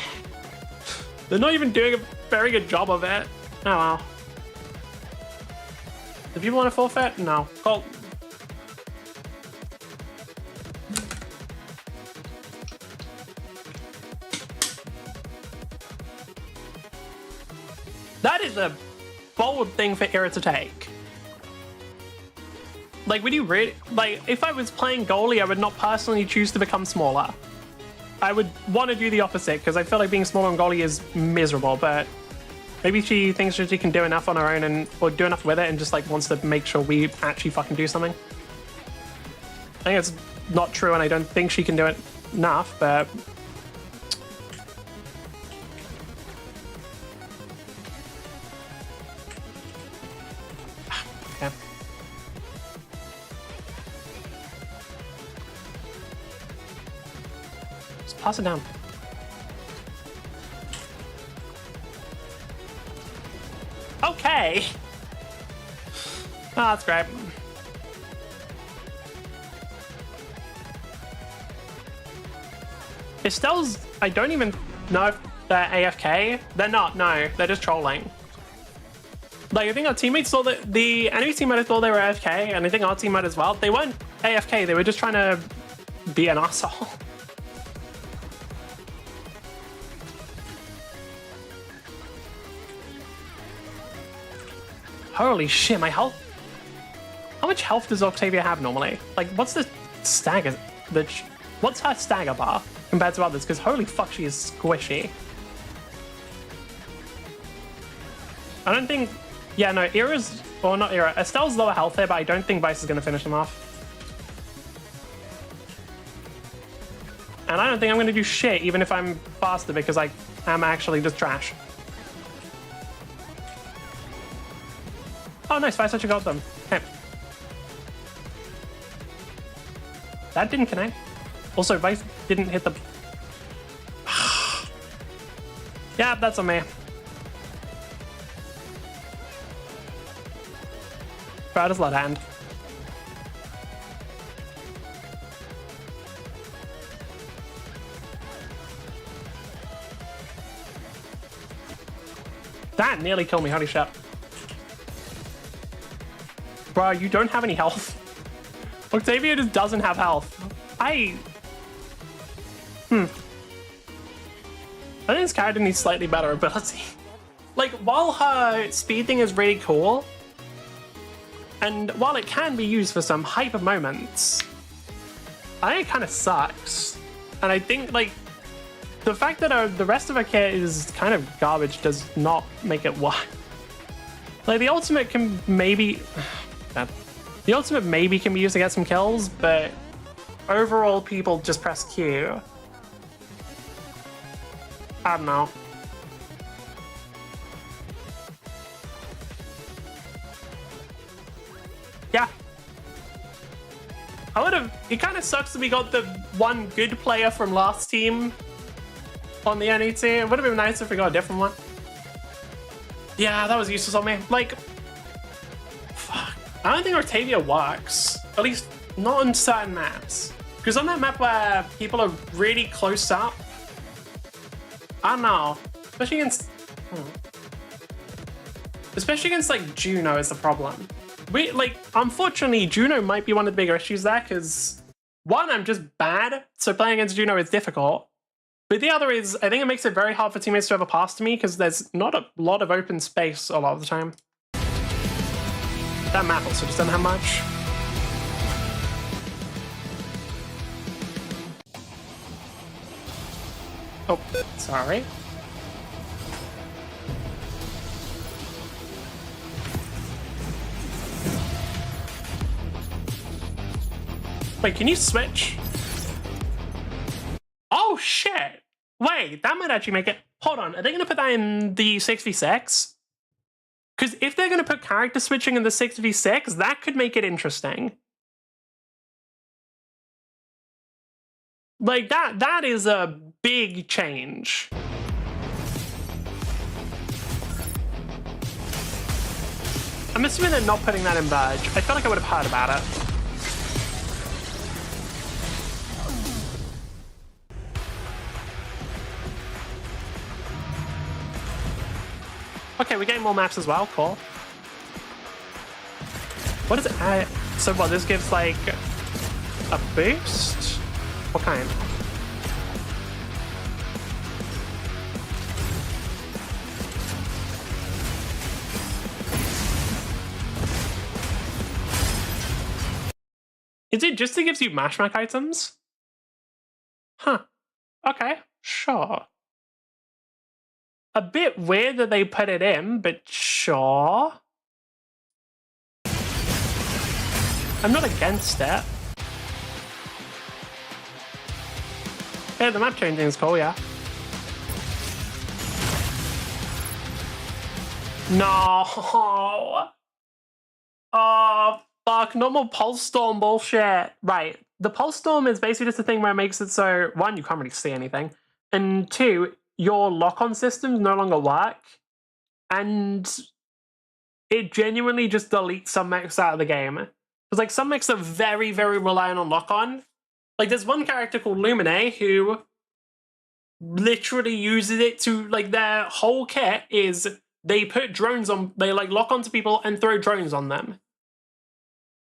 They're not even doing a very good job of it. Oh well. Do people want to forfeit? No. Cool. That is a bold thing for Era to take. Like, would you really, like, if I was playing goalie, I would not personally choose to become smaller. I would want to do the opposite, because I feel like being smaller on goalie is miserable, but maybe she thinks that she can do enough on her own and or do enough with it and just like wants to make sure we actually fucking do something. I think it's not true, and I don't think she can do it enough, but okay. Just pass it down. Okay. Oh, that's great. Estelle's, I don't even know if they're AFK. They're not, no. They're just trolling. Like, I think our teammates saw that the enemy team might have thought they were AFK, and I think our team might as well. They weren't AFK, they were just trying to be an asshole. Holy shit, my health. How much health does Octavia have normally? Like, what's the stagger? What's her stagger bar compared to others? Because holy fuck, she is squishy. I don't think. Yeah, no, Era's. Or not Era. Estelle's lower health here, but I don't think Vice is going to finish them off. And I don't think I'm going to do shit, even if I'm faster, because I am actually just trash. Oh, nice. Vice actually got them. Okay. That didn't connect. Also, Vice didn't hit the... Yeah, that's on me. Bro, just let hand. That nearly killed me, holy shit. Bro, you don't have any health. Octavia just doesn't have health. I think this character needs slightly better ability. Like, while her speed thing is really cool, and while it can be used for some hyper moments, I think it kind of sucks. And I think, like, the fact that the rest of her kit is kind of garbage does not make it work. Like, the ultimate can maybe... The ultimate maybe can be used to get some kills, but overall people just press Q. I don't know. Yeah. I would have... It kind of sucks that we got the one good player from last team on the NET. It would have been nice if we got a different one. Yeah, that was useless on me. Like... Fuck. I don't think Octavia works. At least not on certain maps. Because on that map where people are really close up, I don't know. Especially against... Especially against, like, Juno is the problem. Unfortunately, Juno might be one of the bigger issues there, because one, I'm just bad, so playing against Juno is difficult. But the other is, I think it makes it very hard for teammates to ever pass to me, because there's not a lot of open space a lot of the time. That map also just doesn't have much. Oh, sorry. Wait, can you switch? Oh, shit. Wait, that might actually make it... Hold on, are they going to put that in the 6v6? Because if they're going to put character switching in the 6v6, that could make it interesting. Like, that is a big change. I'm assuming they're not putting that in Verge. I feel like I would have heard about it. Okay, we're getting more maps as well, cool. What is it? So what, this gives like a boost? What kind? Is it just it gives you mashmack items? Huh. Okay, sure. A bit weird that they put it in, but sure. I'm not against it. Yeah, the map changing is cool, yeah. No. Oh, fuck. No more Pulse Storm bullshit. Right. The Pulse Storm is basically just a thing where it makes it so, one, you can't really see anything, and two, your lock-on systems no longer work, and it genuinely just deletes some mechs out of the game. Because, like, some mechs are very, very reliant on lock-on. Like, there's one character called Lumine who literally uses it to, like, their whole kit is they put drones on, they, like, lock onto people and throw drones on them.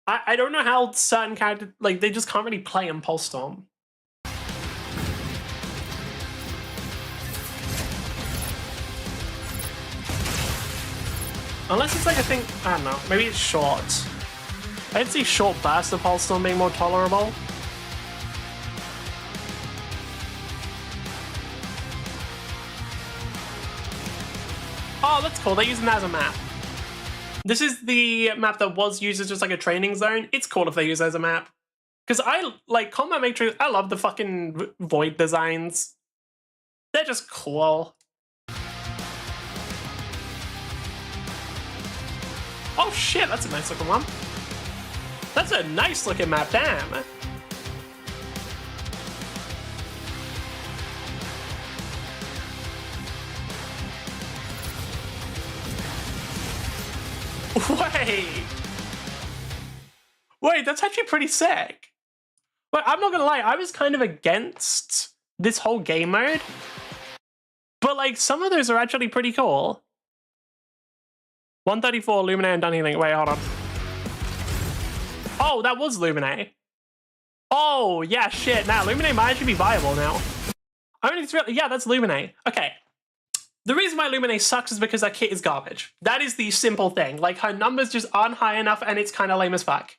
I don't know how certain characters, like, they just can't really play in Pulse Storm. Unless it's like a thing, I don't know, maybe it's short. I'd see short bursts of Pulse Storm being more tolerable. Oh, that's cool, they're using that as a map. This is the map that was used as just like a training zone. It's cool if they use it as a map. Because I, like, Combat Matrix, I love the fucking Void designs. They're just cool. Oh shit, that's a nice looking one. That's a nice looking map, damn. Wait, that's actually pretty sick. But I'm not gonna lie, I was kind of against this whole game mode. But, like, some of those are actually pretty cool. 134, Lumine and done healing. Wait, hold on. Oh, that was Lumine. Oh, yeah, shit. Now, Luminate might actually be viable now. I only yeah, that's Luminate. Okay. The reason why Luminate sucks is because that kit is garbage. That is the simple thing. Like, her numbers just aren't high enough, and it's kind of lame as fuck.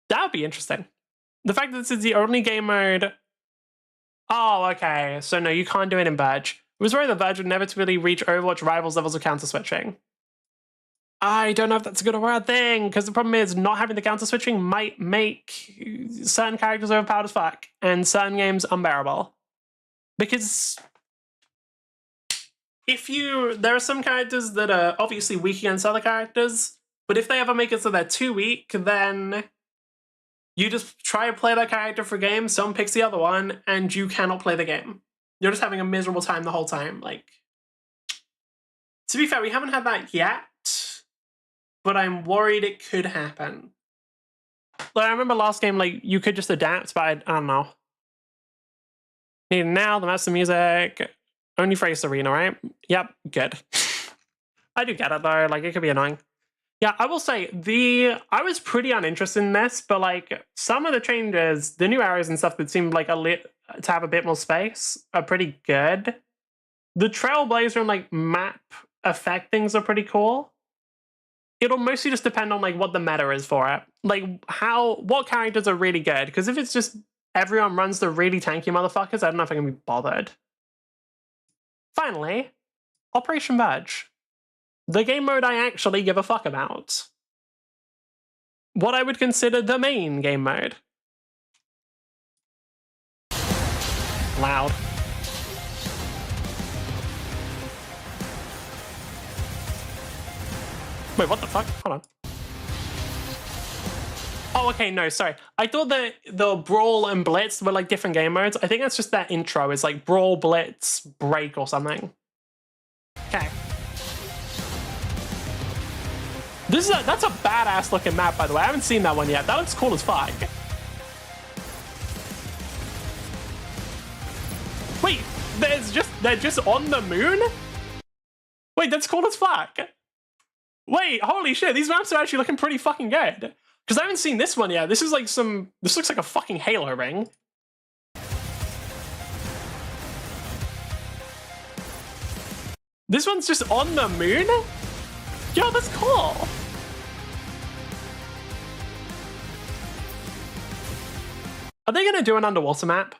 That would be interesting. The fact that this is the only game mode... Oh, okay. So no, you can't do it in Verge. It was worried that Verge would inevitably reach Overwatch rivals levels of counter-switching. I don't know if that's a good or bad thing, because the problem is not having the counter-switching might make certain characters overpowered as fuck, and certain games unbearable. Because there are some characters that are obviously weak against other characters, but if they ever make it so they're too weak, then you just try to play that character for a game, someone picks the other one, and you cannot play the game. You're just having a miserable time the whole time. Like, to be fair, we haven't had that yet, but I'm worried it could happen. Like, I remember last game, like, you could just adapt, but I don't know. Need now, the maps, the music. Only for Ace Arena, right? Yep, good. I do get it, though. Like, it could be annoying. Yeah, I will say, I was pretty uninterested in this, but, like, some of the changes, the new areas and stuff that seemed like to have a bit more space are pretty good. The Trailblazer and, like, map effect things are pretty cool. It'll mostly just depend on, like, what the meta is for it. Like, what characters are really good. Because if it's just everyone runs the really tanky motherfuckers, I don't know if I can be bothered. Finally, Operation Verge. The game mode I actually give a fuck about. What I would consider the main game mode. Loud. Wait, what the fuck? Hold on. Oh, okay, no, sorry. I thought that the Brawl and Blitz were like different game modes. I think that's just that intro. It's like Brawl, Blitz, Break or something. Okay. That's a badass looking map, by the way. I haven't seen that one yet. That looks cool as fuck. Wait, they're just on the moon? Wait, that's cool as fuck. Wait, holy shit, these maps are actually looking pretty fucking good. Because I haven't seen this one yet. This looks like a fucking Halo ring. This one's just on the moon? Yo, that's cool. Are they gonna do an underwater map?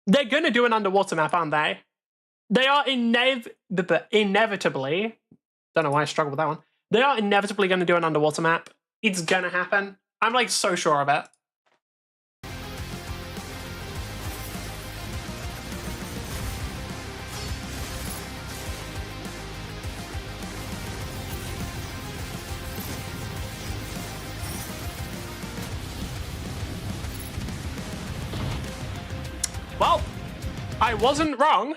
They're gonna do an underwater map, aren't they? They are inevitably, don't know why I struggled with that one. They are inevitably gonna do an underwater map. It's gonna happen. I'm like so sure of it. Well, I wasn't wrong.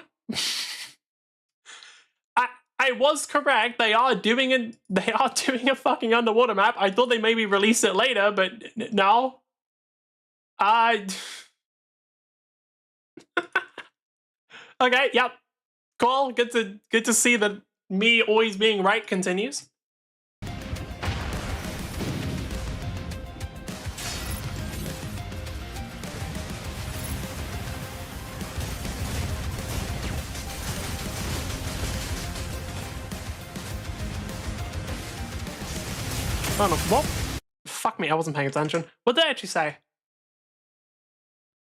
I was correct. They are doing a fucking underwater map. I thought they maybe release it later, but no. Okay, yep. Cool. Good to see that me always being right continues. Oh no, what? Fuck me, I wasn't paying attention. What did they actually say?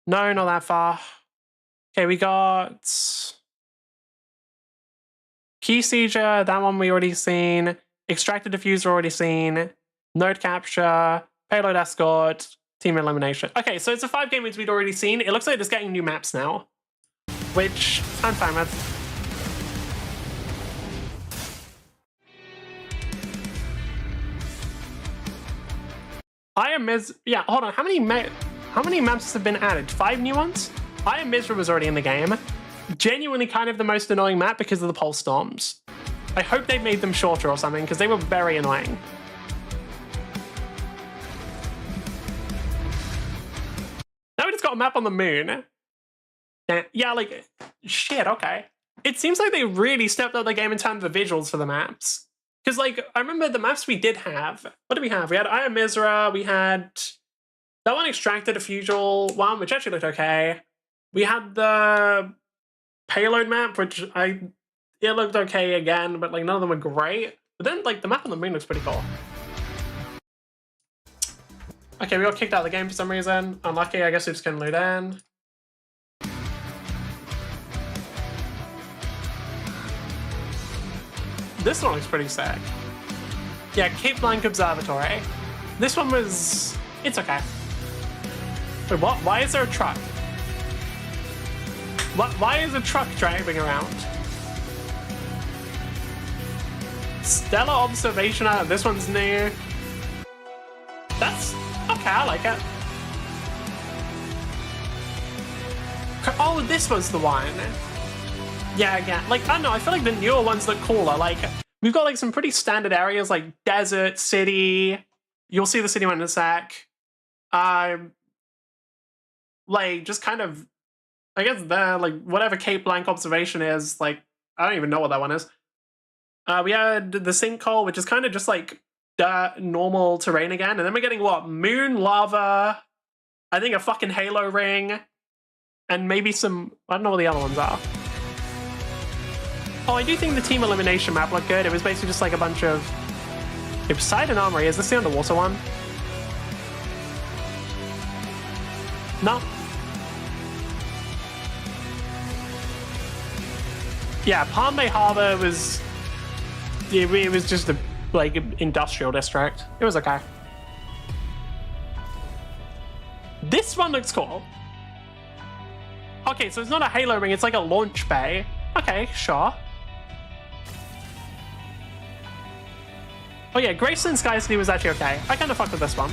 No, not that far. Okay, we got... Key Seizure, that one we already seen. Extracted Diffuser already seen. Node Capture, Payload Escort, Team Elimination. Okay, so it's the 5 game modes we'd already seen. It looks like it's getting new maps now, which I'm fine with. Yeah, hold on. How many maps have been added? 5 new ones? Iron Misra was already in the game. Genuinely kind of the most annoying map because of the pulse storms. I hope they made them shorter or something because they were very annoying. Now we just got a map on the moon. Yeah, like, shit, okay. It seems like they really stepped up the game in terms of visuals for the maps. Because, like, I remember the maps we did have. What did we have? We had Iron Misra, we had that one Extracted, a Fugal one, which actually looked okay. We had the Payload map, which it looked okay again, but, like, none of them were great. But then, like, the map on the moon looks pretty cool. Okay, we got kicked out of the game for some reason. Unlucky, I guess we just couldn't loot in. This one looks pretty sick. Yeah, Cape Blanc Observatory. This one was... it's okay. Wait, what? Why is there a truck? Why is a truck driving around? Stellar Observation Island. This one's new. That's... okay, I like it. Oh, this was the one. Yeah. Like, I don't know, I feel like the newer ones look cooler. Like, we've got, like, some pretty standard areas, like desert, city. You'll see the city one in a sec. Like, just kind of... I guess the, like, whatever Cape Blanc Observation is, like, I don't even know what that one is. We had the Sinkhole, which is kind of just, like, normal terrain again. And then we're getting, what? Moon, lava, I think a fucking halo ring, and maybe some... I don't know what the other ones are. Oh, I do think the team elimination map looked good. It was basically just, like, a bunch of... Poseidon Armory. Is this the underwater one? No. Yeah, Palm Bay Harbor was... it was just a, like, industrial district. It was okay. This one looks cool. Okay, so it's not a halo ring, it's like a launch bay. Okay, sure. Oh yeah, Graceland Sky City was actually okay. I kind of fucked with this one.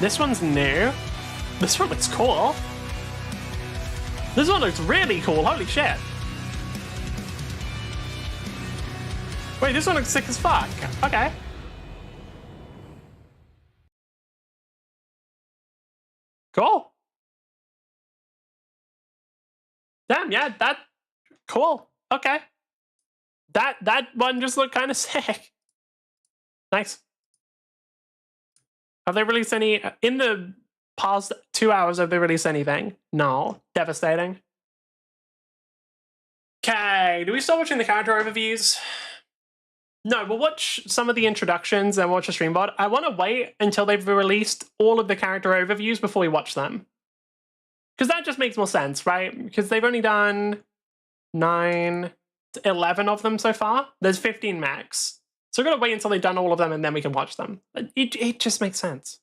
This one's new. This one looks cool. This one looks really cool. Holy shit. Wait, this one looks sick as fuck. Okay. Cool. Damn, yeah, that... cool. Okay. That one just looked kind of sick. Nice. Have they released any... in the past 2 hours, have they released anything? No. Devastating. Okay, do we start watching the character overviews? No, we'll watch some of the introductions and watch a stream bot. I want to wait until they've released all of the character overviews before we watch them. Because that just makes more sense, right? Because they've only done 9, 11 of them so far. There's 15 max. So we're going to wait until they've done all of them and then we can watch them. It just makes sense.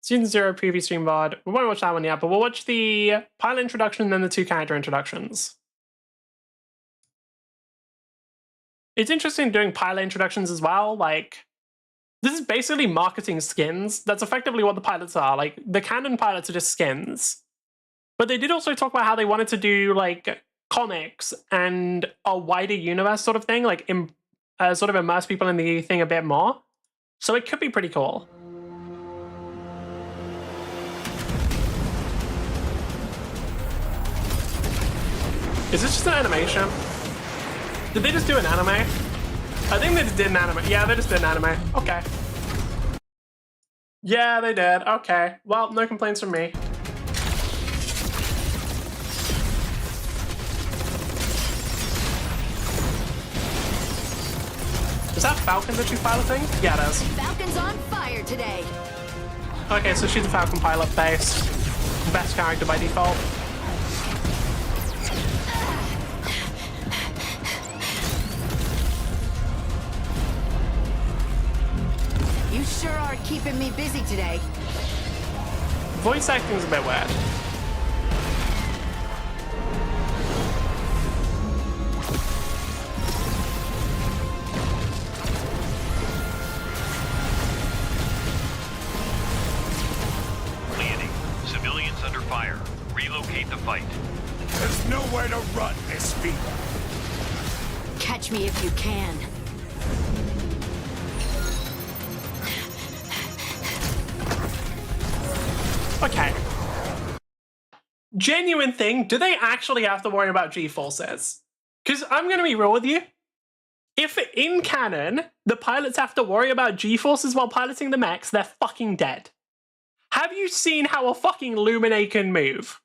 Season 0 preview stream VOD. We won't watch that one yet, but we'll watch the pilot introduction and then the 2 character introductions. It's interesting doing pilot introductions as well. Like, this is basically marketing skins. That's effectively what the pilots are. Like, the canon pilots are just skins. But they did also talk about how they wanted to do, like, comics and a wider universe sort of thing. Like, sort of immerse people in the thing a bit more. So it could be pretty cool. Is this just an animation? Did they just do an anime? I think they just did an anime. Yeah, they just did an anime. Okay. Yeah, they did. Okay. Well, no complaints from me. Is that Falcon that she's piloting? Yeah, it is. Falcon's on fire today. Okay, so she's a Falcon pilot based. Best character by default. You sure are keeping me busy today. Voice acting's a bit weird. Landing. Civilians under fire. Relocate the fight. There's nowhere to run, Miss Fever. Catch me if you can. Okay. genuine thing, do they actually have to worry about G-forces? Because I'm going to be real with you. If in canon, the pilots have to worry about G-forces while piloting the mechs, they're fucking dead. Have you seen how a fucking Lumine can move?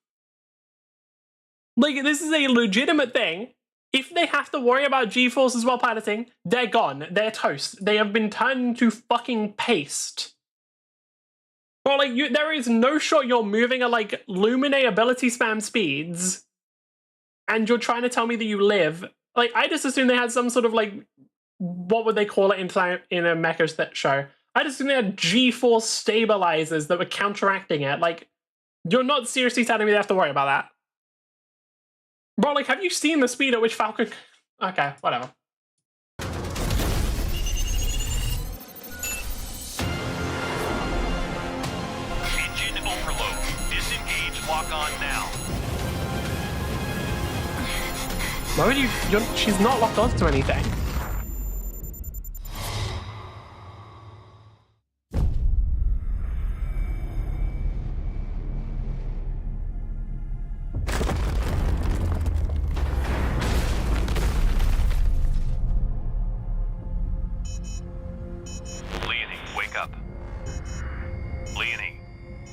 Like, this is a legitimate thing. If they have to worry about G-forces while piloting, they're gone. They're toast. They have been turned to fucking paste. Bro, like, there is no shot you're moving at, like, Lumine ability spam speeds, and you're trying to tell me that you live. Like, I just assumed they had some sort of, like, what would they call it in a mecha show? I just assumed they had G-force stabilizers that were counteracting it. Like, you're not seriously telling me they have to worry about that. Bro, like, have you seen the speed at which Falcon... Okay, whatever. Engine overload. Disengage lock on now. Why would you... she's not locked onto anything.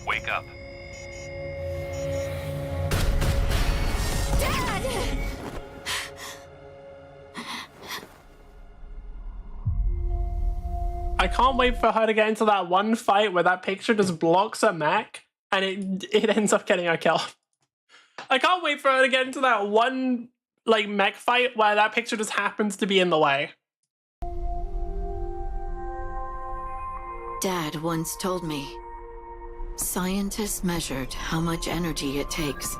Wake up. Dad! I can't wait for her to get into that one fight where that picture just blocks her mech and it ends up getting her killed. I can't wait for her to get into that one like mech fight where that picture just happens to be in the way. Dad once told me, scientists measured how much energy it takes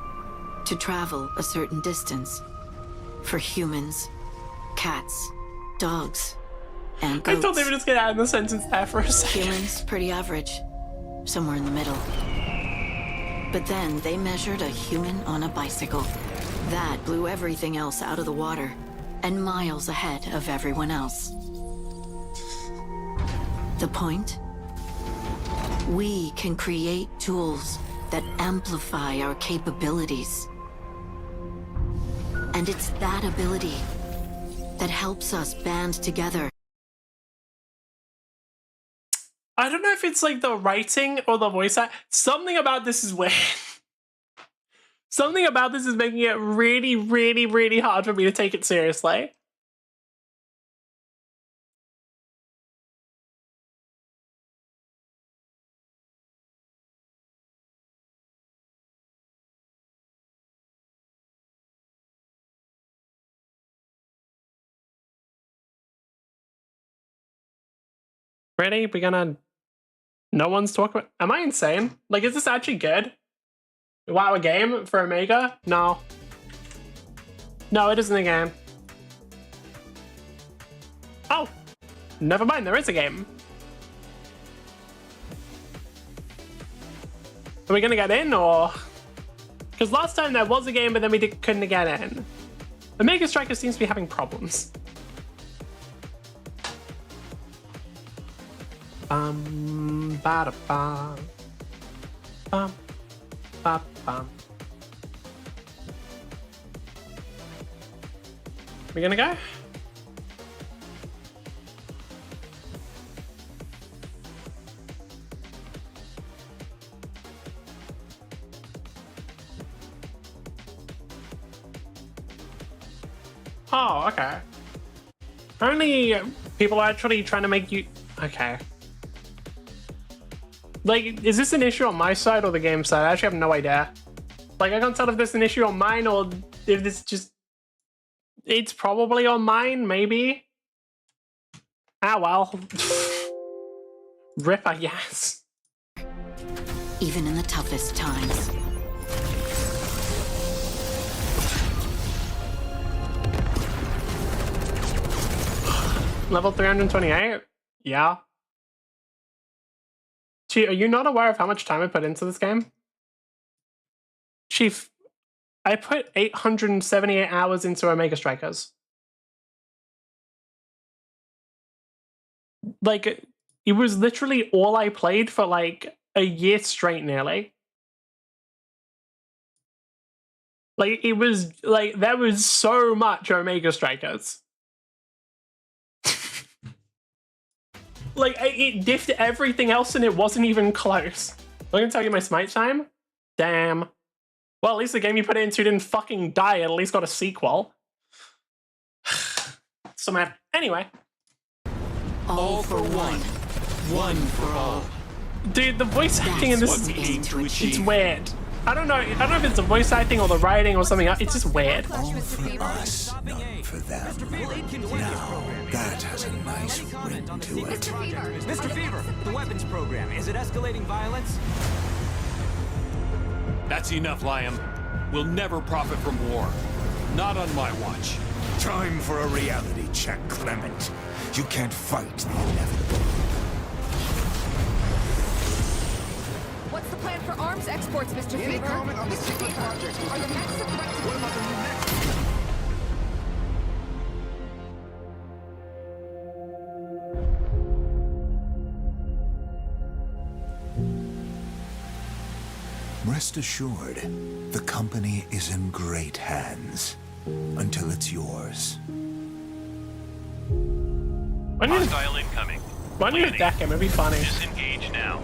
to travel a certain distance for humans, cats, dogs, and goats. I thought they were just gonna add the sentence there for a second. Humans, pretty average, somewhere in the middle. But then they measured a human on a bicycle. That blew everything else out of the water and miles ahead of everyone else. The point? We can create tools that amplify our capabilities. And it's that ability that helps us band together. I don't know if it's like the writing or the voice act. Something about this is weird. Something about this is making it really, really, really hard for me to take it seriously. Really? We're gonna... No one's talking about... Am I insane? Like, is this actually good? Wow, a game for Omega? No. No, it isn't a game. Oh! Never mind, there is a game. Are we gonna get in, or...? Because last time there was a game, but then we couldn't get in. Omega Striker seems to be having problems. Ba-da-ba. Bum, ba-bum. We gonna go? Oh, okay. Apparently, people are actually trying to make you... Okay. Like, is this an issue on my side or the game side? I actually have no idea. Like, I can't tell if this is an issue on mine or if this just... It's probably on mine, maybe? Ah, well. Rip, I guess. Even in the toughest times. Level 328? Yeah. Chief, are you not aware of how much time I put into this game? Chief, I put 878 hours into Omega Strikers. Like, it was literally all I played for like a year straight nearly. Like, it was, like, there was so much Omega Strikers. Like, it diffed everything else and it wasn't even close. I'm gonna tell you my smite time? Damn. Well, at least the game you put it into didn't fucking die. It at least got a sequel. So mad. Anyway. All for one. One for all. Dude, the voice acting in this is it's weird. I don't know if it's the voice acting or the writing or something else. It's just weird. All for us, none for them. Now, that has a nice ring to it. Mr. Fever, the weapons program, is it escalating violence? That's enough, Liam. We'll never profit from war. Not on my watch. Time for a reality check, Clement. You can't fight the inevitable. What's the plan for arms exports, Mr. Fever? Mr. Fever, are the mechs a threat to Rest assured, the company is in great hands. Until it's yours. Why don't you Hostile incoming. deck him? It'd be funny. Disengage now.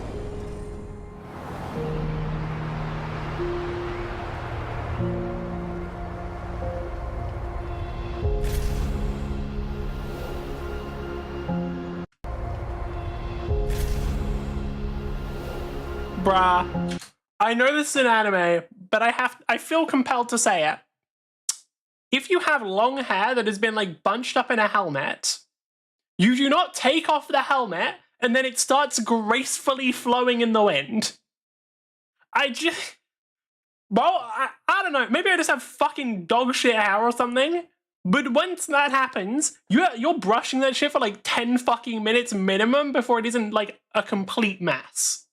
Bruh. I know this is an anime, but I feel compelled to say it. If you have long hair that has been like bunched up in a helmet, you do not take off the helmet and then it starts gracefully flowing in the wind. Well, I don't know, maybe I just have fucking dog shit hair or something, but once that happens, you're brushing that shit for like 10 fucking minutes minimum before it isn't like a complete mess.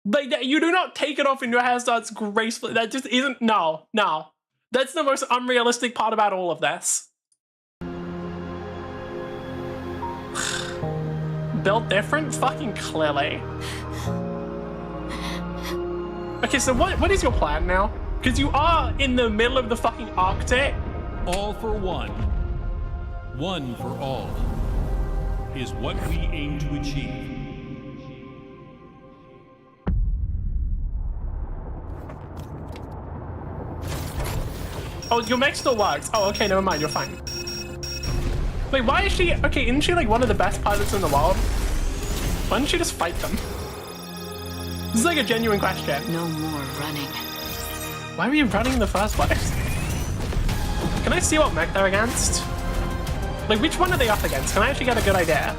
Like, you do not take it off and your hair starts gracefully. That just isn't, no. That's the most unrealistic part about all of this. Built different? Fucking clearly. Okay, so what is your plan now? Because you are in the middle of the fucking Arctic. All for one. One for all is what we aim to achieve. Oh, your mech still works. Oh, okay, never mind, you're fine. Wait, why is she... Okay, isn't she like one of the best pilots in the world? Why don't she just fight them? This is like a genuine question. No more running. Why were you running in the first place? Can I see what mech they're against? Like, which one are they up against? Can I actually get a good idea?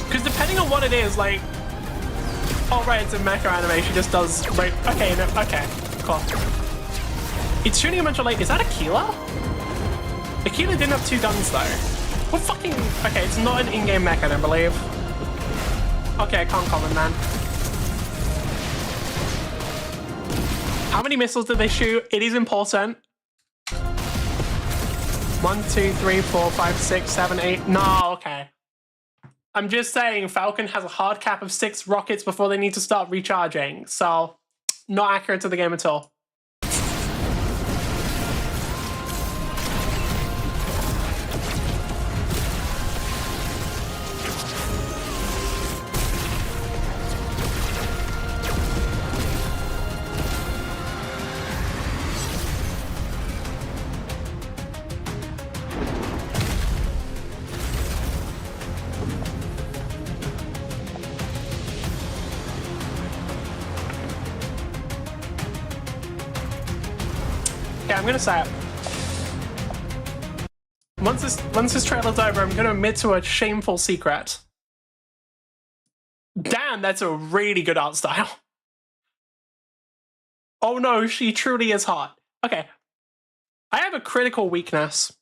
Because depending on what it is, like... Oh, right, it's a mecha anime. She just does... Right, okay, no, okay, cool. It's shooting a bunch of like, is that Aquila? Aquila didn't have two guns though. What fucking, okay, it's not an in-game mech, I don't believe. Okay, can't comment, man. How many missiles did they shoot? It is important. 1, 2, 3, 4, 5, 6, 7, 8. No, okay. I'm just saying Falcon has a hard cap of 6 rockets before they need to start recharging. So, not accurate to the game at all. I'm gonna say it. Once this trailer's over, I'm gonna admit to a shameful secret. Damn, that's a really good art style. Oh no, she truly is hot. Okay. I have a critical weakness.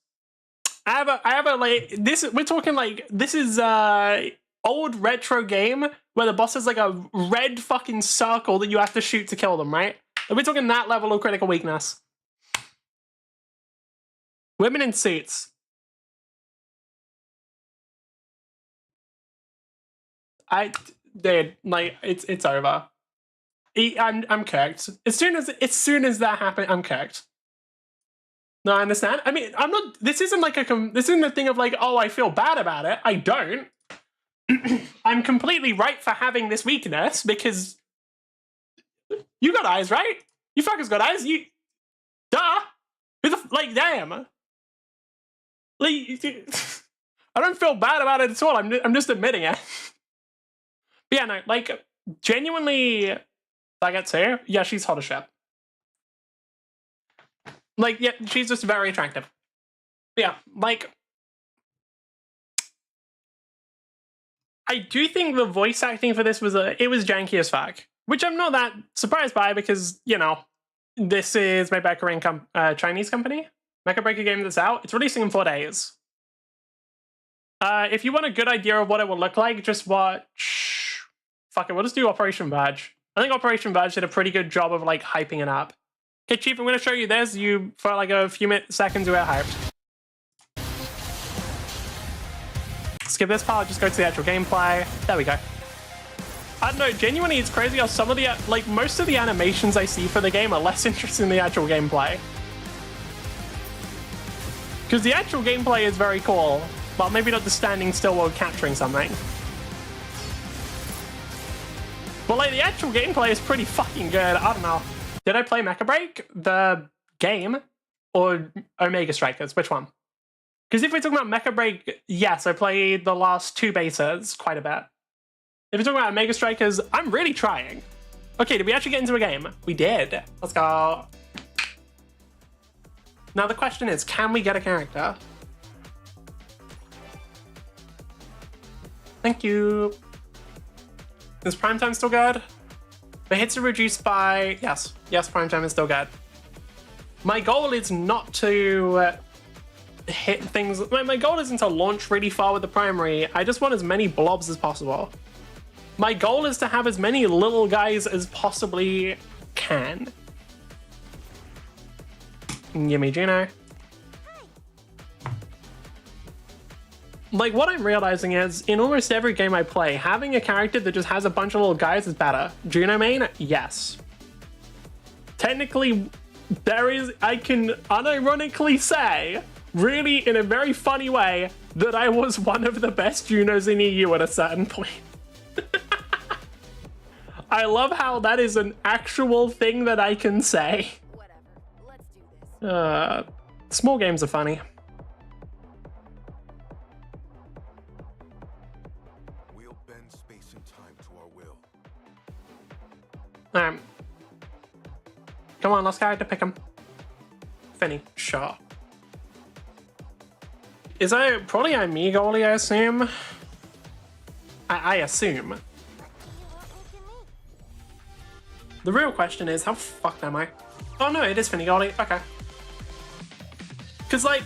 I have a like this, we're talking like this is old retro game where the boss is like a red fucking circle that you have to shoot to kill them, right? We're talking that level of critical weakness. Women in suits. Dude, like, it's over. I'm cooked. As soon as that happened, I'm cooked. No, I understand. I mean, I'm not. This isn't like this isn't a thing of like, oh, I feel bad about it. I don't. I'm completely right for having this weakness because you got eyes, right? You fuckers got eyes. You, duh. Like, damn. Like, I don't feel bad about it at all. I'm just admitting it. But yeah, no, like, genuinely, I get to. Yeah, she's hot as shit. Like, yeah, she's just very attractive. But yeah, like, I do think the voice acting for this was it was janky as fuck, which I'm not that surprised by because, you know, this is made by a Korean Chinese company. Mecha Breaker game that's out. It's releasing in 4 days. If you want a good idea of what it will look like, just watch... Fuck it, we'll just do Operation Verge. I think Operation Verge did a pretty good job of, like, hyping it up. Okay, Chief, I'm going to show you this. You, for, like, a few seconds, were hyped. Skip this part, just go to the actual gameplay. There we go. I don't know, genuinely, it's crazy how some of the, like, most of the animations I see for the game are less interesting in the actual gameplay. Because the actual gameplay is very cool. Well, maybe not the standing still while capturing something. But, like, the actual gameplay is pretty fucking good. I don't know. Did I play Mecha Break, the game, or Omega Strikers? Which one? Because if we're talking about Mecha Break, yes, I played the last 2 betas quite a bit. If we're talking about Omega Strikers, I'm really trying. Okay, did we actually get into a game? We did. Let's go. Now the question is, can we get a character? Thank you. Is prime time still good? The hits are reduced by... Yes, prime time is still good. My goal is not to hit things... My goal isn't to launch really far with the primary. I just want as many blobs as possible. My goal is to have as many little guys as possibly can. Gimme Juno. Like, what I'm realizing is, in almost every game I play, having a character that just has a bunch of little guys is better. Juno main? Yes. Technically, I can unironically say, really in a very funny way, that I was one of the best Junos in EU at a certain point. I love how that is an actual thing that I can say. Small games are funny. We'll bend space and time to our will. Come on, let's go to pick him. Finny, sure. Is that probably a me goalie, I assume? I assume. The real question is, how fucked am I? Oh no, it is Finny goalie. Okay. Because, like,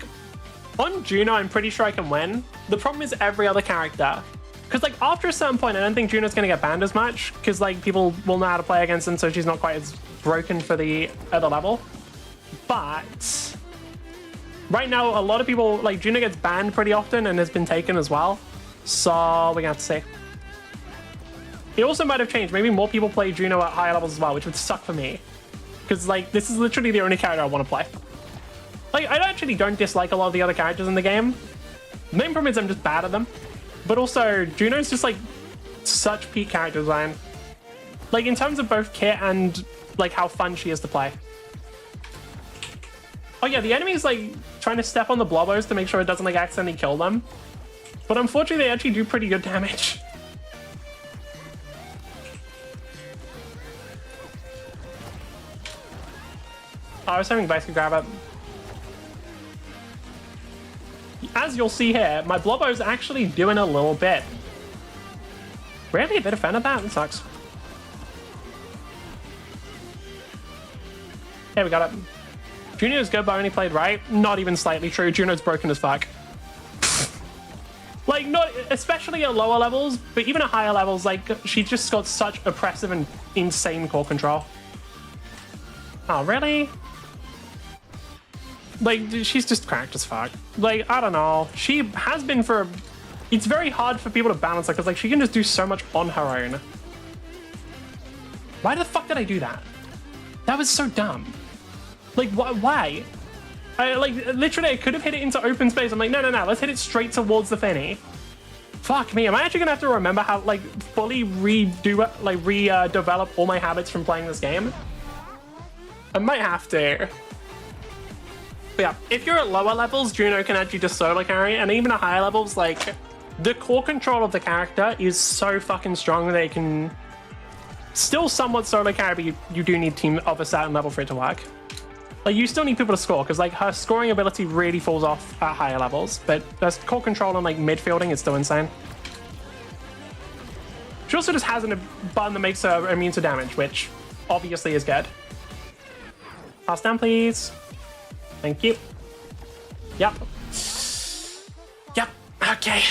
on Juno, I'm pretty sure I can win. The problem is every other character. Because, like, after a certain point, I don't think Juno's going to get banned as much. Because, like, people will know how to play against him, so she's not quite as broken for the other level. But right now, a lot of people, like, Juno gets banned pretty often and has been taken as well. So we're going to have to see. It also might have changed. Maybe more people play Juno at higher levels as well, which would suck for me. Because, like, this is literally the only character I want to play. Like, I actually don't dislike a lot of the other characters in the game. The main problem is I'm just bad at them. But also, Juno's just, like, such peak character design. Like, in terms of both kit and, like, how fun she is to play. Oh yeah, the enemy's, like, trying to step on the blobos to make sure it doesn't, like, accidentally kill them. But unfortunately, they actually do pretty good damage. Oh, I was hoping Vice could grab it. As you'll see here, my Blobo's actually doing a little bit. Really? A bit of fan of that? That sucks. Here, we got it. Juno's good, but only played right. Not even slightly true. Juno's broken as fuck. Like, not especially at lower levels, but even at higher levels, like, she's just got such oppressive and insane core control. Oh, really? Like, she's just cracked as fuck. Like, I don't know. She has been for... It's very hard for people to balance her, because, like, she can just do so much on her own. Why the fuck did I do that? That was so dumb. Like, why? Literally, I could have hit it into open space. I'm like, no, let's hit it straight towards the Finny. Fuck me, am I actually gonna have to remember how, like, fully redevelop all my habits from playing this game? I might have to. But yeah, if you're at lower levels, Juno can actually just solo carry, and even at higher levels, like, the core control of the character is so fucking strong that it can still somewhat solo carry, but you do need a team of a certain level for it to work. Like, you still need people to score, because, like, her scoring ability really falls off at higher levels, but there's core control and, like, midfielding is still insane. She also just has a button that makes her immune to damage, which obviously is good. Pass down, please. Thank you. Yep. Okay.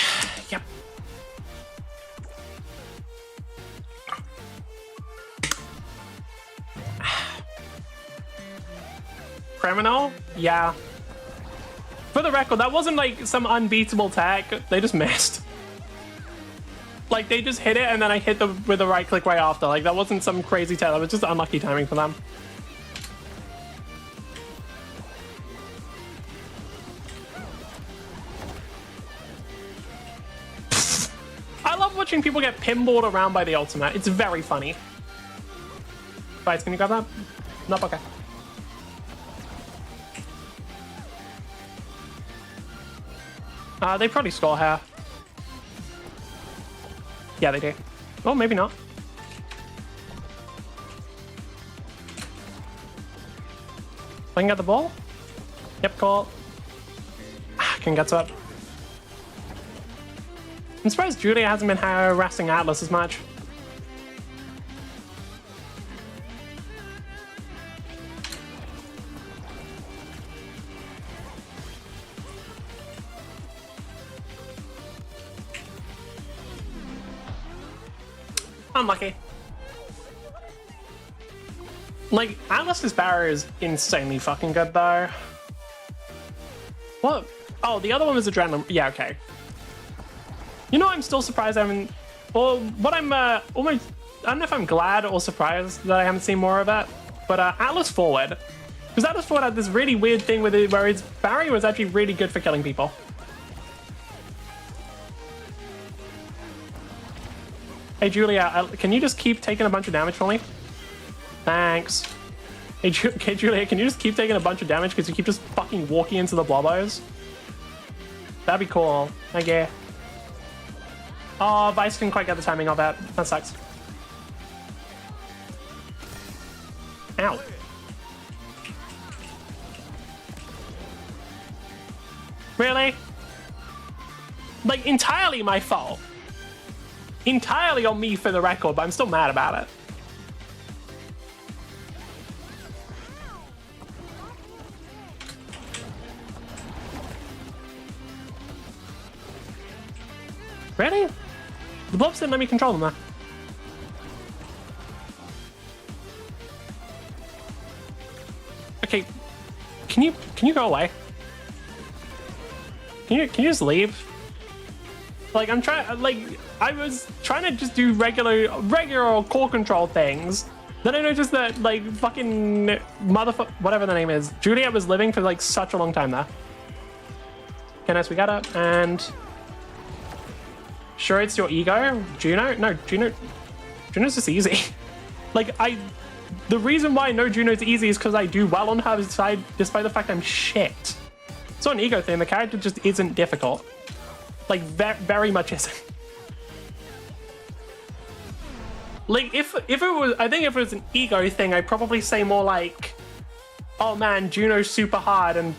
Yep. Criminal? Yeah. For the record, that wasn't like some unbeatable tech. They just missed. Like, they just hit it and then I hit them with the right click right after. Like, that wasn't some crazy tech. That was just unlucky timing for them. I love watching people get pinballed around by the ultimate. It's very funny. Right, can you grab that? Nope, okay. They probably score here. Yeah, they do. Oh, maybe not. I can get the ball? Yep, cool. Can get to it. I'm surprised Julia hasn't been harassing Atlas as much. Unlucky. Like, Atlas's barrier is insanely fucking good, though. What? Oh, the other one was Adrenaline. Yeah, okay. You know, I'm still surprised I haven't... Well, what I'm almost... I don't know if I'm glad or surprised that I haven't seen more of it, but Atlas Forward. Because Atlas Forward had this really weird thing with it where his barrier was actually really good for killing people. Hey, Julia, can you just keep taking a bunch of damage for me? Thanks. Hey, Julia, can you just keep taking a bunch of damage because you keep just fucking walking into the blobos? That'd be cool. Thank you. Oh, Vice didn't quite get the timing of that. That sucks. Ow. Really? Like, entirely my fault. Entirely on me for the record, but I'm still mad about it. Really? The blobs didn't let me control them there. Okay, can you go away? Can you just leave? Like, I was trying to just do regular core control things. Then I noticed that, like, fucking whatever the name is, Juliet was living for, like, such a long time there. Okay, nice, we got it, and... Sure, it's your ego? Juno? No, Juno's just easy. Like, the reason why I know Juno's easy is because I do well on her side, despite the fact I'm shit. It's not an ego thing, the character just isn't difficult. Like, very much isn't. Like, if it was, I think if it was an ego thing, I'd probably say more like, oh man, Juno's super hard and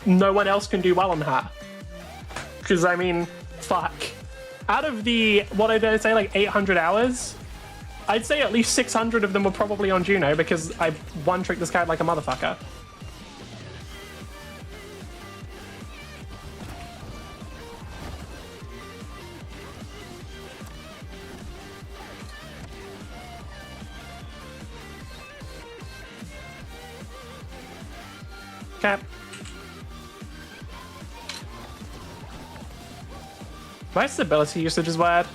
no one else can do well on her. Because, I mean, fuck. Out of the, what did I say, like 800 hours? I'd say at least 600 of them were probably on Juno because I one-tricked this character like a motherfucker. Okay. My stability usage is weird.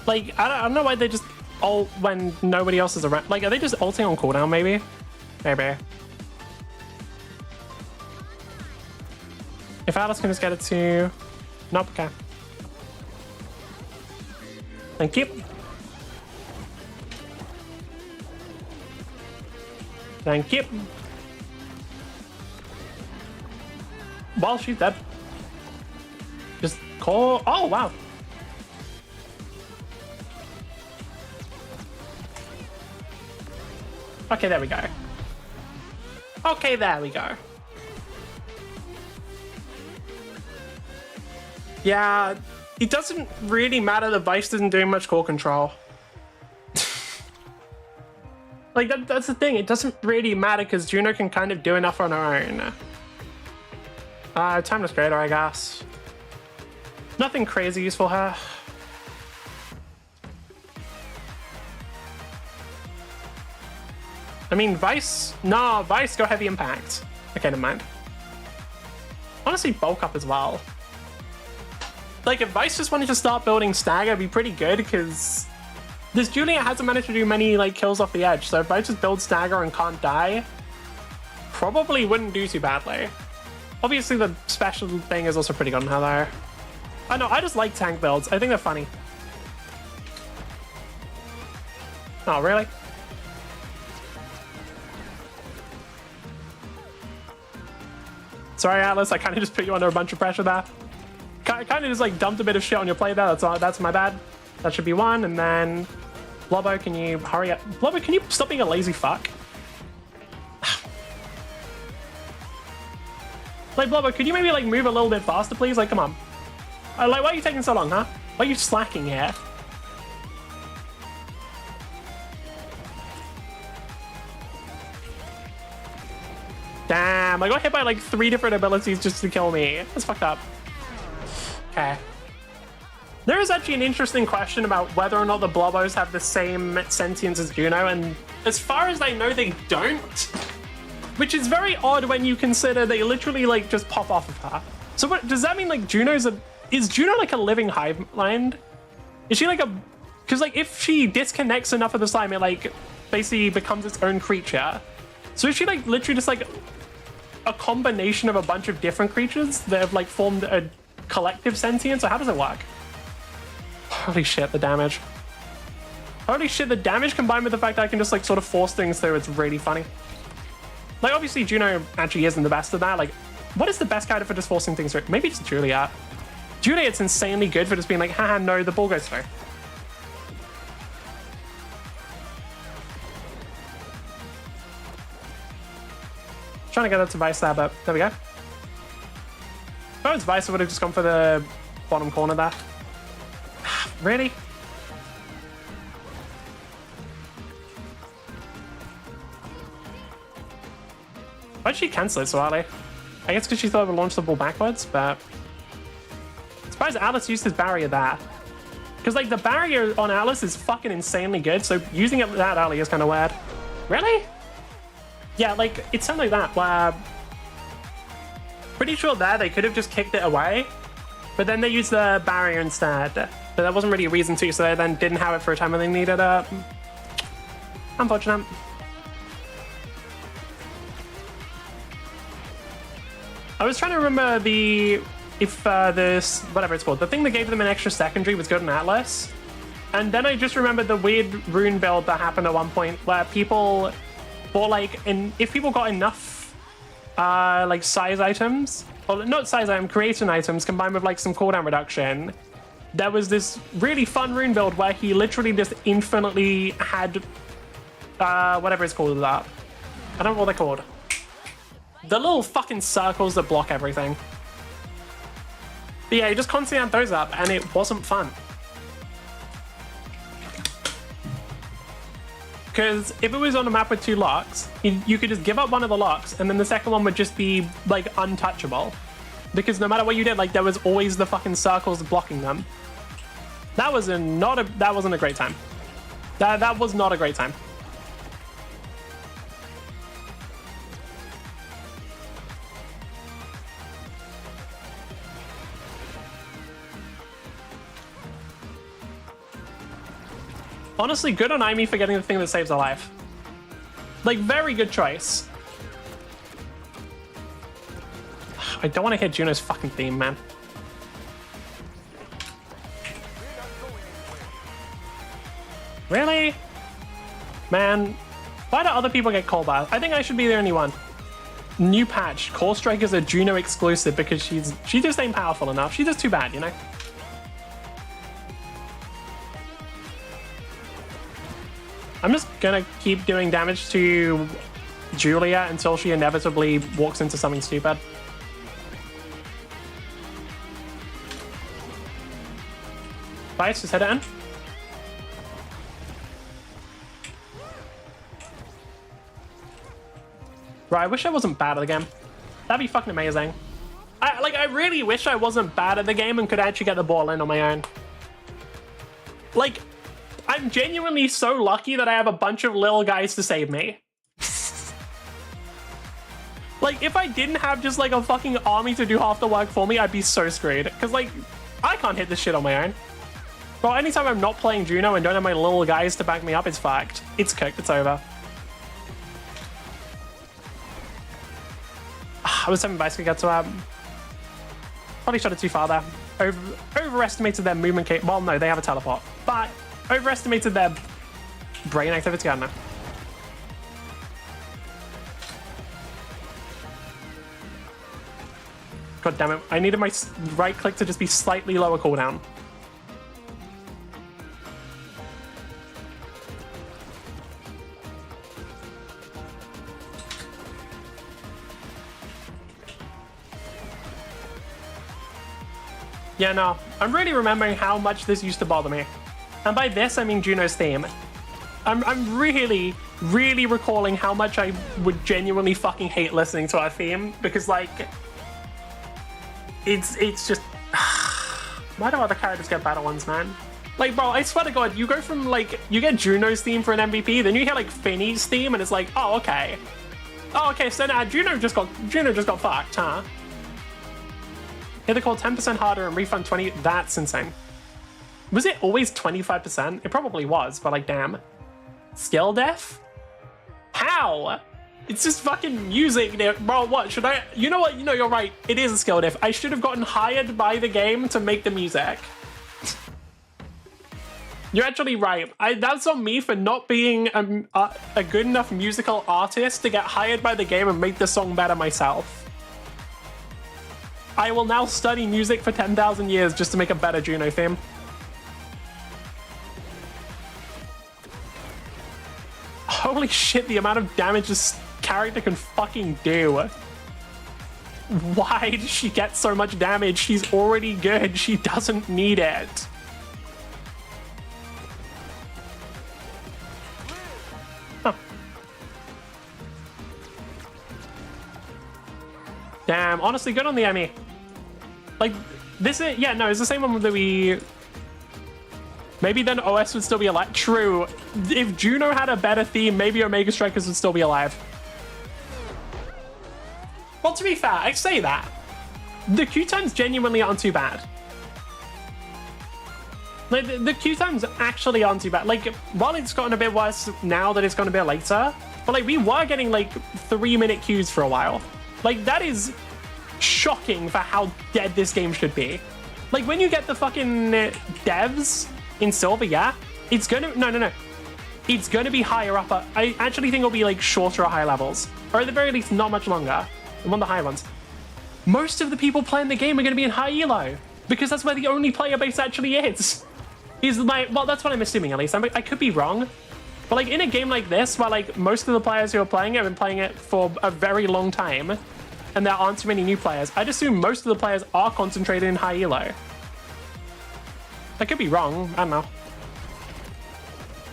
Like, I don't know why they just ult when nobody else is around? Like, are they just ulting on cooldown, maybe? Maybe. If Alice can just get it to... Nope, okay. Thank you. Thank you. Well, she's dead. Just call... Oh, wow. Okay, there we go. Okay, there we go. Yeah, it doesn't really matter that Vice isn't doing much core control. Like, that's the thing. It doesn't really matter because Juno can kind of do enough on her own. Timeless Creator, I guess. Nothing crazy useful here. I mean, Vice... No, Vice, go Heavy Impact. Okay, never mind. Honestly, bulk up as well. Like, if Vice just wanted to start building Stagger, it'd be pretty good, because this Juliet hasn't managed to do many, like, kills off the edge, so if Vice just builds Stagger and can't die, probably wouldn't do too badly. Obviously, the special thing is also pretty good on her, though. I know, I just like tank builds. I think they're funny. Oh, really? Sorry, Atlas, I kind of just put you under a bunch of pressure there. I kind of just like dumped a bit of shit on your play there. That's my bad. That should be one. And then Blobbo, can you hurry up? Blobbo, can you stop being a lazy fuck? Like, Blobbo, could you maybe like move a little bit faster, please? Like, come on. Like, why are you taking so long, huh? Why are you slacking here? Damn, I got hit by like 3 different abilities just to kill me. That's fucked up. Okay. There is actually an interesting question about whether or not the Blobos have the same sentience as Juno, and as far as I know, they don't. Which is very odd when you consider they literally like just pop off of her. So what does that mean? Like is Juno like a living hive mind? Is she like a? Because like if she disconnects enough of the slime, it like basically becomes its own creature. So is she like literally just like a combination of a bunch of different creatures that have like formed a collective sentience, or how does it work? Holy shit, the damage. Holy shit, the damage combined with the fact that I can just like sort of force things through, it's really funny. Like obviously Juno actually isn't the best at that. Like, what is the best character for just forcing things through? Maybe it's Juliet. Juliet's insanely good for just being like, haha, no, the ball goes through. Trying to get that to Vice there, but there we go. If I was Vice, I would have just gone for the bottom corner there. Really? Why did she cancel it so early? I guess because she thought it would launch the ball backwards, but... I'm surprised Alice used his barrier there. Because, like, the barrier on Alice is fucking insanely good, so using it that early is kind of weird. Really? Yeah, like, it's something like that, where... Pretty sure there they could have just kicked it away, but then they used the barrier instead. But there wasn't really a reason to, so they then didn't have it for a time when they needed it. Unfortunate. I was trying to remember this, whatever it's called, the thing that gave them an extra secondary was good in Atlas. And then I just remembered the weird rune build that happened at one point where people bought like, if people got enough like size items, or not size item, creation items combined with like some cooldown reduction, there was this really fun rune build where he literally just infinitely had whatever it's called that. I don't know what they're called. The little fucking circles that block everything. But yeah, he just constantly had those up and it wasn't fun. Because if it was on a map with 2 locks, you could just give up one of the locks and then the second one would just be like untouchable. Because no matter what you did, like there was always the fucking circles blocking them. That wasn't a great time. That was not a great time. Honestly, good on Aimee for getting the thing that saves her life. Like, very good choice. I don't want to hit Juno's fucking theme, man. Really? Man, why do other people get Cold Bath? I think I should be the only one. New patch. Core Strike is a Juno exclusive because she just ain't powerful enough. She's just too bad, you know? I'm just gonna keep doing damage to Julia until she inevitably walks into something stupid. Vice, just hit it in. Right, I wish I wasn't bad at the game. That'd be fucking amazing. I really wish I wasn't bad at the game and could actually get the ball in on my own. Like, I'm genuinely so lucky that I have a bunch of little guys to save me. Like, if I didn't have just like a fucking army to do half the work for me, I'd be so screwed. Because like, I can't hit this shit on my own. Well, anytime I'm not playing Juno and don't have my little guys to back me up, it's fucked. It's cooked, it's over. I was hoping Vice could get to probably shot it too far there. Overestimated their movement well, no, they have a teleport. But overestimated their brain activity, I don't know. God damn it. I needed my right click to just be slightly lower cooldown. Yeah, no, I'm really remembering how much this used to bother me. And by this, I mean Juno's theme. I'm really, really recalling how much I would genuinely fucking hate listening to our theme, because like, it's just, why do other characters get better ones, man? Like, bro, I swear to God, you go from like, you get Juno's theme for an MVP, then you get like Finny's theme, and it's like, oh, okay. Oh, okay, so now Juno just got fucked, huh? Hit the call 10% harder and refund 20. That's insane. Was it always 25%? It probably was, but like, damn. Skill death? How? It's just fucking music. Bro, what? Should I? You know what? You know, you're right. It is a skill diff. I should have gotten hired by the game to make the music. You're actually right. That's on me for not being a good enough musical artist to get hired by the game and make the song better myself. I will now study music for 10,000 years just to make a better Juno theme. Holy shit, the amount of damage this character can fucking do. Why does she get so much damage? She's already good. She doesn't need it. Huh. Damn, honestly, good on the Emmy. Like, this is, yeah, no, it's the same one that we... Maybe then OS would still be alive. True. If Juno had a better theme, maybe Omega Strikers would still be alive. Well, to be fair, I say that. The Q times genuinely aren't too bad. Like, the Q times actually aren't too bad. Like, while it's gotten a bit worse now that it's gone a bit later, but like, we were getting like 3-minute Qs for a while. Like, that is shocking for how dead this game should be. Like, when you get the fucking devs in silver, yeah, it's gonna, no. It's gonna be higher up. I actually think it'll be like shorter or high levels. Or at the very least, not much longer than one of the high ones. Most of the people playing the game are gonna be in high elo, because that's where the only player base actually is. Well, that's what I'm assuming at least. I could be wrong. But like in a game like this, where like most of the players who are playing it have been playing it for a very long time, and there aren't too many new players, I'd assume most of the players are concentrated in high elo. I could be wrong, I don't know.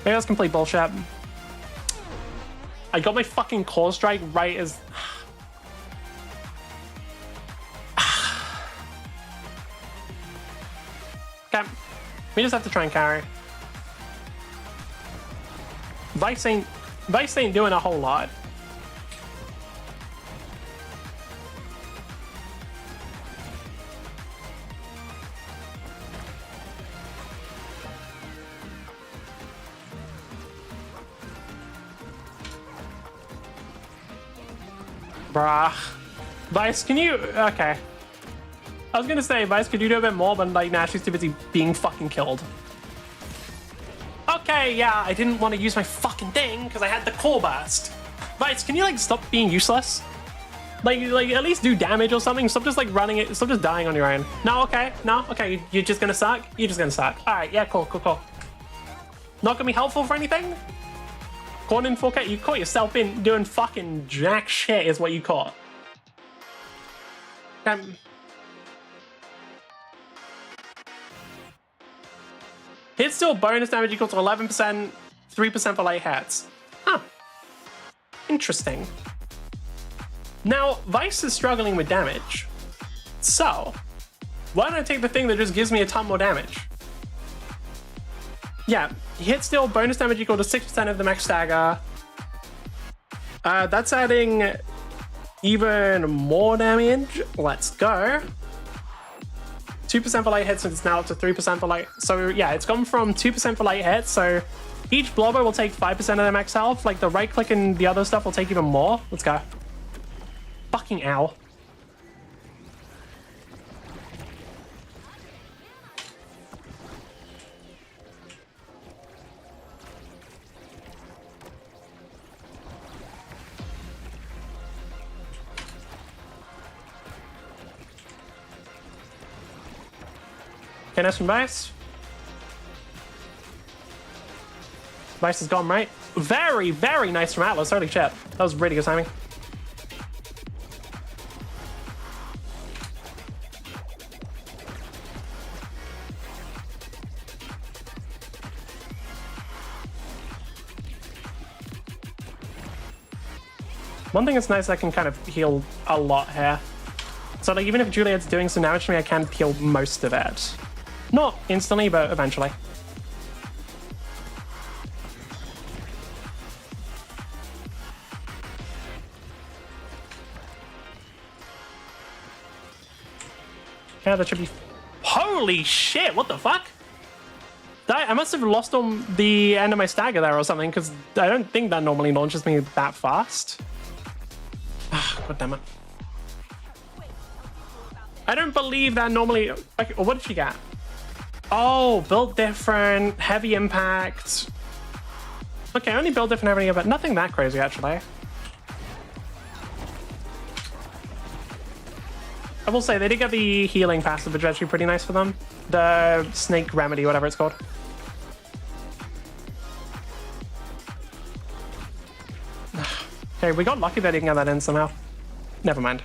Maybe that's complete bullshit. I got my fucking core strike right as... Okay, we just have to try and carry. Vice ain't doing a whole lot. Bruh. Vice, can you... Okay. I was gonna say, Vice, could you do a bit more, but like, nah, she's too busy being fucking killed. Okay, yeah, I didn't want to use my fucking thing because I had the core burst. Vice, can you like stop being useless? Like at least do damage or something. Stop just like running it. Stop just dying on your own. No, okay, no, okay. You're just gonna suck. You're just gonna suck. All right, yeah, cool. Not gonna be helpful for anything. Caught in 4K. You caught yourself in doing fucking jack shit. Is what you caught. Hit still bonus damage equal to 11%, 3% for light hits. Huh. Interesting. Now, Vice is struggling with damage. So, why don't I take the thing that just gives me a ton more damage? Yeah, hit still bonus damage equal to 6% of the max stagger. That's adding even more damage. Let's go. 2% for light hits, and it's now up to 3% for light. So yeah, it's gone from 2% for light hits. So each blobber will take 5% of their max health. Like the right click and the other stuff will take even more. Let's go. Fucking ow. Okay, nice from Vice. Vice is gone, right? Very, very nice from Atlas. Holy shit. That was really good timing. One thing that's nice, I can kind of heal a lot here. So like even if Juliet's doing some damage to me, I can heal most of it. Not instantly, but eventually. Yeah, that should be... Holy shit, what the fuck? I must have lost on the end of my stagger there or something, because I don't think that normally launches me that fast. God damn it. I don't believe that normally... Okay, what did she get? Oh, build different, heavy impact. Okay, only build different, heavy impact. Nothing that crazy, actually. I will say, they did get the healing passive, which is actually pretty nice for them. The snake remedy, whatever it's called. Okay, we got lucky that he can get that in somehow. Never mind.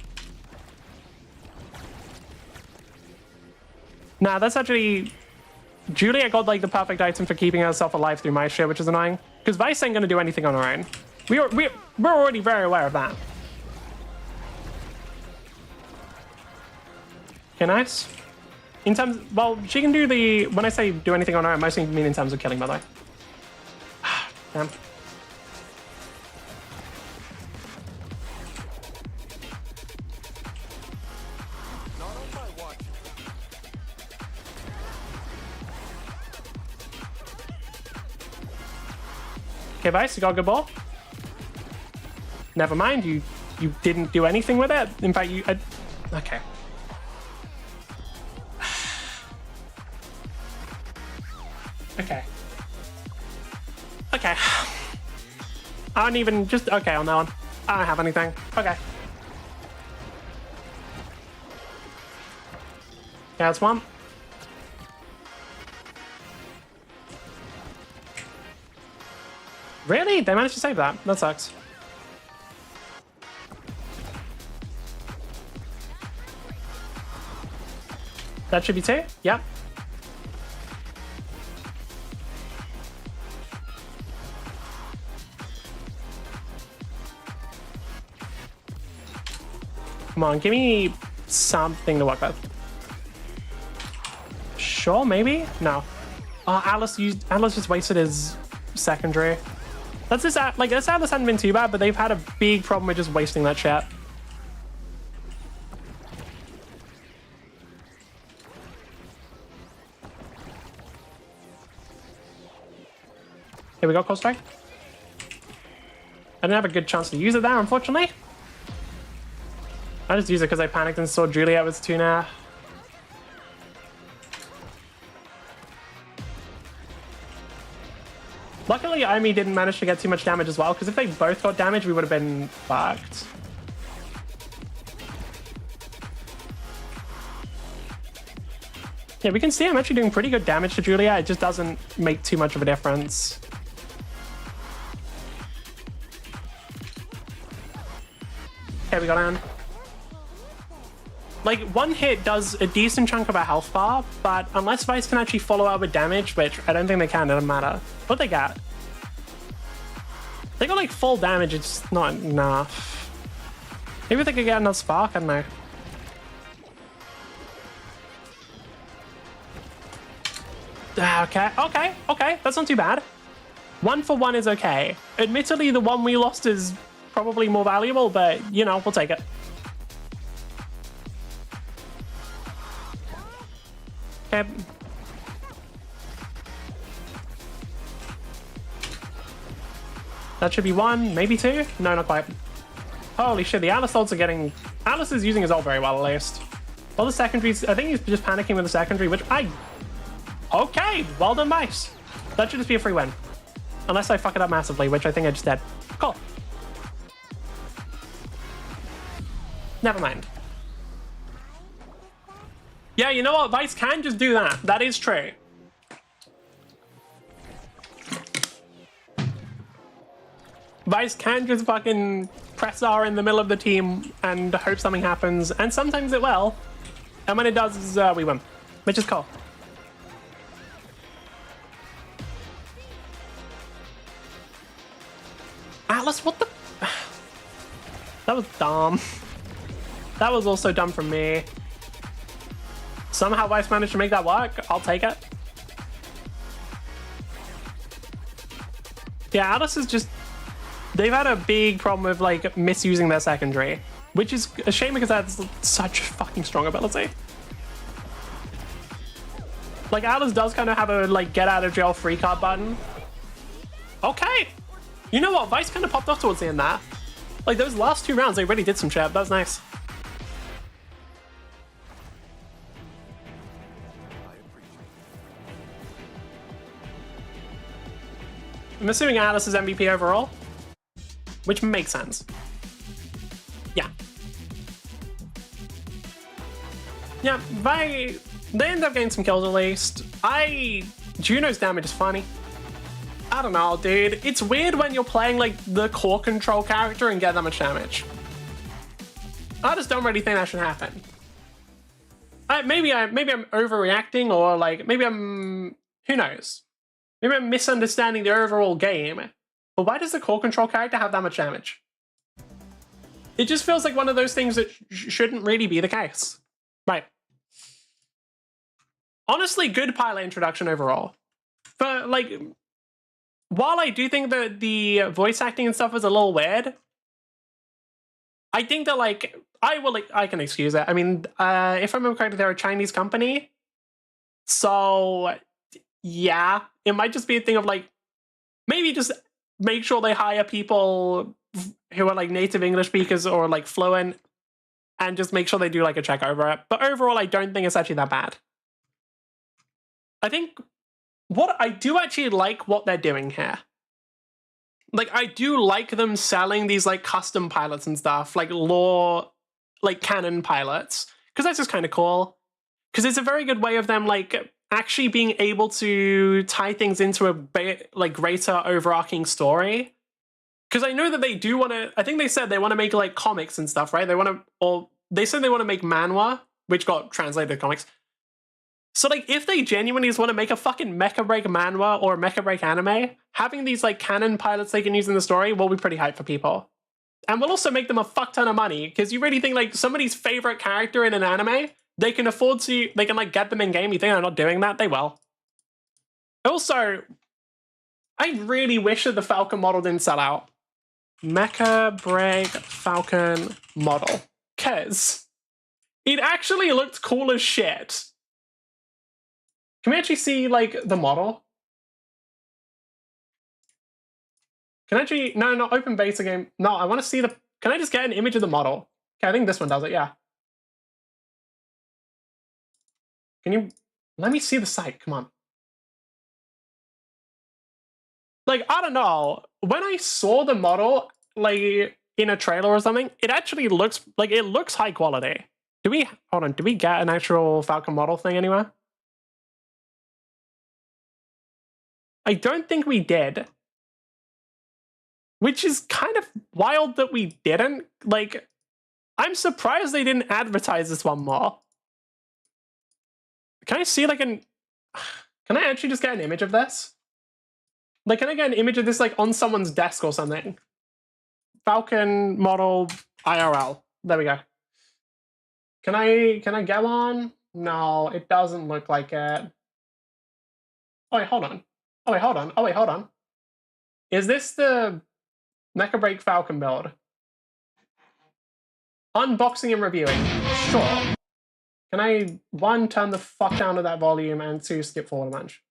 Nah, that's actually... Julia got like the perfect item for keeping herself alive through my shit, which is annoying. Because Vice ain't gonna do anything on her own. We're already very aware of that. Okay, nice. In terms... Well, she can do the... When I say do anything on her own, I mostly mean in terms of killing, by the way. Damn. Okay, Vice, you got a good ball. Never mind, you didn't do anything with it. In fact, you... okay. Okay. Okay. I don't even... Just... Okay, on that one. I don't have anything. Okay. Yeah, that's one. Really? They managed to save that. That sucks. That should be two? Yep. Come on, give me something to work with. Sure, maybe? No. Oh, Atlas just wasted his secondary. That's this Atlas hadn't been too bad, but they've had a big problem with just wasting that shit. Here we go, Cold Strike. I didn't have a good chance to use it there, unfortunately. I just used it because I panicked and saw Juliet was tuna. Luckily, Amy didn't manage to get too much damage as well, because if they both got damage, we would have been fucked. Yeah, we can see I'm actually doing pretty good damage to Julia. It just doesn't make too much of a difference. Okay, we got down. Like, one hit does a decent chunk of a health bar, but unless Vice can actually follow up with damage, which I don't think they can, it doesn't matter. What they got? They got like full damage, it's not enough. Maybe they could get another spark, I don't know. Okay, that's not too bad. 1 for 1 is okay. Admittedly, the one we lost is probably more valuable, but you know, we'll take it. Okay. That should be 1, maybe 2? No, not quite. Holy shit, the Atlas ults are getting... Atlas is using his ult very well, at least. Well, the secondaries... I think he's just panicking with the secondary, which I... Okay, well done, Vice. That should just be a free win. Unless I fuck it up massively, which I think I just did. Cool. Never mind. Yeah, you know what? Vice can just do that. That is true. Vice can just fucking press R in the middle of the team and hope something happens, and sometimes it will. And when it does, we win, which is cool. Atlas, what the... That was dumb. That was also dumb from me. Somehow Vice managed to make that work. I'll take it. Yeah, Atlas is just... They've had a big problem with, like, misusing their secondary. Which is a shame because that's such fucking strong ability. Like, Atlas does kind of have a, like, get out of jail free card button. Okay. You know what? Vice kind of popped off towards the end there. Like, those last 2 rounds, they really did some shit. That was nice. I'm assuming Atlas is MVP overall, which makes sense. Yeah. Yeah, they end up getting some kills at least. Juno's damage is funny. I don't know, dude. It's weird when you're playing like the core control character and get that much damage. I just don't really think that should happen. Maybe I'm overreacting, or like maybe I'm... Who knows? Maybe I'm misunderstanding the overall game. But why does the core control character have that much damage? It just feels like one of those things that shouldn't really be the case. Right. Honestly, good pilot introduction overall. But like, while I do think that the voice acting and stuff was a little weird, I think that like, I can excuse it. I mean, if I remember correctly, they're a Chinese company. So yeah, it might just be a thing of like, maybe just make sure they hire people who are like native English speakers or like fluent, and just make sure they do like a check over it. But overall, I don't think it's actually that bad. I think what I do actually like what they're doing here. Like, I do like them selling these like custom pilots and stuff, like lore, like canon pilots, because that's just kind of cool. Because it's a very good way of them like actually being able to tie things into a like greater overarching story. Because I know that they do want to, I think they said they want to make like comics and stuff, right? They want to, or they said they want to make manhwa, which got translated to comics. So like, if they genuinely just want to make a fucking Mecha Break manhwa or a Mecha Break anime, having these like canon pilots they can use in the story will be pretty hype for people. And will also make them a fuck ton of money, because you really think like somebody's favorite character in an anime, they can afford to, they can like get them in game. You think they're not doing that? They will. Also, I really wish that the Falcon model didn't sell out. Mecha Break Falcon model. Because it actually looked cool as shit. Can we actually see like the model? Can I actually, no, not open beta game. No, I want to see the, can I just get an image of the model? Okay, I think this one does it, yeah. Can you... Let me see the site, come on. Like, I don't know. When I saw the model, like, in a trailer or something, it actually looks... Like, it looks high quality. Do we... Hold on, do we get an actual Falcon model thing anywhere? I don't think we did. Which is kind of wild that we didn't. Like, I'm surprised they didn't advertise this one more. Can I see, like, an... Can I actually just get an image of this? Like, can I get an image of this, like, on someone's desk or something? Falcon model IRL. There we go. Can I get one? No, it doesn't look like it. Oh, wait, hold on. Oh, wait, hold on. Oh, wait, hold on. Is this the Mecha Break Falcon build? Unboxing and reviewing. Sure. Can I, 1, turn the fuck down to that volume, and 2, skip forward a bunch?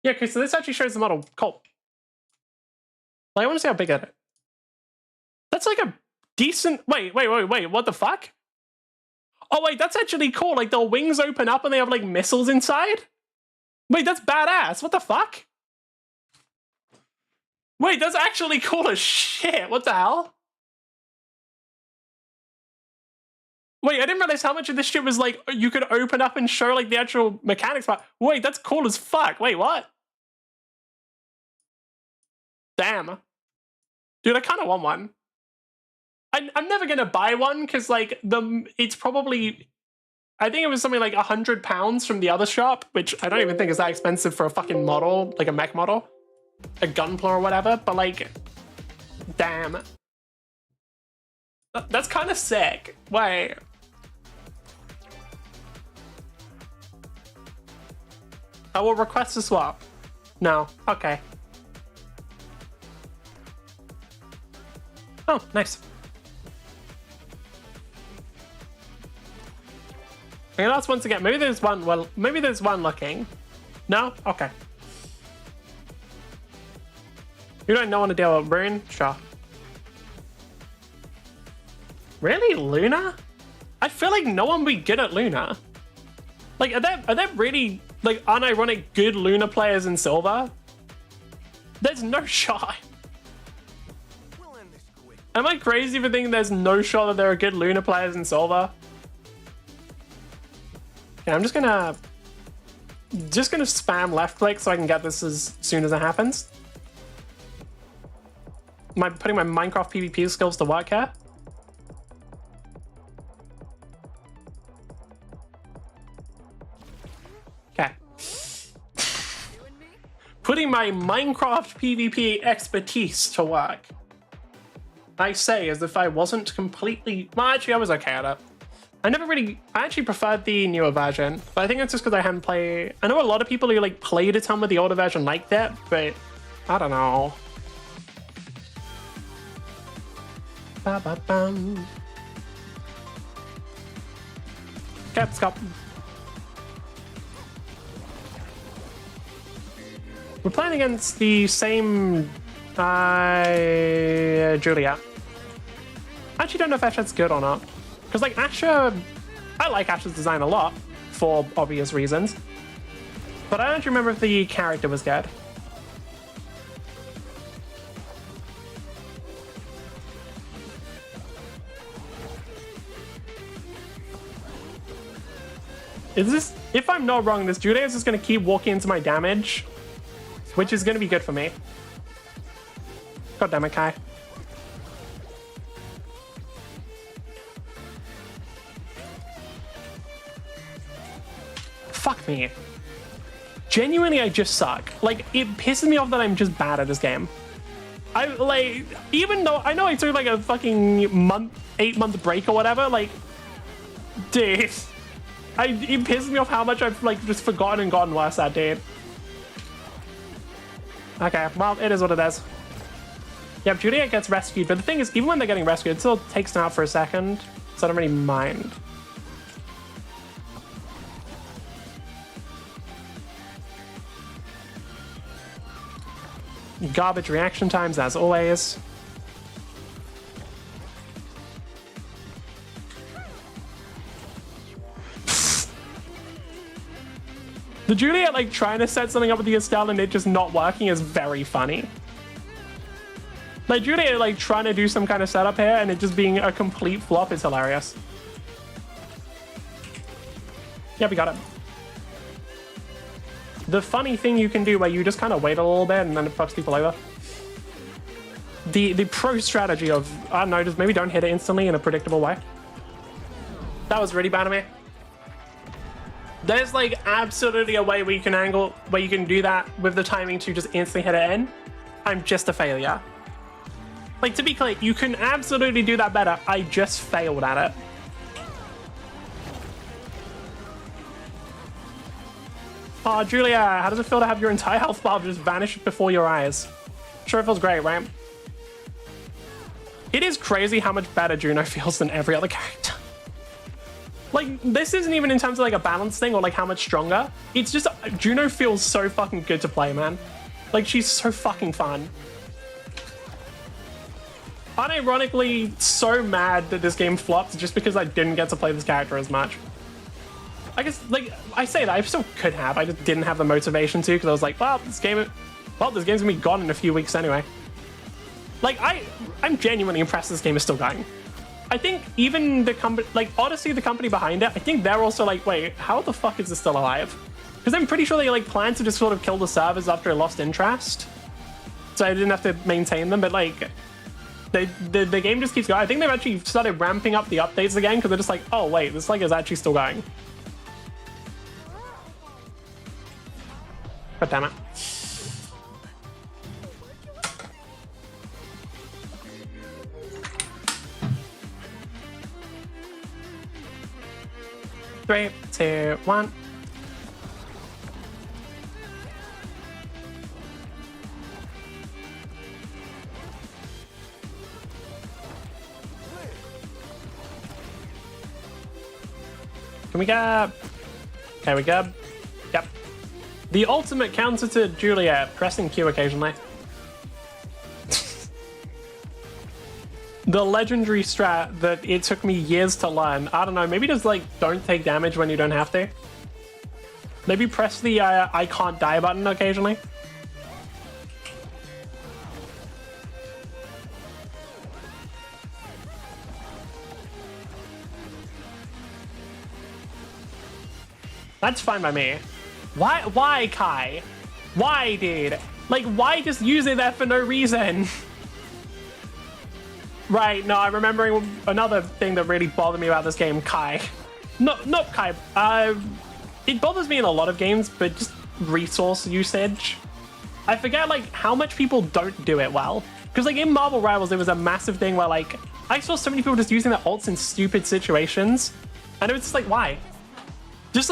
Yeah, okay, so this actually shows the model. Cool. Like, I want to see how big that is. That's like a decent... Wait, what the fuck? Oh, wait, that's actually cool. Like, the wings open up and they have, like, missiles inside? Wait, that's badass. What the fuck? Wait, that's actually cool as shit. What the hell? Wait, I didn't realize how much of this shit was, like, you could open up and show, like, the actual mechanics part. Wait, that's cool as fuck. Wait, what? Damn. Dude, I kind of want one. I'm never going to buy one because, like, it's probably... I think it was something like £100 from the other shop, which I don't even think is that expensive for a fucking model, like a mech model. A Gunpla or whatever, but, like, damn. That's kind of sick. Wait. I will request a swap. No. Okay. Oh, nice. Okay, that's once again. Maybe there's one. Well, maybe there's one looking. No? Okay. You don't want to deal with Rune? Sure. Really? Luna? I feel like no one would be good at Luna. Like, are there really, like, unironic good Luna players in Silver? There's no shot. Am I crazy for thinking there's no shot that there are good Luna players in Silver? Yeah, I'm just gonna spam left click so I can get this as soon as it happens. Am I putting my Minecraft PvP skills to work here? Okay. Putting my Minecraft PvP expertise to work. I say as if I wasn't completely... Well, actually, I was okay at it. I actually preferred the newer version, but I think it's just because I hadn't played... I know a lot of people who, like, played a ton with the older version like that, but I don't know. Ba-ba-bum. Okay, stop. We're playing against the same Julia. I actually don't know if Asher's good or not. Because, like, Asher... I like Asher's design a lot, for obvious reasons. But I don't remember if the character was good. Is this... If I'm not wrong, this Julia is just going to keep walking into my damage, which is going to be good for me. God damn it, Kai. Fuck me. Genuinely, I just suck. Like, it pisses me off that I'm just bad at this game. I, like, even though I know I took, like, a fucking 8-month break or whatever, like, dude, it pisses me off how much I've, like, just forgotten and gotten worse at, dude. Okay, well, it is what it is. Yeah, Juliet gets rescued, but the thing is, even when they're getting rescued, it still takes them out for a second, so I don't really mind. Garbage reaction times, as always. The Juliet, like, trying to set something up with the Estelle and it just not working is very funny. Like, Juliet, like, trying to do some kind of setup here and it just being a complete flop is hilarious. Yeah, we got it. The funny thing you can do where you just kind of wait a little bit and then it fucks people over. The pro strategy of, I don't know, just maybe don't hit it instantly in a predictable way. That was really bad of me. There's like absolutely a way where you can angle, where you can do that with the timing to just instantly hit it in. I'm just a failure. Like, to be clear, you can absolutely do that better. I just failed at it. Oh, Julia, how does it feel to have your entire health bar just vanish before your eyes? Sure, it feels great, right? It is crazy how much better Juno feels than every other character. Like, this isn't even in terms of like a balance thing or like how much stronger. It's just, Juno feels so fucking good to play, man. Like, she's so fucking fun. Unironically, so mad that this game flopped just because I didn't get to play this character as much. I guess, like, I say that, I still could have. I just didn't have the motivation to because I was like, well, this game's gonna be gone in a few weeks anyway. Like, I'm genuinely impressed this game is still going. I think even the company, like Odyssey, the company behind it, I think they're also like, wait, how the fuck is this still alive? Because I'm pretty sure they like planned to just sort of kill the servers after it lost interest. So I didn't have to maintain them, but like, the game just keeps going. I think they've actually started ramping up the updates again because they're just like, oh wait, this like is actually still going. God damn it. Three, two, one. Can we go? Okay, we go. Yep. The ultimate counter to Juliet, pressing Q occasionally. The legendary strat that it took me years to learn. I don't know, maybe just like don't take damage when you don't have to. Maybe press the I can't die button occasionally. That's fine by me. Why, Kai? Why, dude? Like, why just use it there for no reason? Right, no, I'm remembering another thing that really bothered me about this game, Kai. Not Kai. It bothers me in a lot of games, but just resource usage. I forget, like, how much people don't do it well. Because, like, in Marvel Rivals, there was a massive thing where, like, I saw so many people just using their ults in stupid situations. And it was just like, why? Just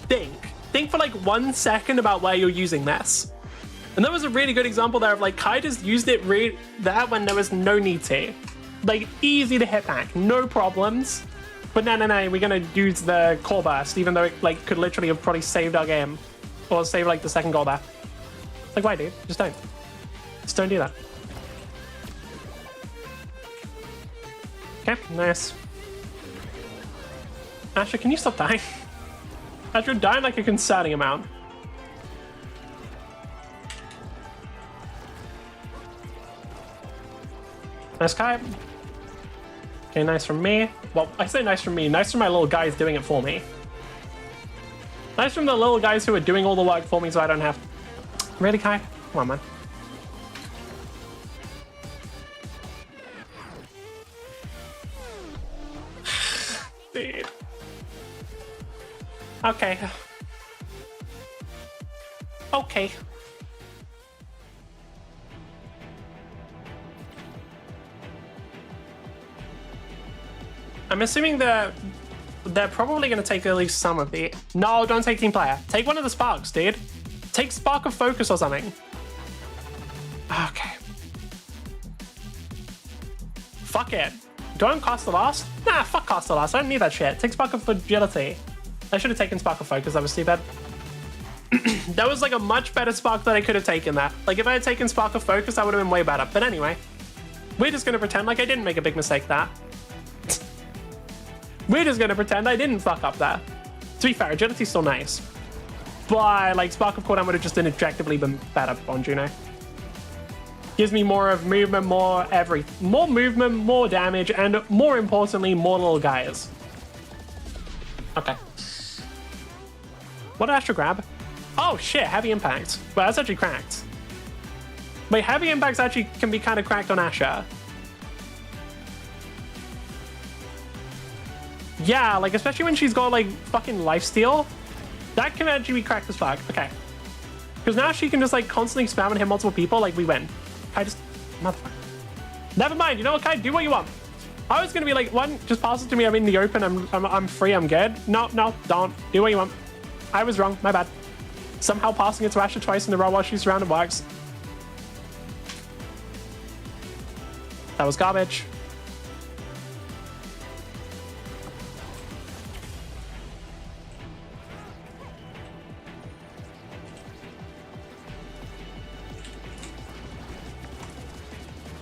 think. Think for, like, 1 second about where you're using this. And that was a really good example there of, like, Kai just used it there when there was no need to. Like, easy to hit back, no problems. But no, we're gonna use the core burst, even though it, like, could literally have probably saved our game. Or saved, like, the second goal there. Like, why, dude? Just don't. Just don't do that. Okay, nice. Asher, can you stop dying? Asher, you're dying like a concerning amount. Nice Kai. Okay, nice from me. Well, I say nice from me. Nice from my little guys doing it for me. Nice from the little guys who are doing all the work for me so I don't have... Really, Kai? Come on, man. Dude. Okay. Okay. I'm assuming they're probably going to take at least some of the... No, don't take team player. Take one of the sparks, dude. Take spark of focus or something. Okay. Fuck it. Don't cast the last? Nah, fuck cast the last. I don't need that shit. Take spark of fragility. I should have taken spark of focus. That was stupid. That was like a much better spark that I could have taken that. Like if I had taken Spark of Focus, that would have been way better. But anyway, we're just gonna pretend like I didn't make a big mistake there. We're just gonna pretend I didn't fuck up there. To be fair, Agility's still nice. But like Spark of Cooldown would have just objectively been better on Juno. Gives me more of movement, more movement, more damage, and more importantly, more little guys. Okay. What did Astra grab? Oh shit, Heavy Impact. Well, that's actually cracked. Wait, Heavy Impacts actually can be kind of cracked on Astra. Yeah, like especially when she's got like fucking lifesteal. That can actually be cracked as fuck. Okay. Because now she can just like constantly spam and hit multiple people, like we win. I just... Motherfucker. Never mind, you know what, Kai? Do what you want. I was gonna be like, one, just pass it to me, I'm in the open, I'm free, I'm good. No, don't. Do what you want. I was wrong, my bad. Somehow passing it to Asher twice in a row while she's surrounded works. That was garbage.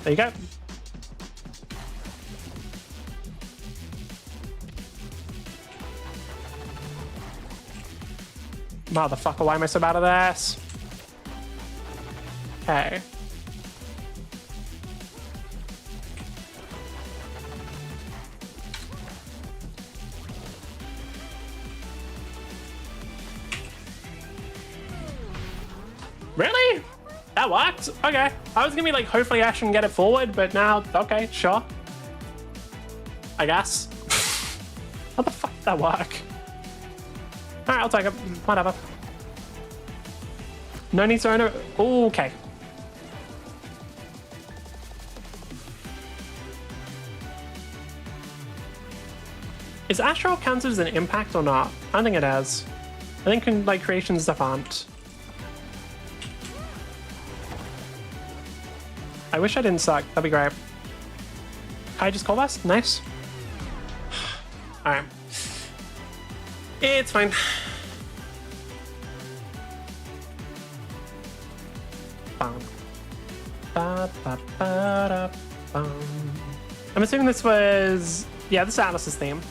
There you go. Motherfucker, why am I so bad at this? Okay. Really? That worked? Okay. I was gonna be like, hopefully Ash can get it forward, but now, okay, sure. I guess. How the fuck did that work? Alright, I'll take it. Whatever. No need to own it. Okay. Is Astral counted as an impact or not? I don't think it is. I think like creation and stuff aren't. I wish I didn't suck. That'd be great. I just call this? Nice. Alright. It's fine. I'm assuming this was... Yeah, this is Atlas's theme.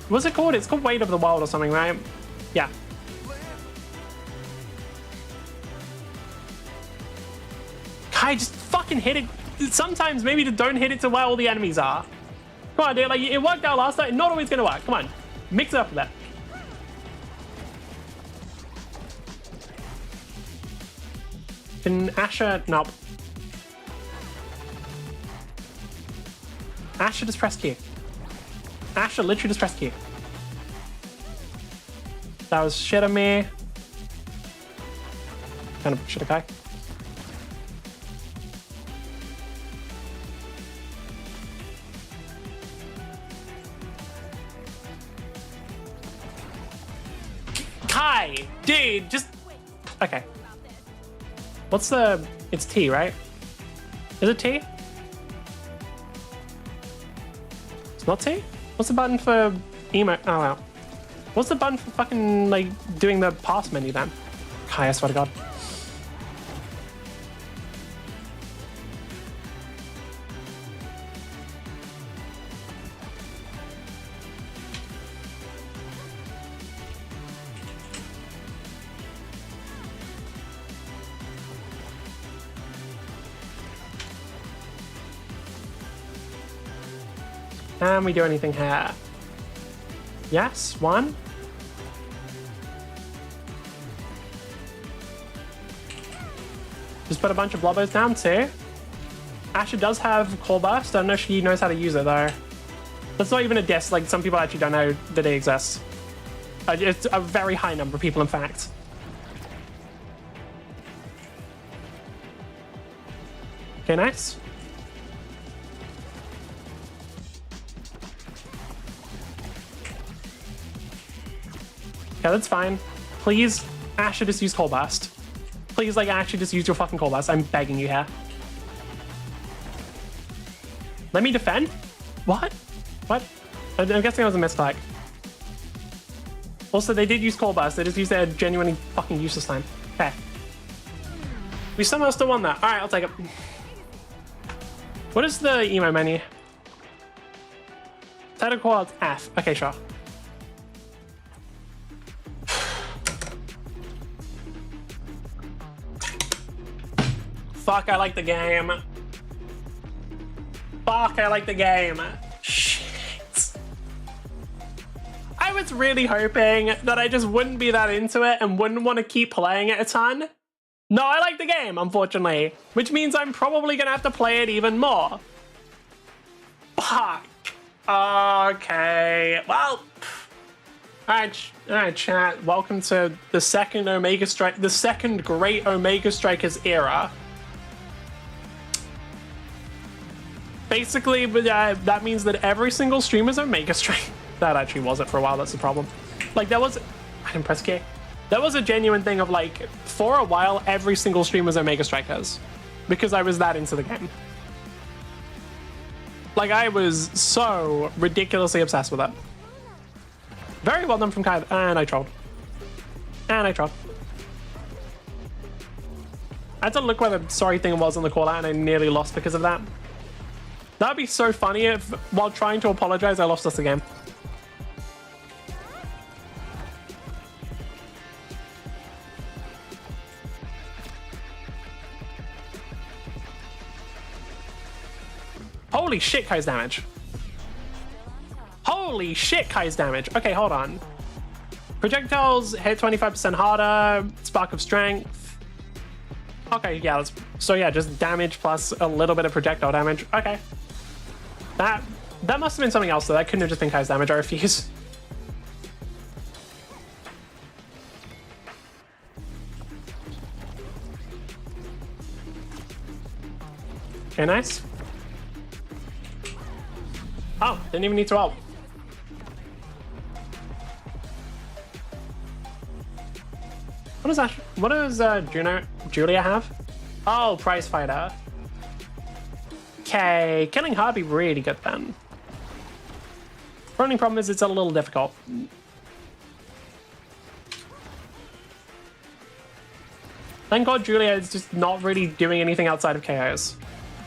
What's it called? It's called Weight of the World or something, right? Yeah. Kai, just fucking hit it. Sometimes maybe just don't hit it to where all the enemies are. Come on, dude. Like, it worked out last time. Not always gonna work. Come on. Mix it up with that. Can Asher... Nope. Asher just press Q. Asher literally just press Q. That was shit on me. Kind of shit, okay. Kai! Dude, just... Okay. What's the... It's T, right? Is it T? It's not T? What's the button for emo? Oh, wow. What's the button for fucking, like, doing the pass menu then? Kai, I swear to God. Can we do anything here? Yes, one. Just put a bunch of blobbos down, too. Asher does have Core Burst. I don't know if she knows how to use it, though. That's not even a diss. Like, some people actually don't know that it exists. It's a very high number of people, in fact. Okay, nice. Okay, that's fine. Please, Asher, just use Cold Blast. Please, like, actually just use your fucking Cold Blast. I'm begging you here. Let me defend? What? What? I'm guessing that was a misclick. Also, they did use Core Burst. They just used their genuinely fucking useless time. Okay. We somehow still won that. Alright, I'll take it. What is the emo menu? Title quads F. Okay, sure. Fuck, I like the game. Fuck, I like the game. Shit. I was really hoping that I just wouldn't be that into it and wouldn't want to keep playing it a ton. No, I like the game, unfortunately, which means I'm probably gonna have to play it even more. Fuck. Okay, well. Alright, chat. Welcome to the second Omega Strike, the second great Omega Strikers era. Basically, that means that every single stream is Omega Strike. That actually wasn't for a while, that's the problem. Like, I didn't press K. That was a genuine thing of, like, for a while, every single stream was Omega Strikers. Because I was that into the game. Like, I was so ridiculously obsessed with it. Very well done from Kai. And I trolled. And I trolled. I had to look where the sorry thing was on the call out, and I nearly lost because of that. That'd be so funny if, while trying to apologize, I lost us the game. Holy shit, Kai's damage. Holy shit, Kai's damage. Okay, hold on. Projectiles hit 25% harder. Spark of strength. Okay, yeah, so yeah, just damage plus a little bit of projectile damage. Okay. That must have been something else, though. That couldn't have just been Kai's damage. I refuse. Okay, nice. Oh, didn't even need to ult. What does Julia have? Oh, prize fighter. Okay, killing her would be really good then. The only problem is it's a little difficult. Thank God Julia is just not really doing anything outside of KOs.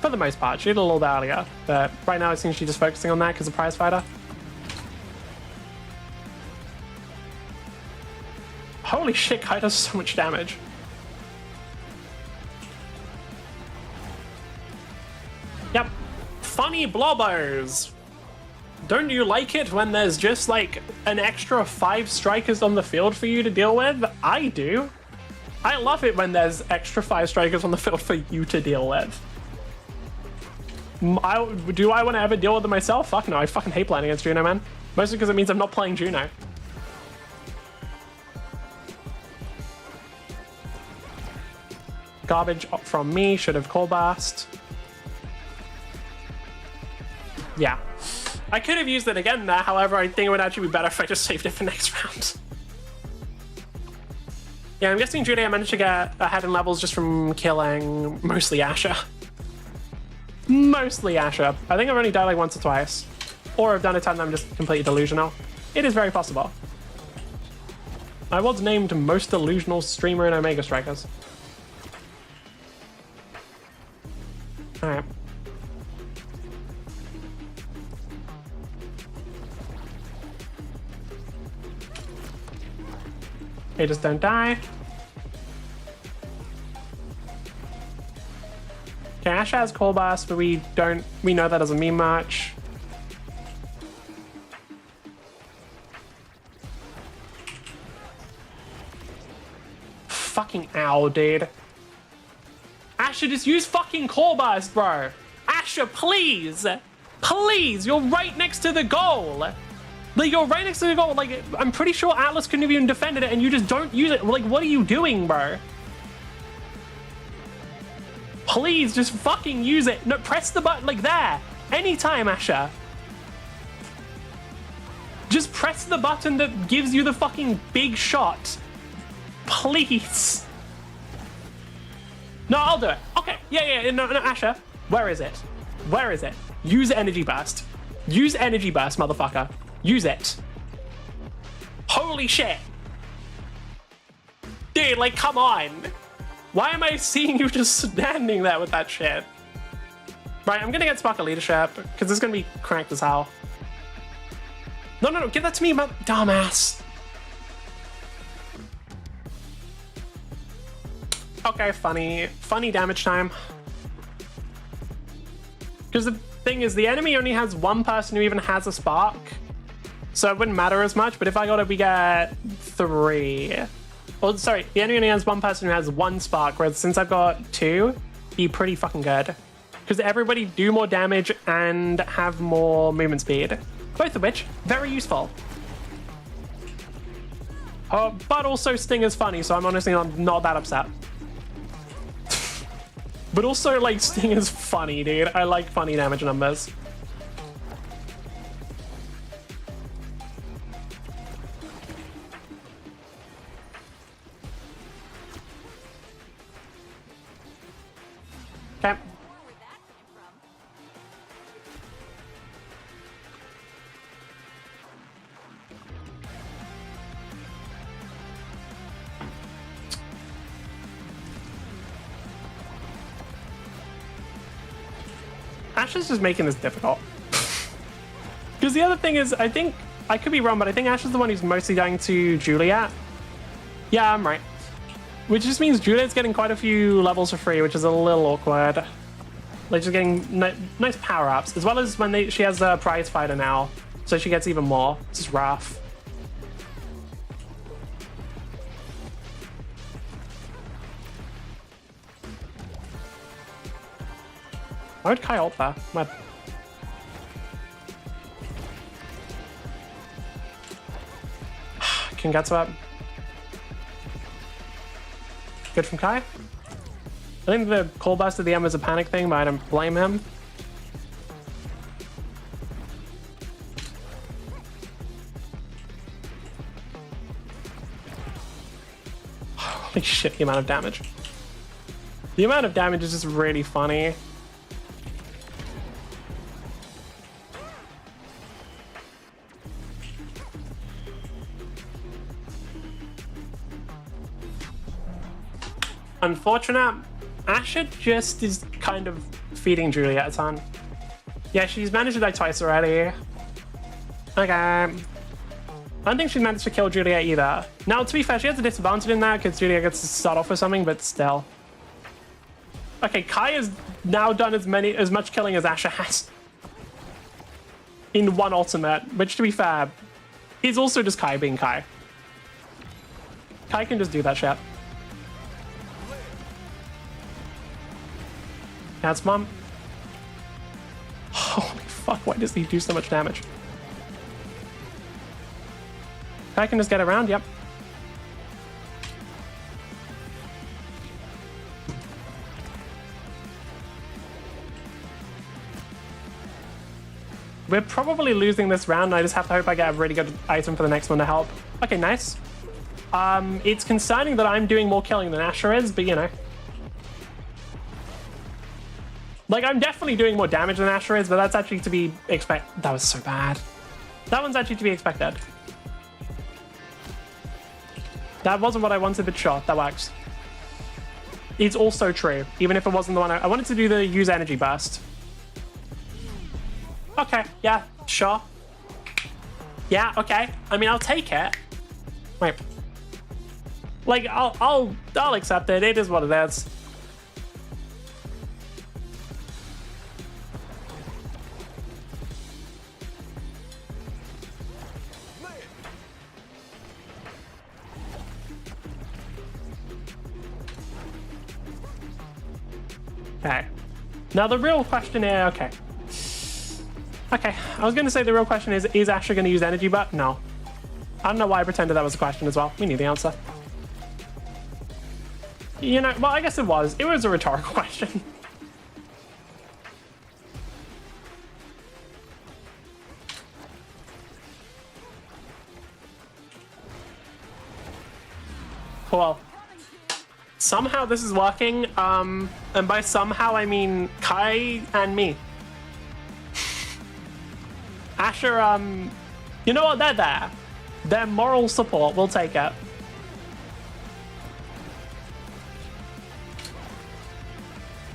For the most part, she did a little bit earlier, but right now it seems she's just focusing on that because of prize fighter. Holy shit, Kai does so much damage. Yep. Funny blobbos. Don't you like it when there's just like an extra 5 strikers on the field for you to deal with? I do. I love it when there's extra 5 strikers on the field for you to deal with. Do I want to ever deal with them myself? Fuck no, I fucking hate playing against Juno, man. Mostly because it means I'm not playing Juno. Garbage from me, should have Core Burst. Yeah. I could have used it again there, however, I think it would actually be better if I just saved it for next round. Yeah, I'm guessing Julia managed to get ahead in levels just from killing mostly Asher. Mostly Asher. I think I've only died like once or twice. Or I've done a ton and I'm just completely delusional. It is very possible. I was named most delusional streamer in Omega Strikers. Alright. Okay, just don't die. Okay, Ash has Core Burst, but we know that doesn't mean much. Fucking ow, dude. Asher, just use fucking Core Burst, bro. Asher, please. Please, you're right next to the goal. Like, you're right next to the goal. Like, I'm pretty sure Atlas couldn't have even defended it and you just don't use it. Like, what are you doing, bro? Please, just fucking use it. No, press the button, like, there. Anytime, Asher. Just press the button that gives you the fucking big shot. Please. No, I'll do it. Okay. Yeah, no, Asher. Where is it? Where is it? Use Energy Burst. Use Energy Burst, motherfucker. Use it. Holy shit! Dude, like, come on. Why am I seeing you just standing there with that shit? Right, I'm gonna get Spark of Leadership, because this is gonna be cranked as hell. No, give that to me, dumbass. Okay, funny damage time. Because the thing is, the enemy only has one person who even has a spark, so it wouldn't matter as much, but if I got it, we get 3. Oh, sorry, the enemy only has one person who has 1 spark, whereas since I've got 2, be pretty fucking good. Because everybody do more damage and have more movement speed. Both of which, very useful. But also Sting is funny, so I'm honestly not that upset. But also, like, Sting is funny, dude. I like funny damage numbers. Okay. Ash is just making this difficult. Because the other thing is, I think, I could be wrong, but I think Ash is the one who's mostly going to Juliet. Yeah, I'm right. Which just means Juliet's getting quite a few levels for free, which is a little awkward. Like, she's getting nice power-ups, as well as when she has a prize fighter now, so she gets even more. This is rough. Why would Kai ult there? Can get to it. Good from Kai. I think the cold burst at the end was a panic thing, but I don't blame him. Holy shit, the amount of damage. The amount of damage is just really funny. Unfortunate. Asher just is kind of feeding Juliet a ton. Yeah, she's managed to die twice already. Okay. I don't think she's managed to kill Juliet either. Now, to be fair, she has a disadvantage in that because Juliet gets to start off with something, but still. Okay, Kai has now done as much killing as Asher has. In one ultimate, which, to be fair, is also just Kai being Kai. Kai can just do that shit. That's mom. Holy fuck, why does he do so much damage? I can just get around, yep. We're probably losing this round. I just have to hope I get a really good item for the next one to help. Okay, nice. It's concerning that I'm doing more killing than Asher is, but you know. Like, I'm definitely doing more damage than Asher is, but that's actually to be expected. That was so bad. That one's actually to be expected. That wasn't what I wanted, but sure, that works. It's also true, even if it wasn't the one I wanted to do the use energy burst. Okay, yeah, sure. Yeah, okay. I mean, I'll take it. Wait. Like, I'll accept it. It is what it is. Okay. Now the real question here, okay. Okay, I was gonna say the real question is Asher gonna use energy, but no. I don't know why I pretended that was a question as well. We knew the answer. You know, well, I guess it was. It was a rhetorical question. Cool. Somehow this is working, and by somehow I mean Kai and me. Asher, you know what, they're there. Their moral support, we'll take it.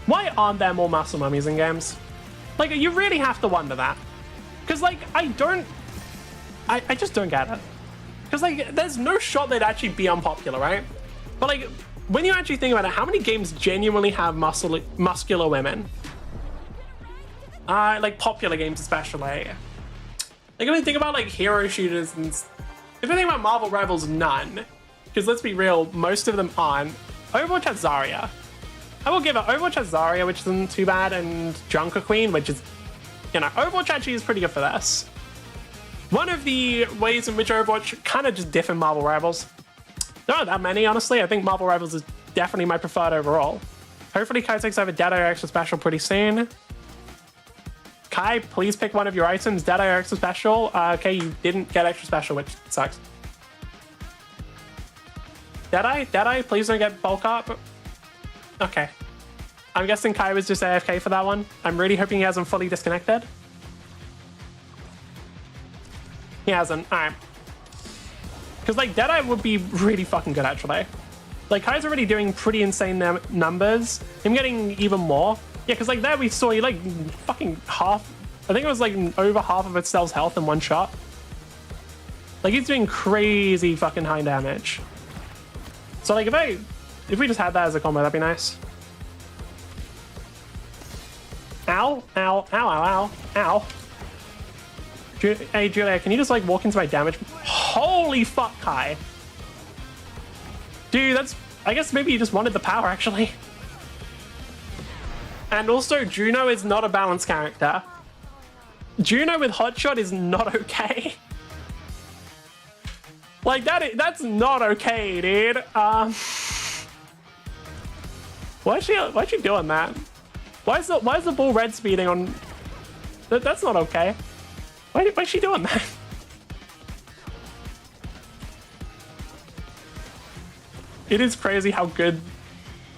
Why aren't there more muscle mummies in games? Like, you really have to wonder that. Because, like, I just don't get it. Because, like, there's no shot they'd actually be unpopular, right? But, like, when you actually think about it, how many games genuinely have muscular women? Like, popular games especially. Like, when you think about, like, hero shooters and... If you think about Marvel Rivals, none. Because, let's be real, most of them aren't. Overwatch has Zarya. I will give it Overwatch has Zarya, which isn't too bad, and Junker Queen, which is... You know, Overwatch actually is pretty good for this. One of the ways in which Overwatch kind of just diff in Marvel Rivals. There aren't that many, honestly. I think Marvel Rivals is definitely my preferred overall. Hopefully Kai takes over Dead Eye Extra Special pretty soon. Kai, please pick one of your items. Dead Eye Extra Special. Okay, you didn't get Extra Special, which sucks. Dead Eye, please don't get bulk up. Okay. I'm guessing Kai was just AFK for that one. I'm really hoping he hasn't fully disconnected. He hasn't. Alright. Because, like, Deadeye would be really fucking good, actually. Like, Kai's already doing pretty insane numbers. Him getting even more. Yeah, because, like, there we saw he, like, fucking half... I think it was, like, over half of Estelle's health in one shot. Like, he's doing crazy fucking high damage. So, like, if we just had that as a combo, that'd be nice. Ow, ow, ow, ow, ow, ow. Hey, Julia, can you just, like, walk into my damage? Holy fuck, Kai. Dude, that's... I guess maybe you just wanted the power, actually. And also, Juno is not a balanced character. Juno with Hotshot is not okay. Like, that's not okay, dude. Why is she doing that? Why is the ball red speeding on... That's not okay. Why is she doing that? It is crazy how good...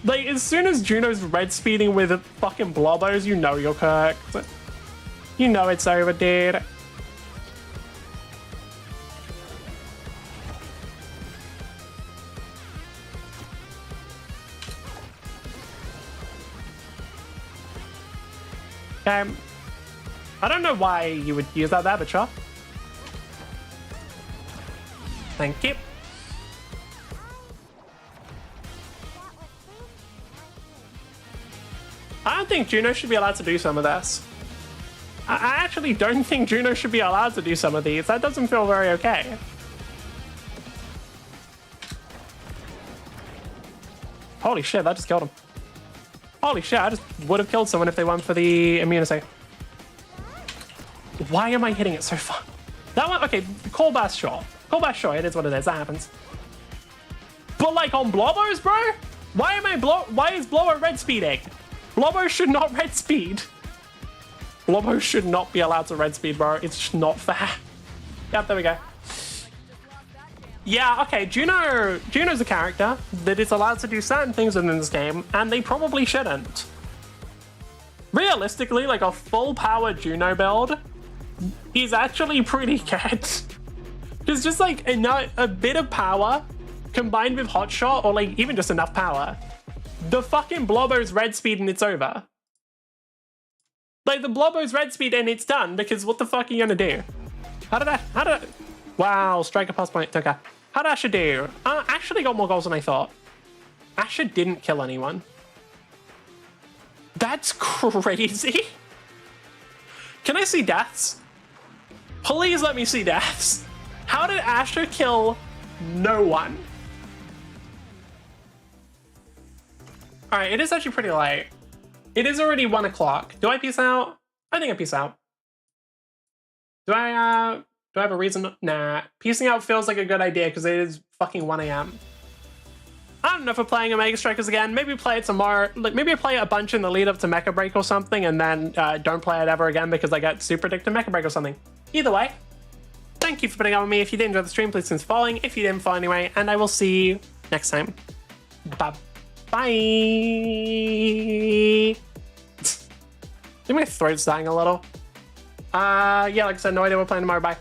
Like, as soon as Juno's red speeding with fucking Blobos, you know you're cooked. You know it's over, dude. I don't know why you would use that there, but sure. Thank you. I don't think Juno should be allowed to do some of this. I actually don't think Juno should be allowed to do some of these. That doesn't feel very okay. Holy shit, that just killed him. Holy shit, I just would have killed someone if they went for the immunity. Why am I hitting it so far? That one, okay, Cold Bass, sure. Cold Bass, sure, it is what it is, that happens. But like on Blobos, bro? Why is Blobo red speeding? Blobo should not red speed. Blobo should not be allowed to red speed, bro. It's just not fair. Yep, there we go. Yeah, okay, Juno's a character that is allowed to do certain things within this game, and they probably shouldn't. Realistically, like a full power Juno build is actually pretty good. There's just like a bit of power combined with Hotshot, or like even just enough power. The fucking Blobo's red speed and it's over. Like the Blobo's red speed and it's done, because what the fuck are you gonna do? How did I, wow, striker pass point, okay. How did Asher do? Asher got more goals than I thought. Asher didn't kill anyone. That's crazy. Can I see deaths? Please let me see deaths. How did Asher kill no one? All right, it is actually pretty late. It is already 1 o'clock. Do I peace out? I think I peace out. Do I have a reason? Nah. Peacing out feels like a good idea because it is fucking 1 a.m. I don't know if we're playing Omega Strikers again. Maybe play it tomorrow. Like maybe I play it a bunch in the lead up to Mecha Break or something, and then don't play it ever again because I get super addicted to Mecha Break or something. Either way, thank you for putting up with me. If you did enjoy the stream, please consider following. If you didn't follow anyway, and I will see you next time. Bye. Bye. I think my throat's dying a little. Yeah, like I said, no idea what we're playing tomorrow. Bye.